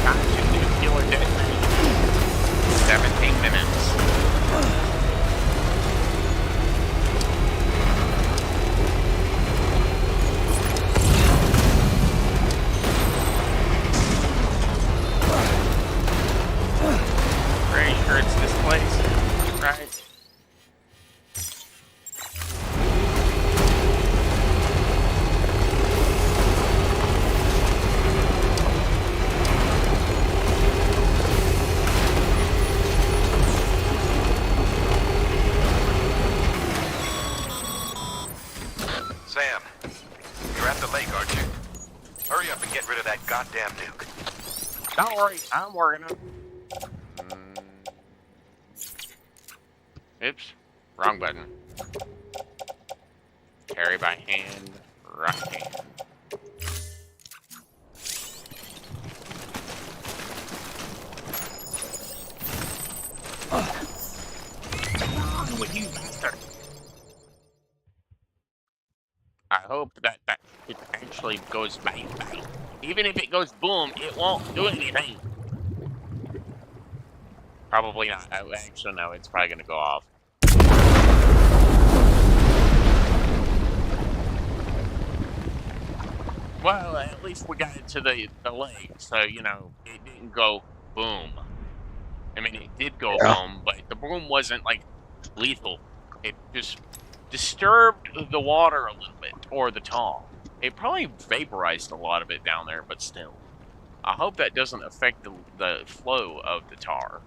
Time to nuclear detonation. 17 minutes. It's this place, right? Sam, you're at the lake, aren't you? Hurry up and get rid of that goddamn nuke. Don't worry, I'm working on it. Oops, wrong button. Carry by hand, right hand. with you, bastard? I hope that it actually goes bang bang. Even if it goes boom, it won't do anything. Probably not. Oh, actually, no. It's probably gonna go off. Well, at least we got it to the leg, so, you know, it didn't go boom. I mean, it did go boom, but the boom wasn't, like, lethal. It just disturbed the water a little bit, or the tar. It probably vaporized a lot of it down there, but still. I hope that doesn't affect the flow of the tar.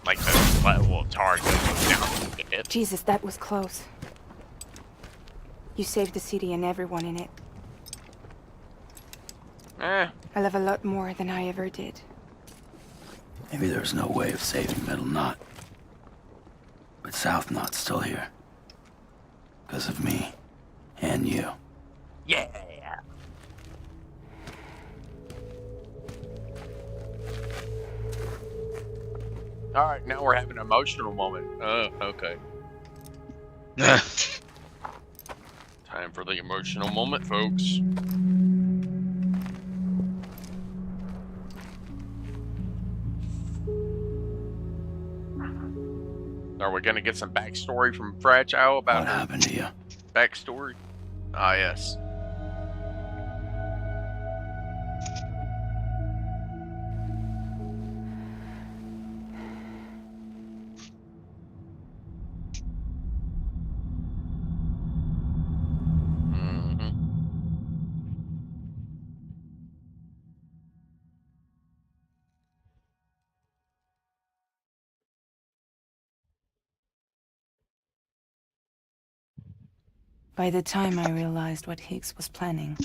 Like, the level of tar goes down a bit. Jesus, that was close. You saved the city and everyone in it. I love a lot more than I ever did. Maybe there's no way of saving Middle Knot. But South Knot's still here. Because of me. And you. Yeah. Alright, now we're having an emotional moment. Oh, okay. Time for the emotional moment, folks. Are we gonna get some backstory from Fragile about what happened to you? Backstory? Ah, yes. By the time I realized what Higgs was planning,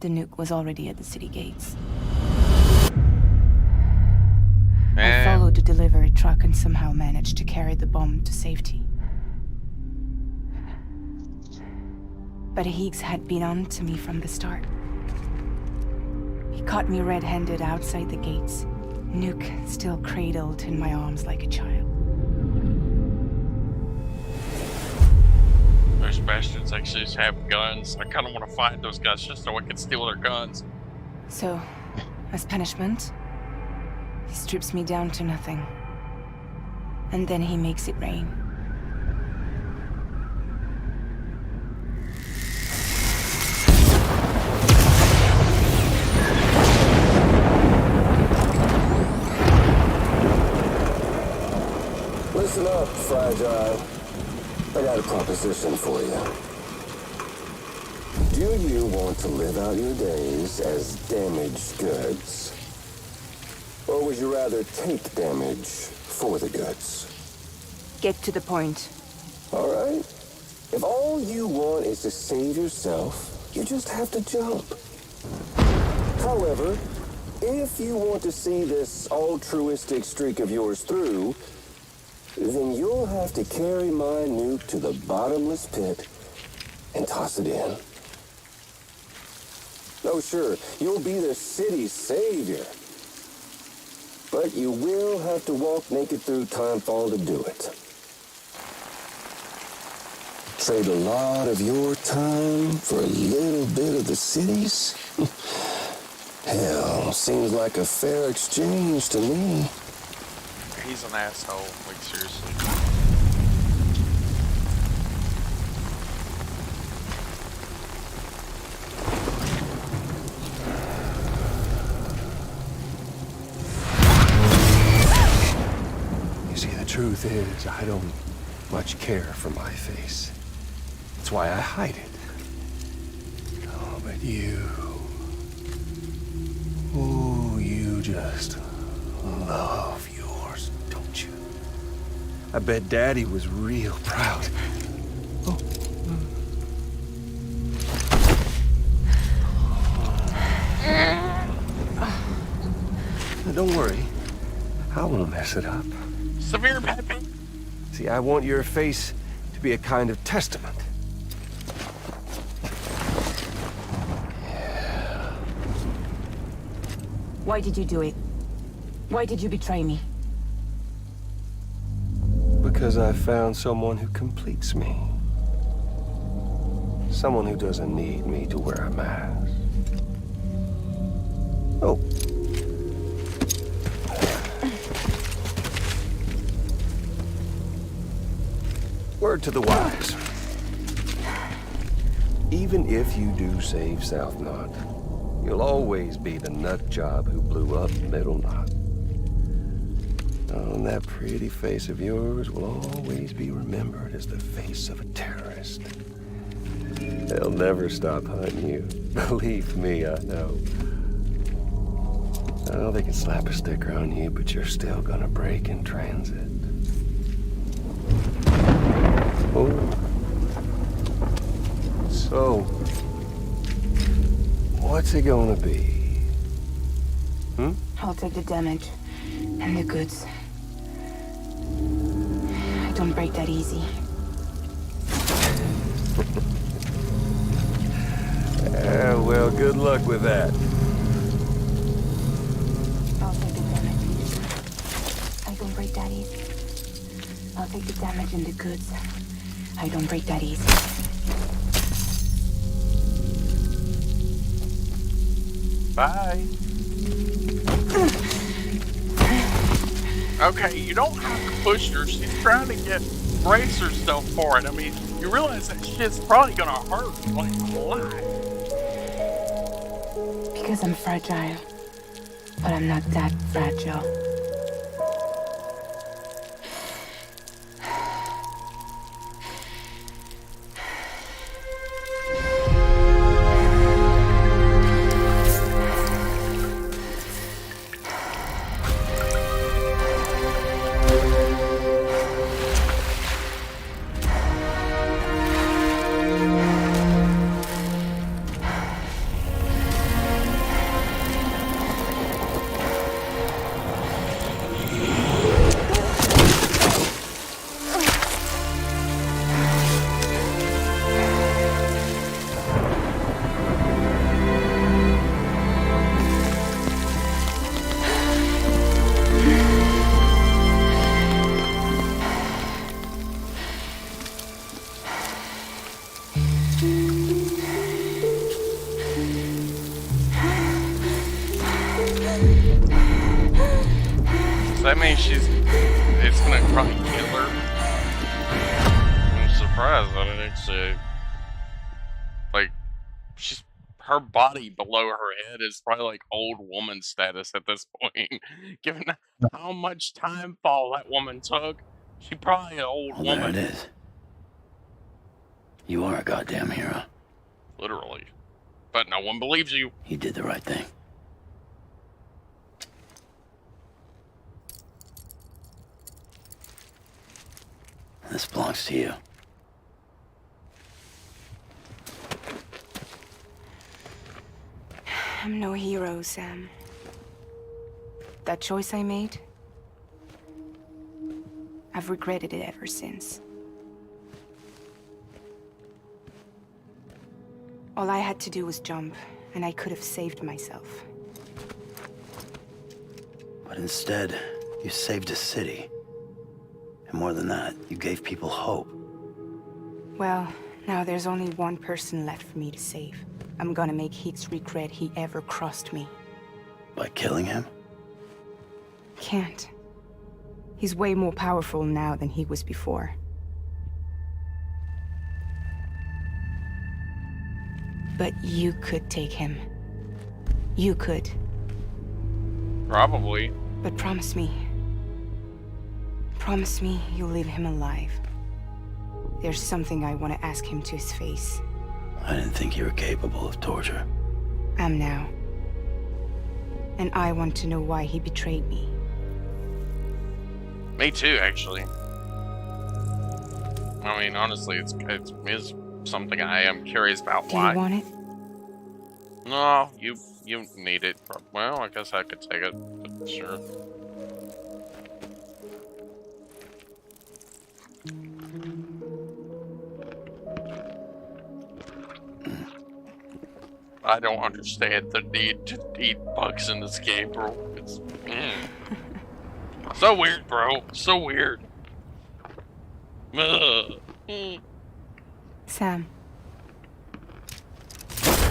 the nuke was already at the city gates. I followed the delivery truck and somehow managed to carry the bomb to safety. But Higgs had been on to me from the start. He caught me red-handed outside the gates, nuke still cradled in my arms like a child. Those bastards actually have guns. I kind of want to find those guys just so I can steal their guns. So, as punishment, he strips me down to nothing. And then he makes it rain. Listen up, Fragile. I got a proposition for you. Do you want to live out your days as damaged goods? Or would you rather take damage for the goods? Get to the point. All right. If all you want is to save yourself, you just have to jump. However, if you want to see this altruistic streak of yours through, then you'll have to carry my nuke to the bottomless pit and toss it in. Oh, sure, you'll be the city's savior. But you will have to walk naked through Timefall to do it. Trade a lot of your time for a little bit of the city's? Hell, seems like a fair exchange to me. He's an asshole, like seriously. You see, the truth is, I don't much care for my face. That's why I hide it. Oh, but you... Ooh, you just love yours, don't you? I bet Daddy was real proud. Oh. Now, don't worry. I won't mess it up. Severe Pepe. See, I want your face to be a kind of testament. Why did you do it? Why did you betray me? because I found someone who completes me. Someone who doesn't need me to wear a mask. Oh. Word to the wise. Even if you do save South Knot, you'll always be the nut job who blew up Middle Knot. Oh, and that pretty face of yours will always be remembered as the face of a terrorist. They'll never stop hunting you. Believe me, I know. Oh, they can slap a sticker on you, but you're still gonna break in transit. Oh. So, what's it gonna be? Hmm? I'll take the damage and the goods. I don't break that easy. Well, good luck with that. I'll take the damage. I don't break that easy. I'll take the damage and the goods. I don't break that easy. Bye. Okay, you don't have to push her. She's trying to brace herself for it. I mean, you realize that shit's probably gonna hurt, like, a lot. Because I'm fragile. But I'm not that fragile. That means it's gonna probably kill her. I'm surprised that it actually, like, her body below her head is probably like old woman status at this point. Given how much time fall that woman took, she probably an old Well, woman. there it is. You are a goddamn hero. Literally. But no one believes you. You did the right thing. This belongs to you. I'm no hero, Sam. That choice I made, I've regretted it ever since. All I had to do was jump, and I could have saved myself. But instead, you saved a city. And more than that, you gave people hope. Well, now there's only one person left for me to save. I'm gonna make Higgs regret he ever crossed me. By killing him? Can't. He's way more powerful now than he was before. But you could take him. You could. Probably. But promise me. Promise me you'll leave him alive. There's something I want to ask him to his face. I didn't think you were capable of torture. Am now. And I want to know why he betrayed me. Me too, actually. I mean, honestly, it is something I am curious about. Do why. you want it? No, you need it. Well, I guess I could take it, but sure. I don't understand the need to eat bugs in this game, bro. It's so weird, bro. So weird. Sam,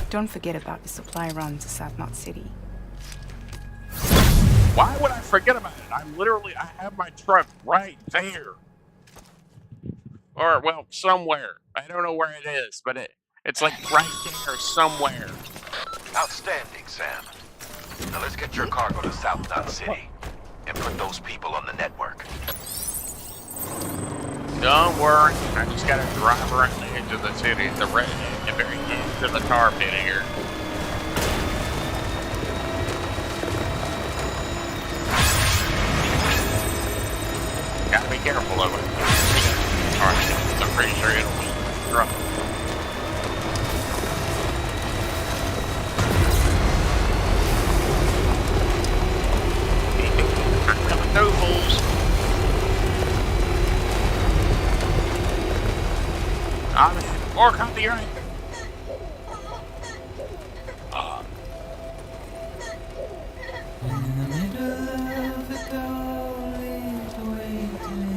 don't forget about the supply run to South Knot City. Why would I forget about it? I have my truck right there. Or, well, somewhere. I don't know where it is, but it's like right there somewhere. Outstanding, Sam. Now let's get your cargo to South Knot City and put those people on the network. Don't worry, I just gotta drive around the edge of the city, the very edge of the tar pit here. Gotta be careful of it. Alright, I'm pretty sure it'll be rough. I'm coming through, fools. Or copyright.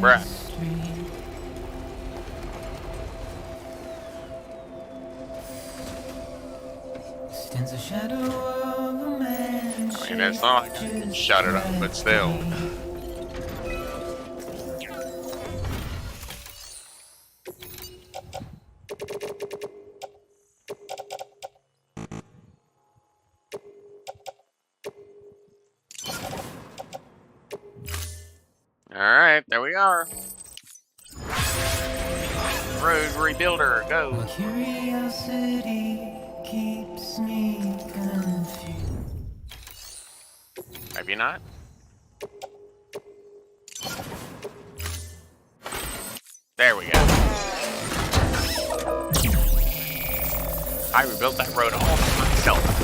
Bruh. Stands a shadow of a man. I mean, it's not like I can shut it up, but still. Alright, there we are. Road rebuilder, go. My curiosity keeps me confused. Maybe not. There we go. I rebuilt that road all by myself.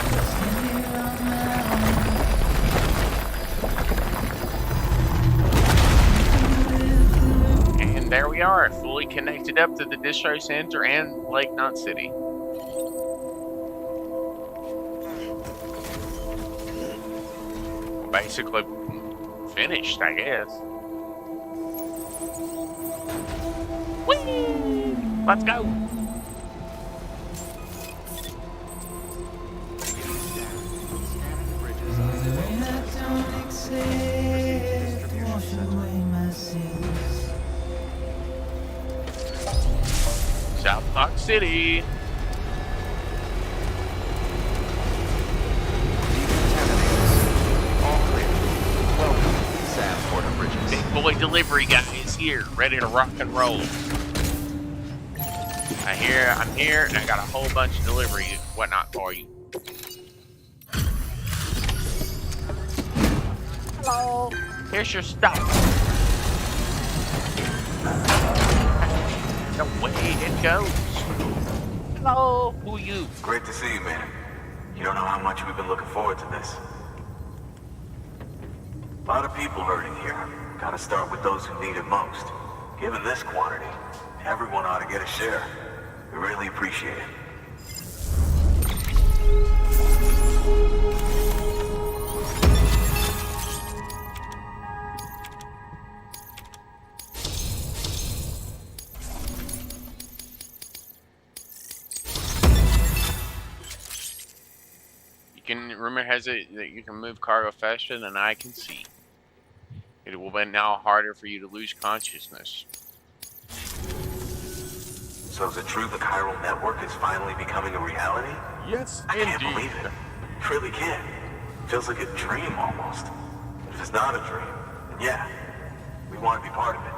And there we are, fully connected up to the distro center and Lake Knot City. Basically finished, I guess. Whee! Let's go! South Knot City. Big boy delivery guy is here, ready to rock and roll. I'm here, and I got a whole bunch of delivery whatnot for you. Hello. Here's your stuff. The way it goes. Hello, who are you? Great to see you, man. You don't know how much we've been looking forward to this. A lot of people hurting here. Gotta start with those who need it most. Given this quantity, everyone ought to get a share. We really appreciate it. Rumor has it that you can move cargo faster than I can see. It will be now harder for you to lose consciousness. So is it true the chiral network is finally becoming a reality? Yes, I can't believe it. I really can't. Feels like a dream almost. But if it's not a dream, then yeah, we want to be part of it.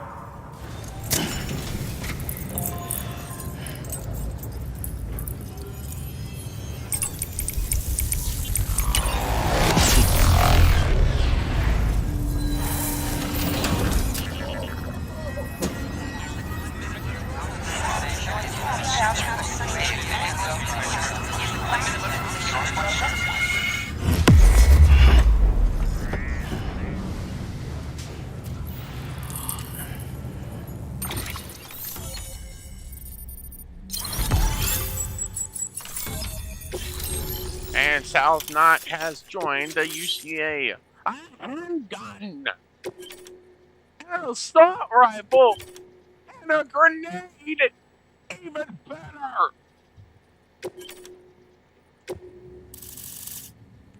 And South Knot has joined the UCA. I'm done. Assault rifle And a grenade! Even better!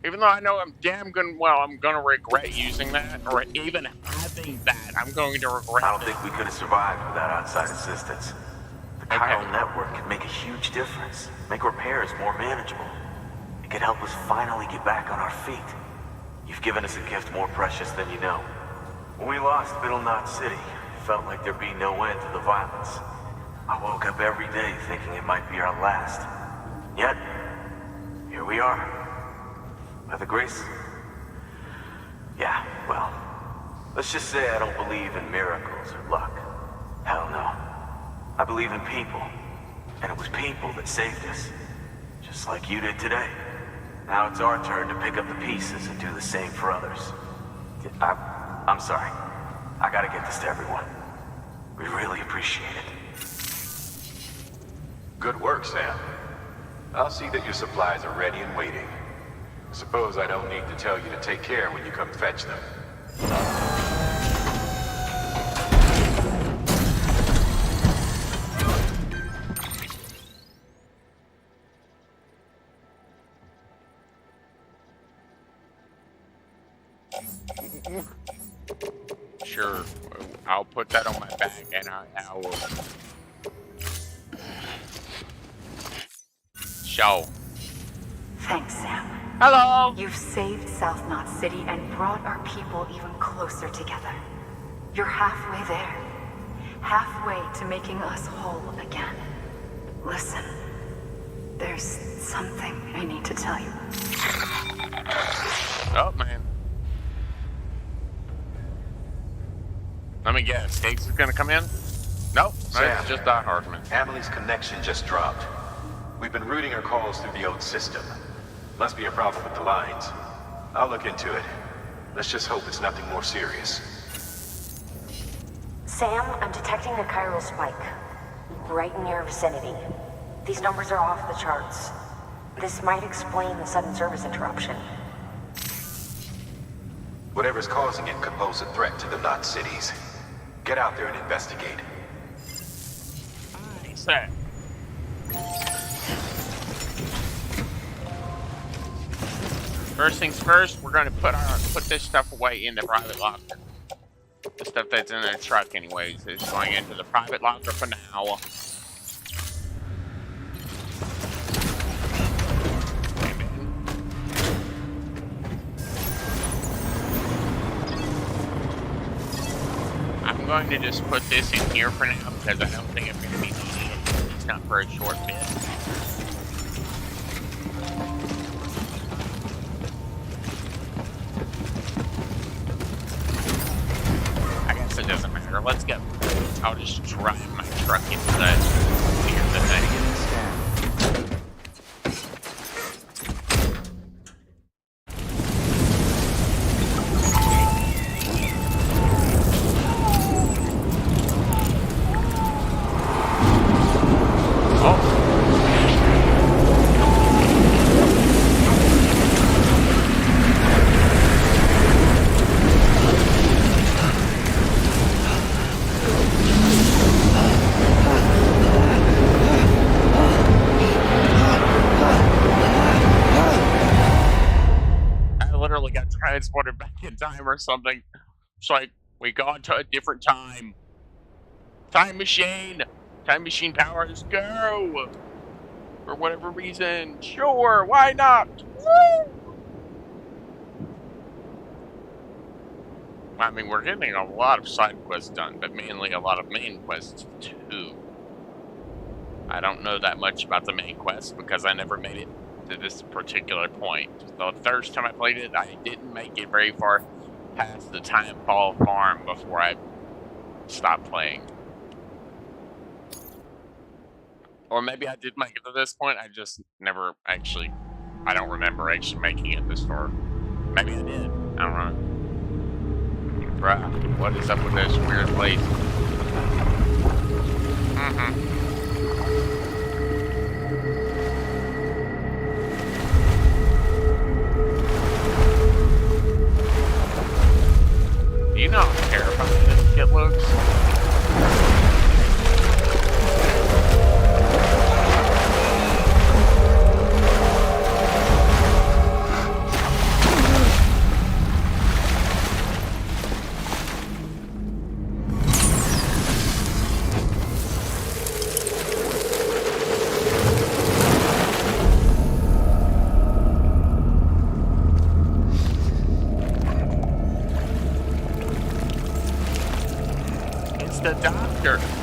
Even though I know I'm gonna regret using that, or even having that, I'm going to regret it. I don't think we could have survived without outside assistance. The chiral network could make a huge difference, make repairs more manageable. It could help us finally get back on our feet. You've given us a gift more precious than you know. When we lost Middle Knot City, it felt like there'd be no end to the violence. I woke up every day thinking it might be our last. Yet, here we are. By the grace... Yeah, well, let's just say I don't believe in miracles or luck. Hell no. I believe in people. And it was people that saved us. Just like you did today. Now it's our turn to pick up the pieces and do the same for others. I'm sorry. I gotta get this to everyone. We really appreciate it. Good work, Sam. I'll see that your supplies are ready and waiting. Suppose I don't need to tell you to take care when you come fetch them. Sure, I'll put that on my back and I will show. Thanks, Sam. Hello! You've saved South Knot City and brought our people even closer together. You're halfway there. Halfway to making us whole again. Listen, there's something I need to tell you. Oh, man. Let me guess, Higgs is gonna come in? Nope, Sam, it's just Die Hardman. Emily's connection just dropped. We've been routing her calls through the old system. Must be a problem with the lines. I'll look into it. Let's just hope it's nothing more serious. Sam, I'm detecting a chiral spike. Right in your vicinity. These numbers are off the charts. This might explain the sudden service interruption. Whatever's causing it could pose a threat to the Knot cities. Get out there and investigate. Sir. First things first, we're gonna put this stuff away in the private locker. The stuff that's in the truck anyways is going into the private locker for now. I'm going to just put this in here for now because I don't think I'm going to be needing it, at least not for a short bit. I guess it doesn't matter. Let's go. I'll just drive my truck inside. Here's the thing. Transported back in time or something. It's like we got to a different time. Time machine powers go. For whatever reason, sure, why not? Woo! I mean, we're getting a lot of side quests done, but mainly a lot of main quests too. I don't know that much about the main quest because I never made it to this particular point. The first time I played it, I didn't make it very far past the Timefall farm before I stopped playing. Or maybe I did make it to this point, I just never actually, I don't remember actually making it this far. Maybe I did, I don't know. Bruh, what is up with this weird place? Do you know how terrifying this shit looks?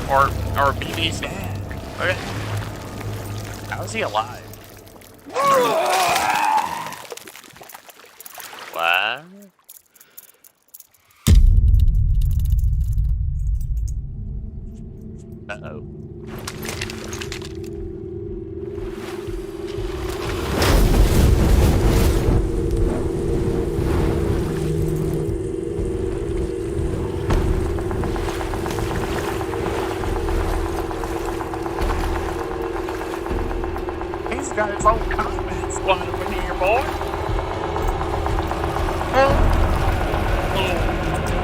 or BB's dad. Look at, how is he alive? What? Uh-oh. He's got his own combat squad over here, boy. Oh,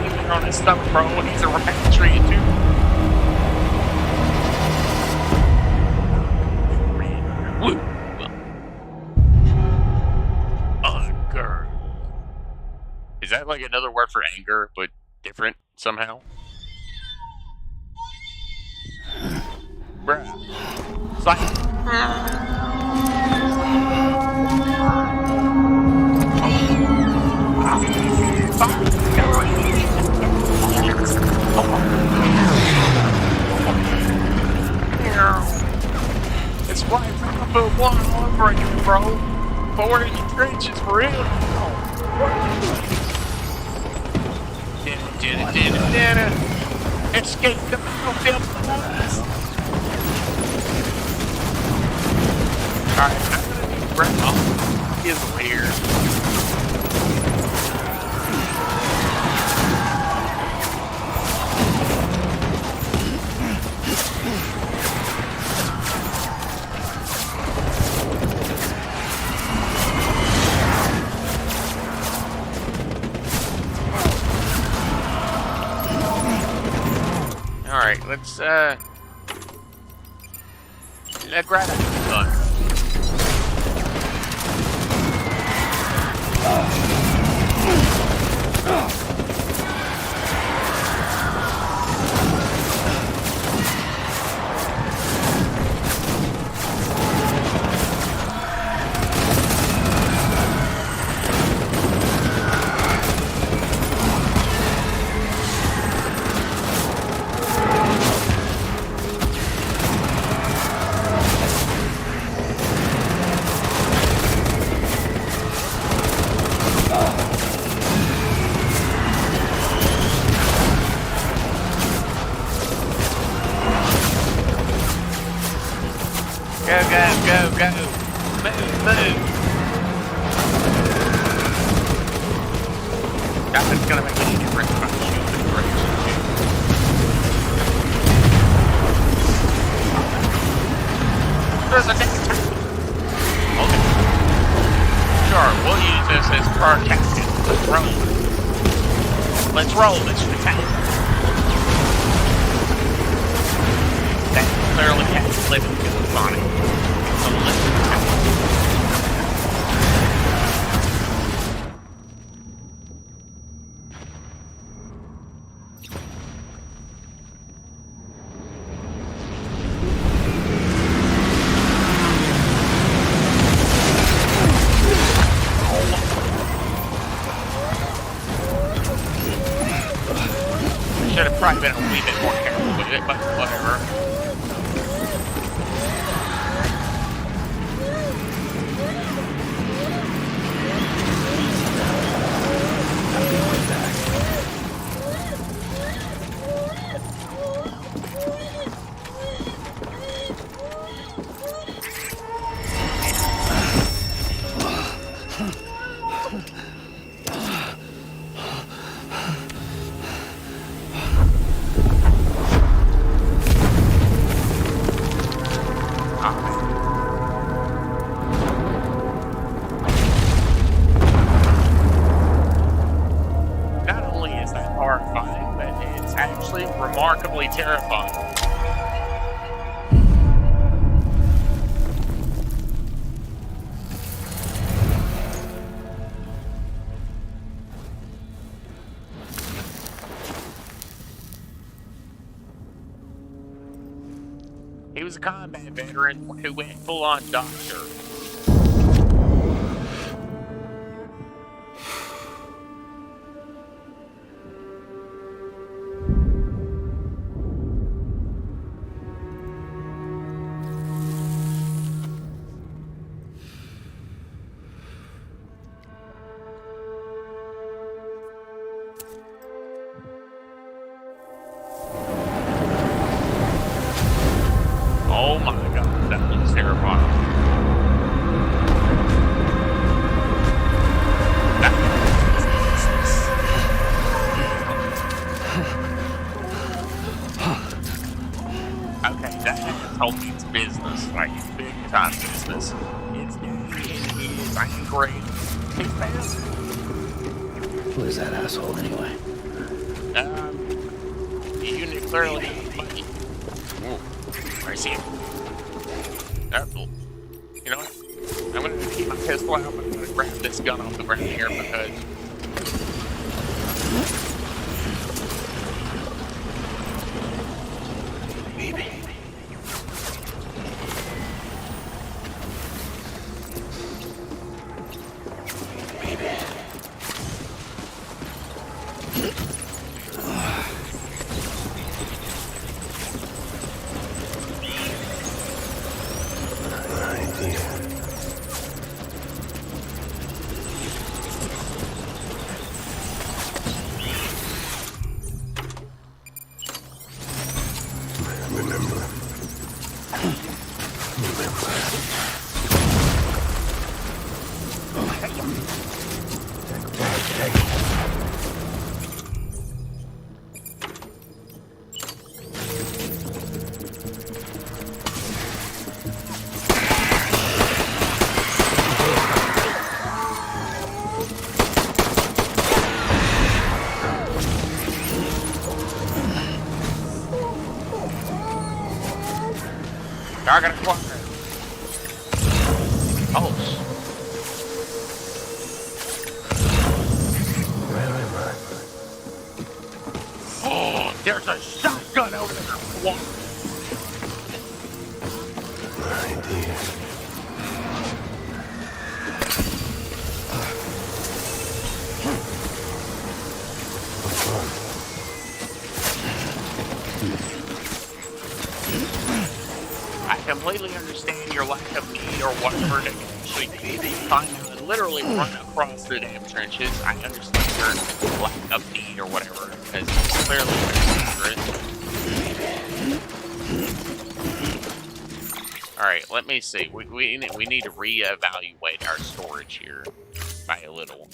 he's on his stomach, bro. He's a rat tree, too. Woo. Anger. Is that like another word for anger, but different somehow? Bruh. It's like... It's why I put one all over you, bro. But we're in the trenches for real. Escape the battlefield. Alright, I'm gonna need grandma. He is weird. Alright, let's grab that gun. Go. Move. Nothing's gonna make any difference if I'm shooting the direction too. There's a next time. Okay. Sure, we'll use this as protection. Let's roll, Mr. Tank. That clearly has living skills on it. So let's should have probably been a wee bit more careful with it, but whatever. Remarkably terrifying. He was a combat veteran who went full-on doctor. Oh my god, that looks terrifying. Okay, that told me it's business, like big time business. It's dirty and he is angry. He's fast. Who is that asshole anyway? You clearly money. I see it. You know what? I'm gonna keep my pistol out, but I'm gonna grab this gun off the ground here because target acquired. Pulse. Oh, there's a shotgun over there. What? I completely understand your lack of need or whatever to actually find out and literally run across the damn trenches. I understand your lack of need or whatever, because it's clearly dangerous. Alright, let me see. We need to reevaluate our storage here by a little.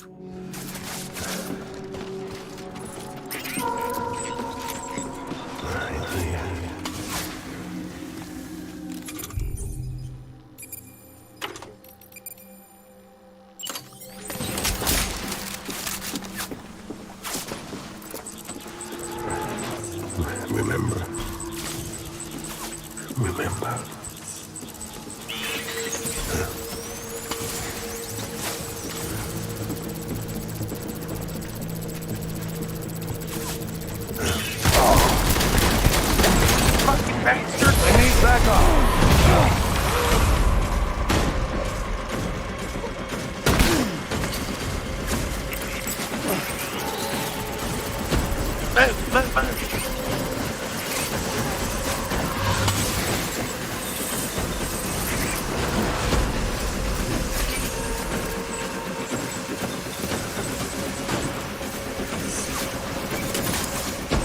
Remember. Fucking bastard! I need back off. Move.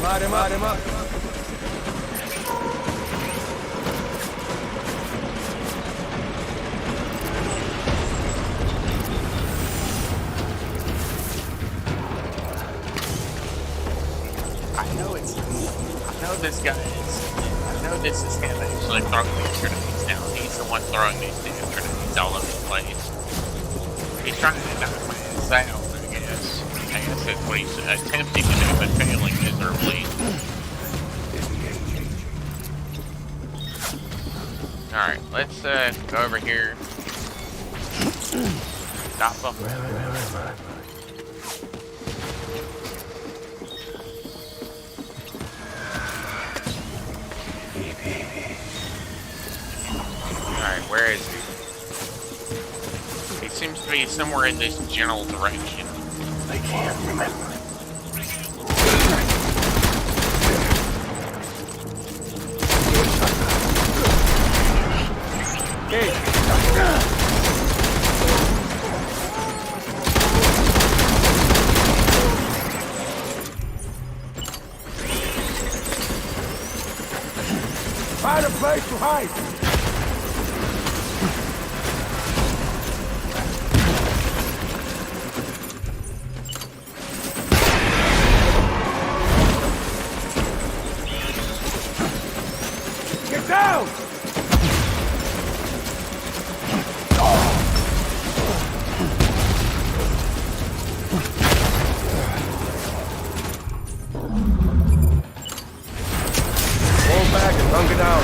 Light him up. I know this is him actually throwing these grenades down. He's the one throwing these damn grenades all over the place. He's trying to knock my ass out, I guess. I guess that's what he's attempting to do, but failing miserably. Alright, let's go over here. Stop him. Alright, where is he? He seems to be somewhere in this general direction. I can't remember. Find a place to hide! Get down! Fall back and hunker down.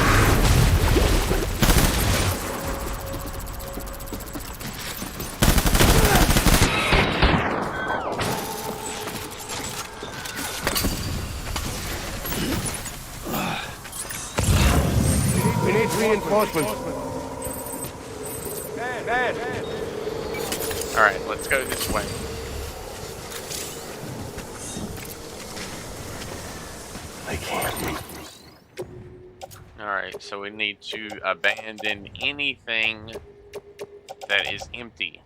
We need reinforcements. Man. Alright, let's go this way. They can't reach me. Alright, so we need to abandon anything that is empty.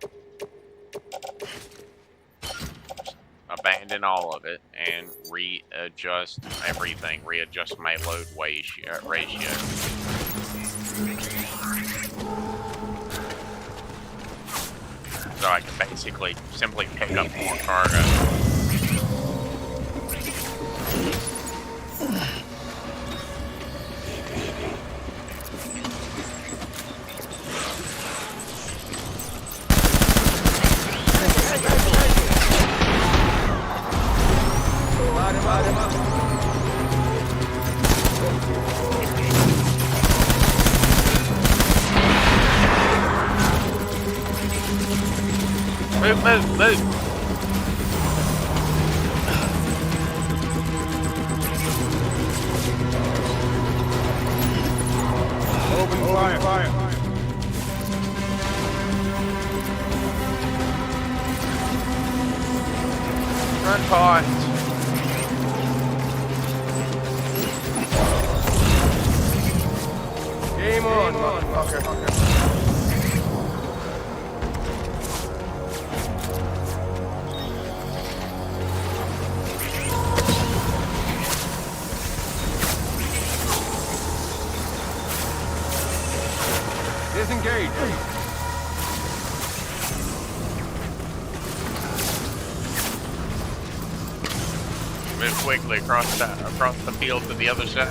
Abandon all of it and readjust everything. Readjust my load ratio. So I can basically simply pick up more cargo. Move. Open fire. Run point. Game on, motherfucker. Disengage. Move quickly across the field to the other side.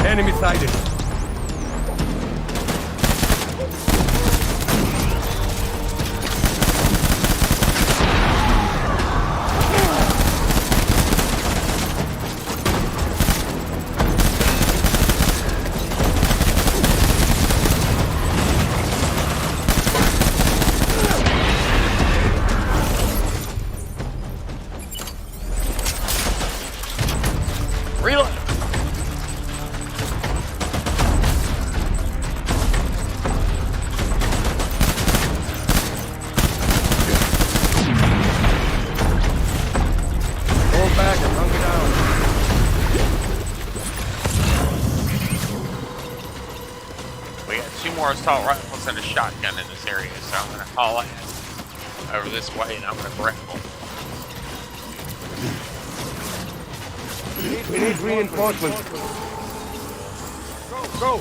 Enemy sighted. Reload. More assault rifles and a shotgun in this area, so I'm going to haul ass over this way and I'm going to grapple. We need reinforcements. Go.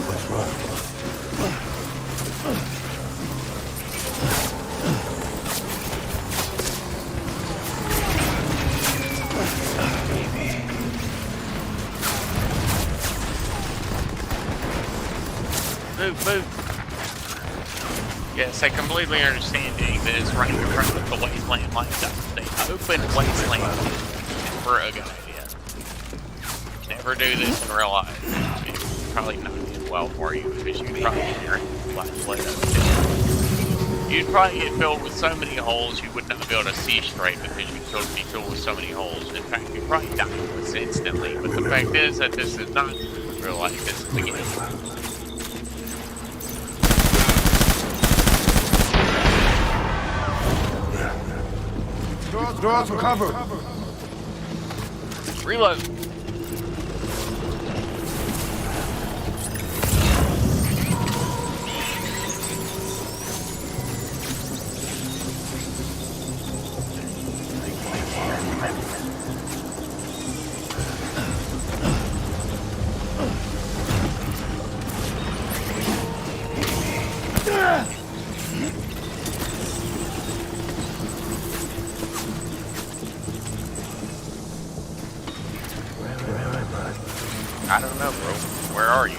Let's run. Move. Yes, I completely understand this right in front of the wasteland like that. The open wasteland is never a good idea. Never do this in real life. It's probably not end well for you because you'd probably get your life lit up. You'd probably get filled with so many holes you would not be able to see straight because you'd be filled with so many holes. In fact, you'd probably die instantly. But the fact is that this is not real life. This is the game. Doors for cover. Reload. I don't know, bro. Where are you?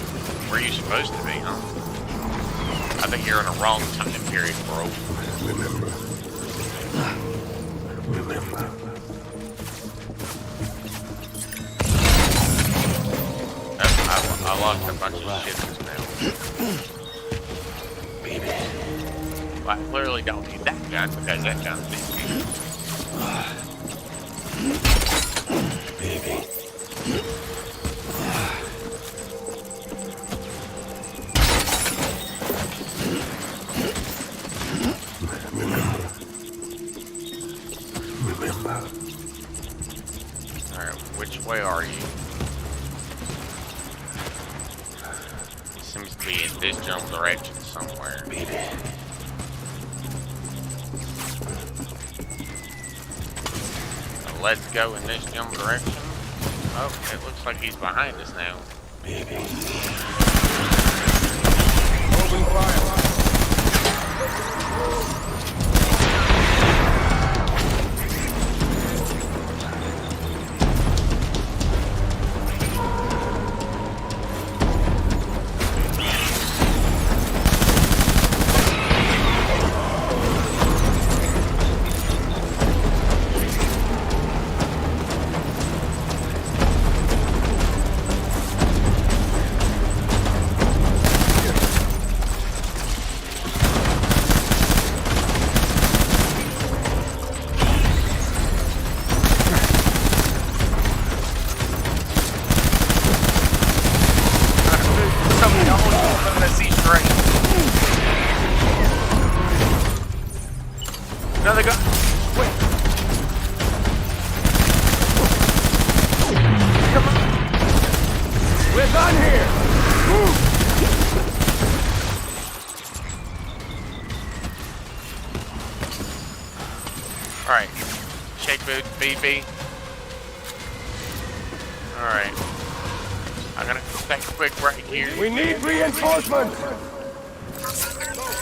Where are you supposed to be, huh? I think you're in a wrong time period, bro. Remember. I lost a bunch of shit just now. Baby. Well, I clearly don't need that gun because that gun's big. Baby. Remember. Alright, which way are you? Seems to be in this general direction somewhere. Baby. So let's go in this general direction. Oh, it looks like he's behind us now. Baby. Open fire. Another gun. Wait. Come on. We're done here. Move. Alright. Shake boot, BB. Alright. I'm gonna take a quick break here. We need reinforcements.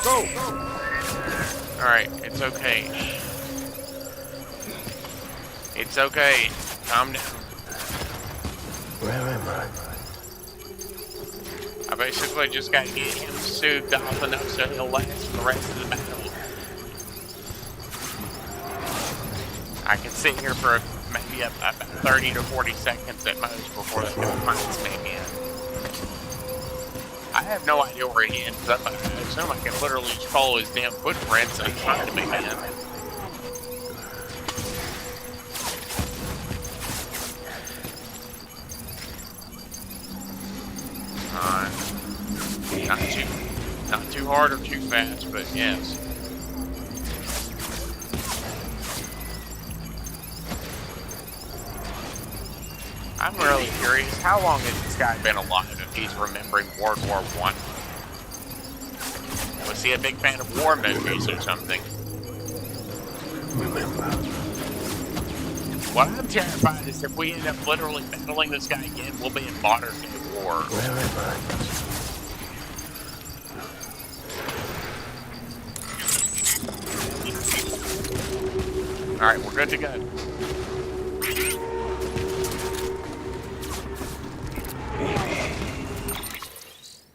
Go. Alright, it's okay. It's okay. Calm down. Where am I? I basically just gotta get him soothed off enough so he'll last for the rest of the battle. I can sit here for maybe about 30 to 40 seconds at most before the hill finds me again. I have no idea where he ends up. I assume I can literally just follow his damn footprints and find me, man. Not too hard or too fast, but yes. I'm really curious, how long has this guy been alive if he's remembering World War I? Was he a big fan of war movies or something? What I'm terrified is if we end up literally battling this guy again, we'll be in modern day war. Where am I? Alright, we're good to go.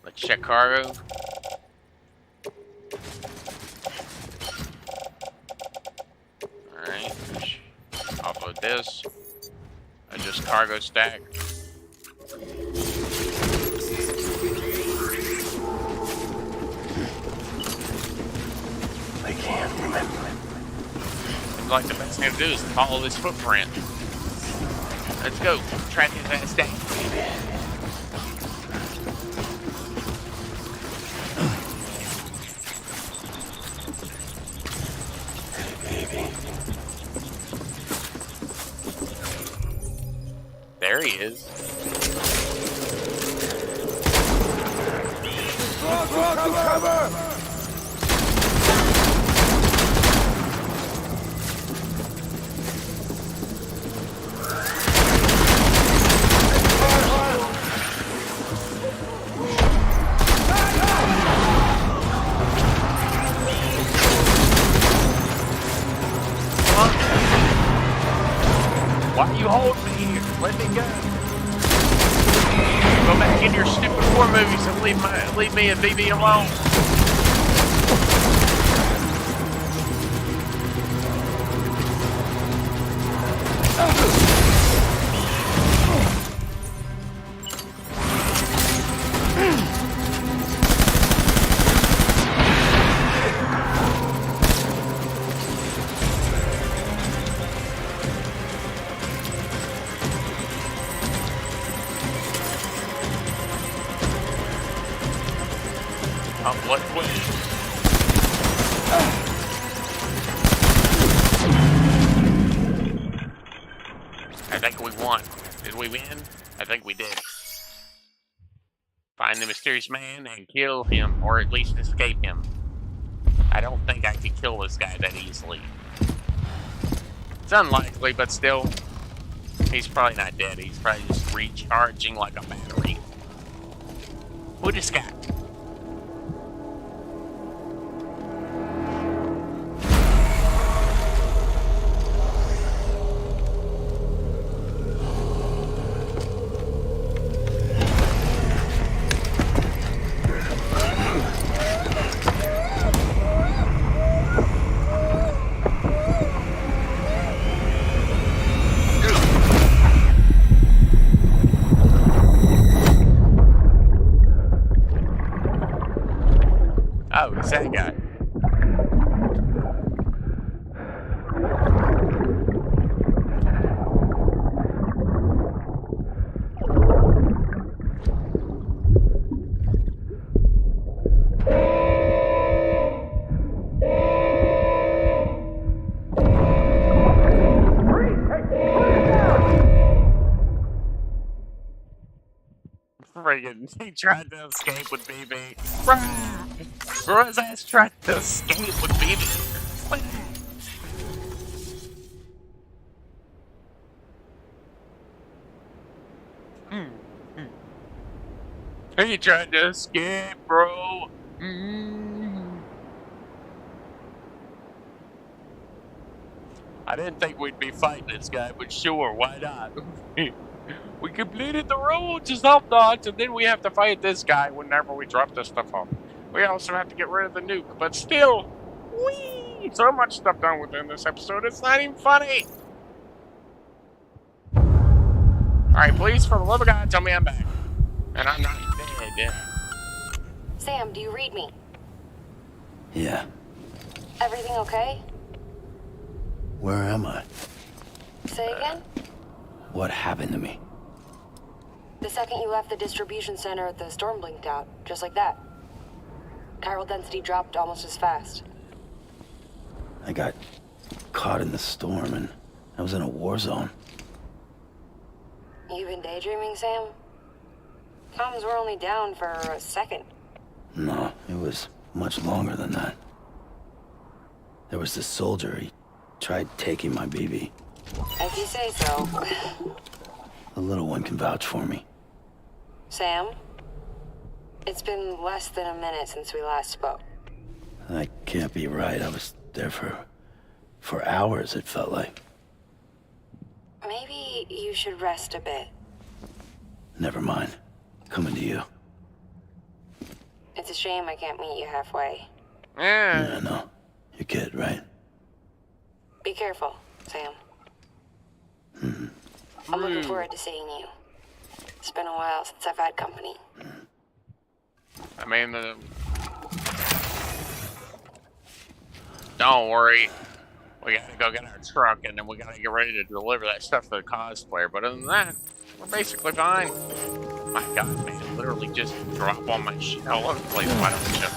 Let's check cargo. Alright. Offload this. Adjust cargo stack. I can't remember. Seems like the best thing to do is follow this footprint. Let's go. Track his ass down. is. Cover! Why you hold me here? Let me go. Go back in your stupid war movies and leave me and BB alone. What way? I think we won. Did we win? I think we did. Find the mysterious man and kill him, or at least escape him. I don't think I could kill this guy that easily. It's unlikely, but still, he's probably not dead. He's probably just recharging like a battery. Who this guy? Oh, it's that guy. Friggin', he tried to escape with BB. Bro, his ass tried to escape with BB. He tried to escape, bro. I didn't think we'd be fighting this guy, but sure, why not? We completed the road to South-Knot, and then we have to fight this guy whenever we drop this stuff off. We also have to get rid of the nuke, but still, whee! So much stuff done within this episode, it's not even funny! Alright, please, for the love of God, tell me I'm back. And I'm not dead. Sam, do you read me? Yeah. Everything okay? Where am I? Say again? What happened to me? The second you left the distribution center, the storm blinked out, just like that. Chiral density dropped almost as fast. I got caught in the storm and I was in a war zone. You been daydreaming, Sam? Comms were only down for a second. No, it was much longer than that. There was this soldier, he tried taking my BB. If you say so. The little one can vouch for me. Sam? It's been less than a minute since we last spoke. That can't be right. I was there for hours, it felt like. Maybe you should rest a bit. Never mind. Coming to you. It's a shame I can't meet you halfway. Yeah, no. You're kid, right? Be careful, Sam. I'm looking forward to seeing you. It's been a while since I've had company. I mean, don't worry. We gotta go get our truck, and then we gotta get ready to deliver that stuff to the cosplayer. But other than that, we're basically fine. My God, man, literally just drop on my shit all over the place. Why don't you?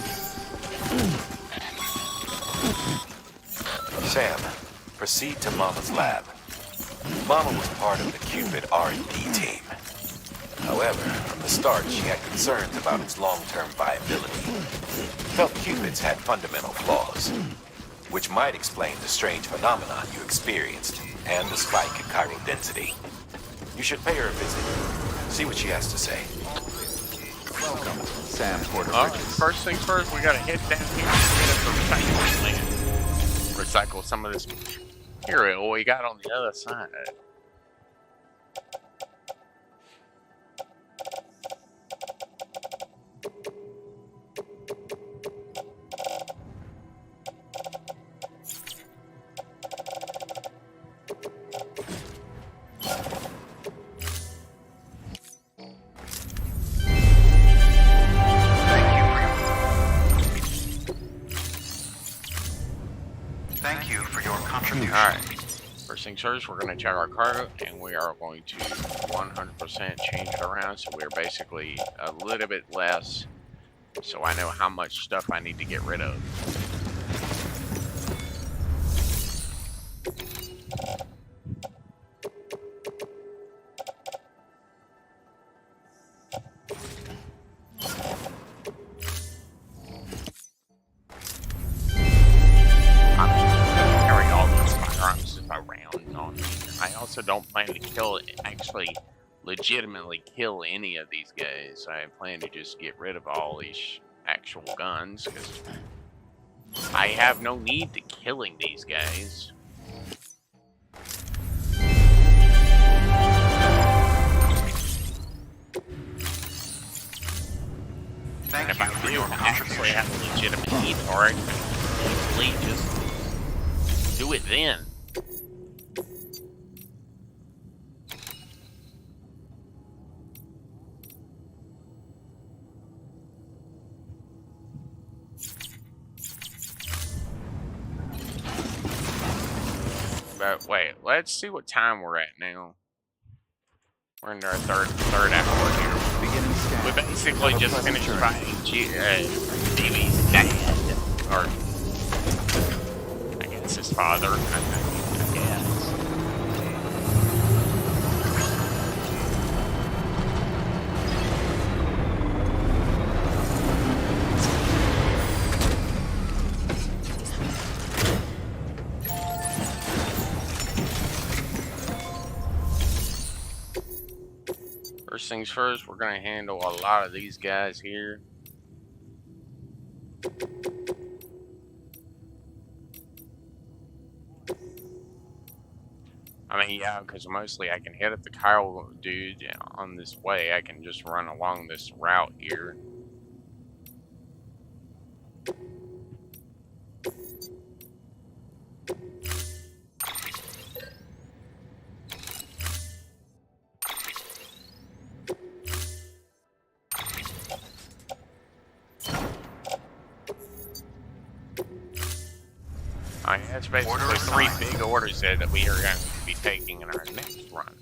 Sam, proceed to Mama's lab. Mama was part of the Cupid R&D team. However, from the start, she had concerns about its long-term viability. Felt Cupids had fundamental flaws, which might explain the strange phenomenon you experienced and the spike in chiral density. You should pay her a visit. See what she has to say. Welcome, Sam Porter. First things first, we gotta head down here and get us a recycling land. Recycle some of this material we got on the other side. Thank you for your contribution. Alright, first things first, we're going to check our cargo, and we are going to 100% change it around, so we're basically a little bit less, so I know how much stuff I need to get rid of. Don't plan to kill, actually legitimately kill any of these guys. I plan to just get rid of all these actual guns because I have no need to killing these guys. And if I do actually have a legitimate need for it, please just do it then. But wait, let's see what time we're at now. We're in our third hour here. We basically just finished fighting Davey's dad, or I guess his father. I guess. First things first, we're going to handle a lot of these guys here. I mean, yeah, because mostly I can hit up the Kyle dude on this way. I can just run along this route here. That's basically three big orders there that we are going to be taking in our next run.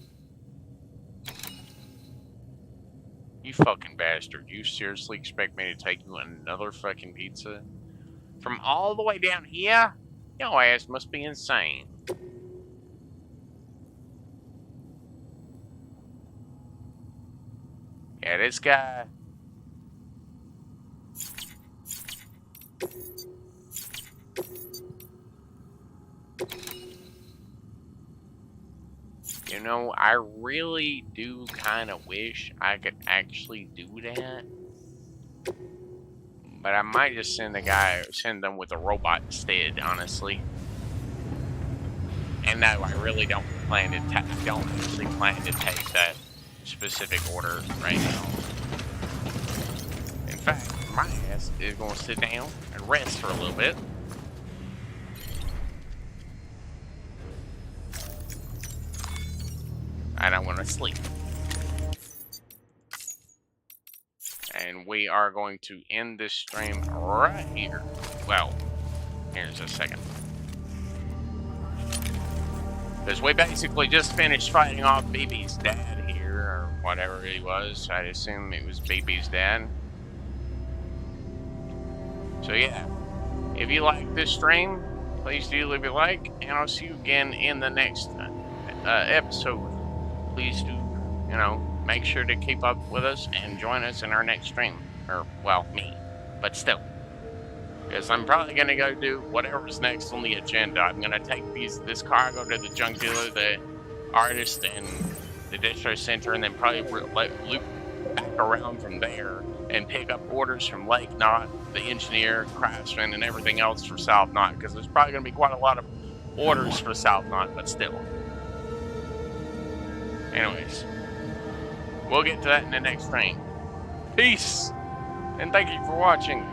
You fucking bastard. You seriously expect me to take you another fucking pizza? From all the way down here? Your ass must be insane. Yeah, this guy... You know, I really do kind of wish I could actually do that. But I might just send them with a robot instead, honestly. And no, I really don't plan to actually plan to take that specific order right now. In fact, my ass is going to sit down and rest for a little bit. I don't want to sleep. And we are going to end this stream right here. Well, here's a second. Because we basically just finished fighting off BB's dad here, or whatever he was. I'd assume it was BB's dad. So yeah, if you like this stream, please do leave a like, and I'll see you again in the next episode. Please do, you know, make sure to keep up with us and join us in our next stream. Or, well, me. But still. Because I'm probably going to go do whatever's next on the agenda. I'm going to take this cargo to the junk dealer, the artist, and the distro center, and then probably loop back around from there and pick up orders from Lake Knot, the engineer, craftsman, and everything else for South Knot. Because there's probably going to be quite a lot of orders for South Knot, but still. Anyways, we'll get to that in the next stream. Peace, and thank you for watching.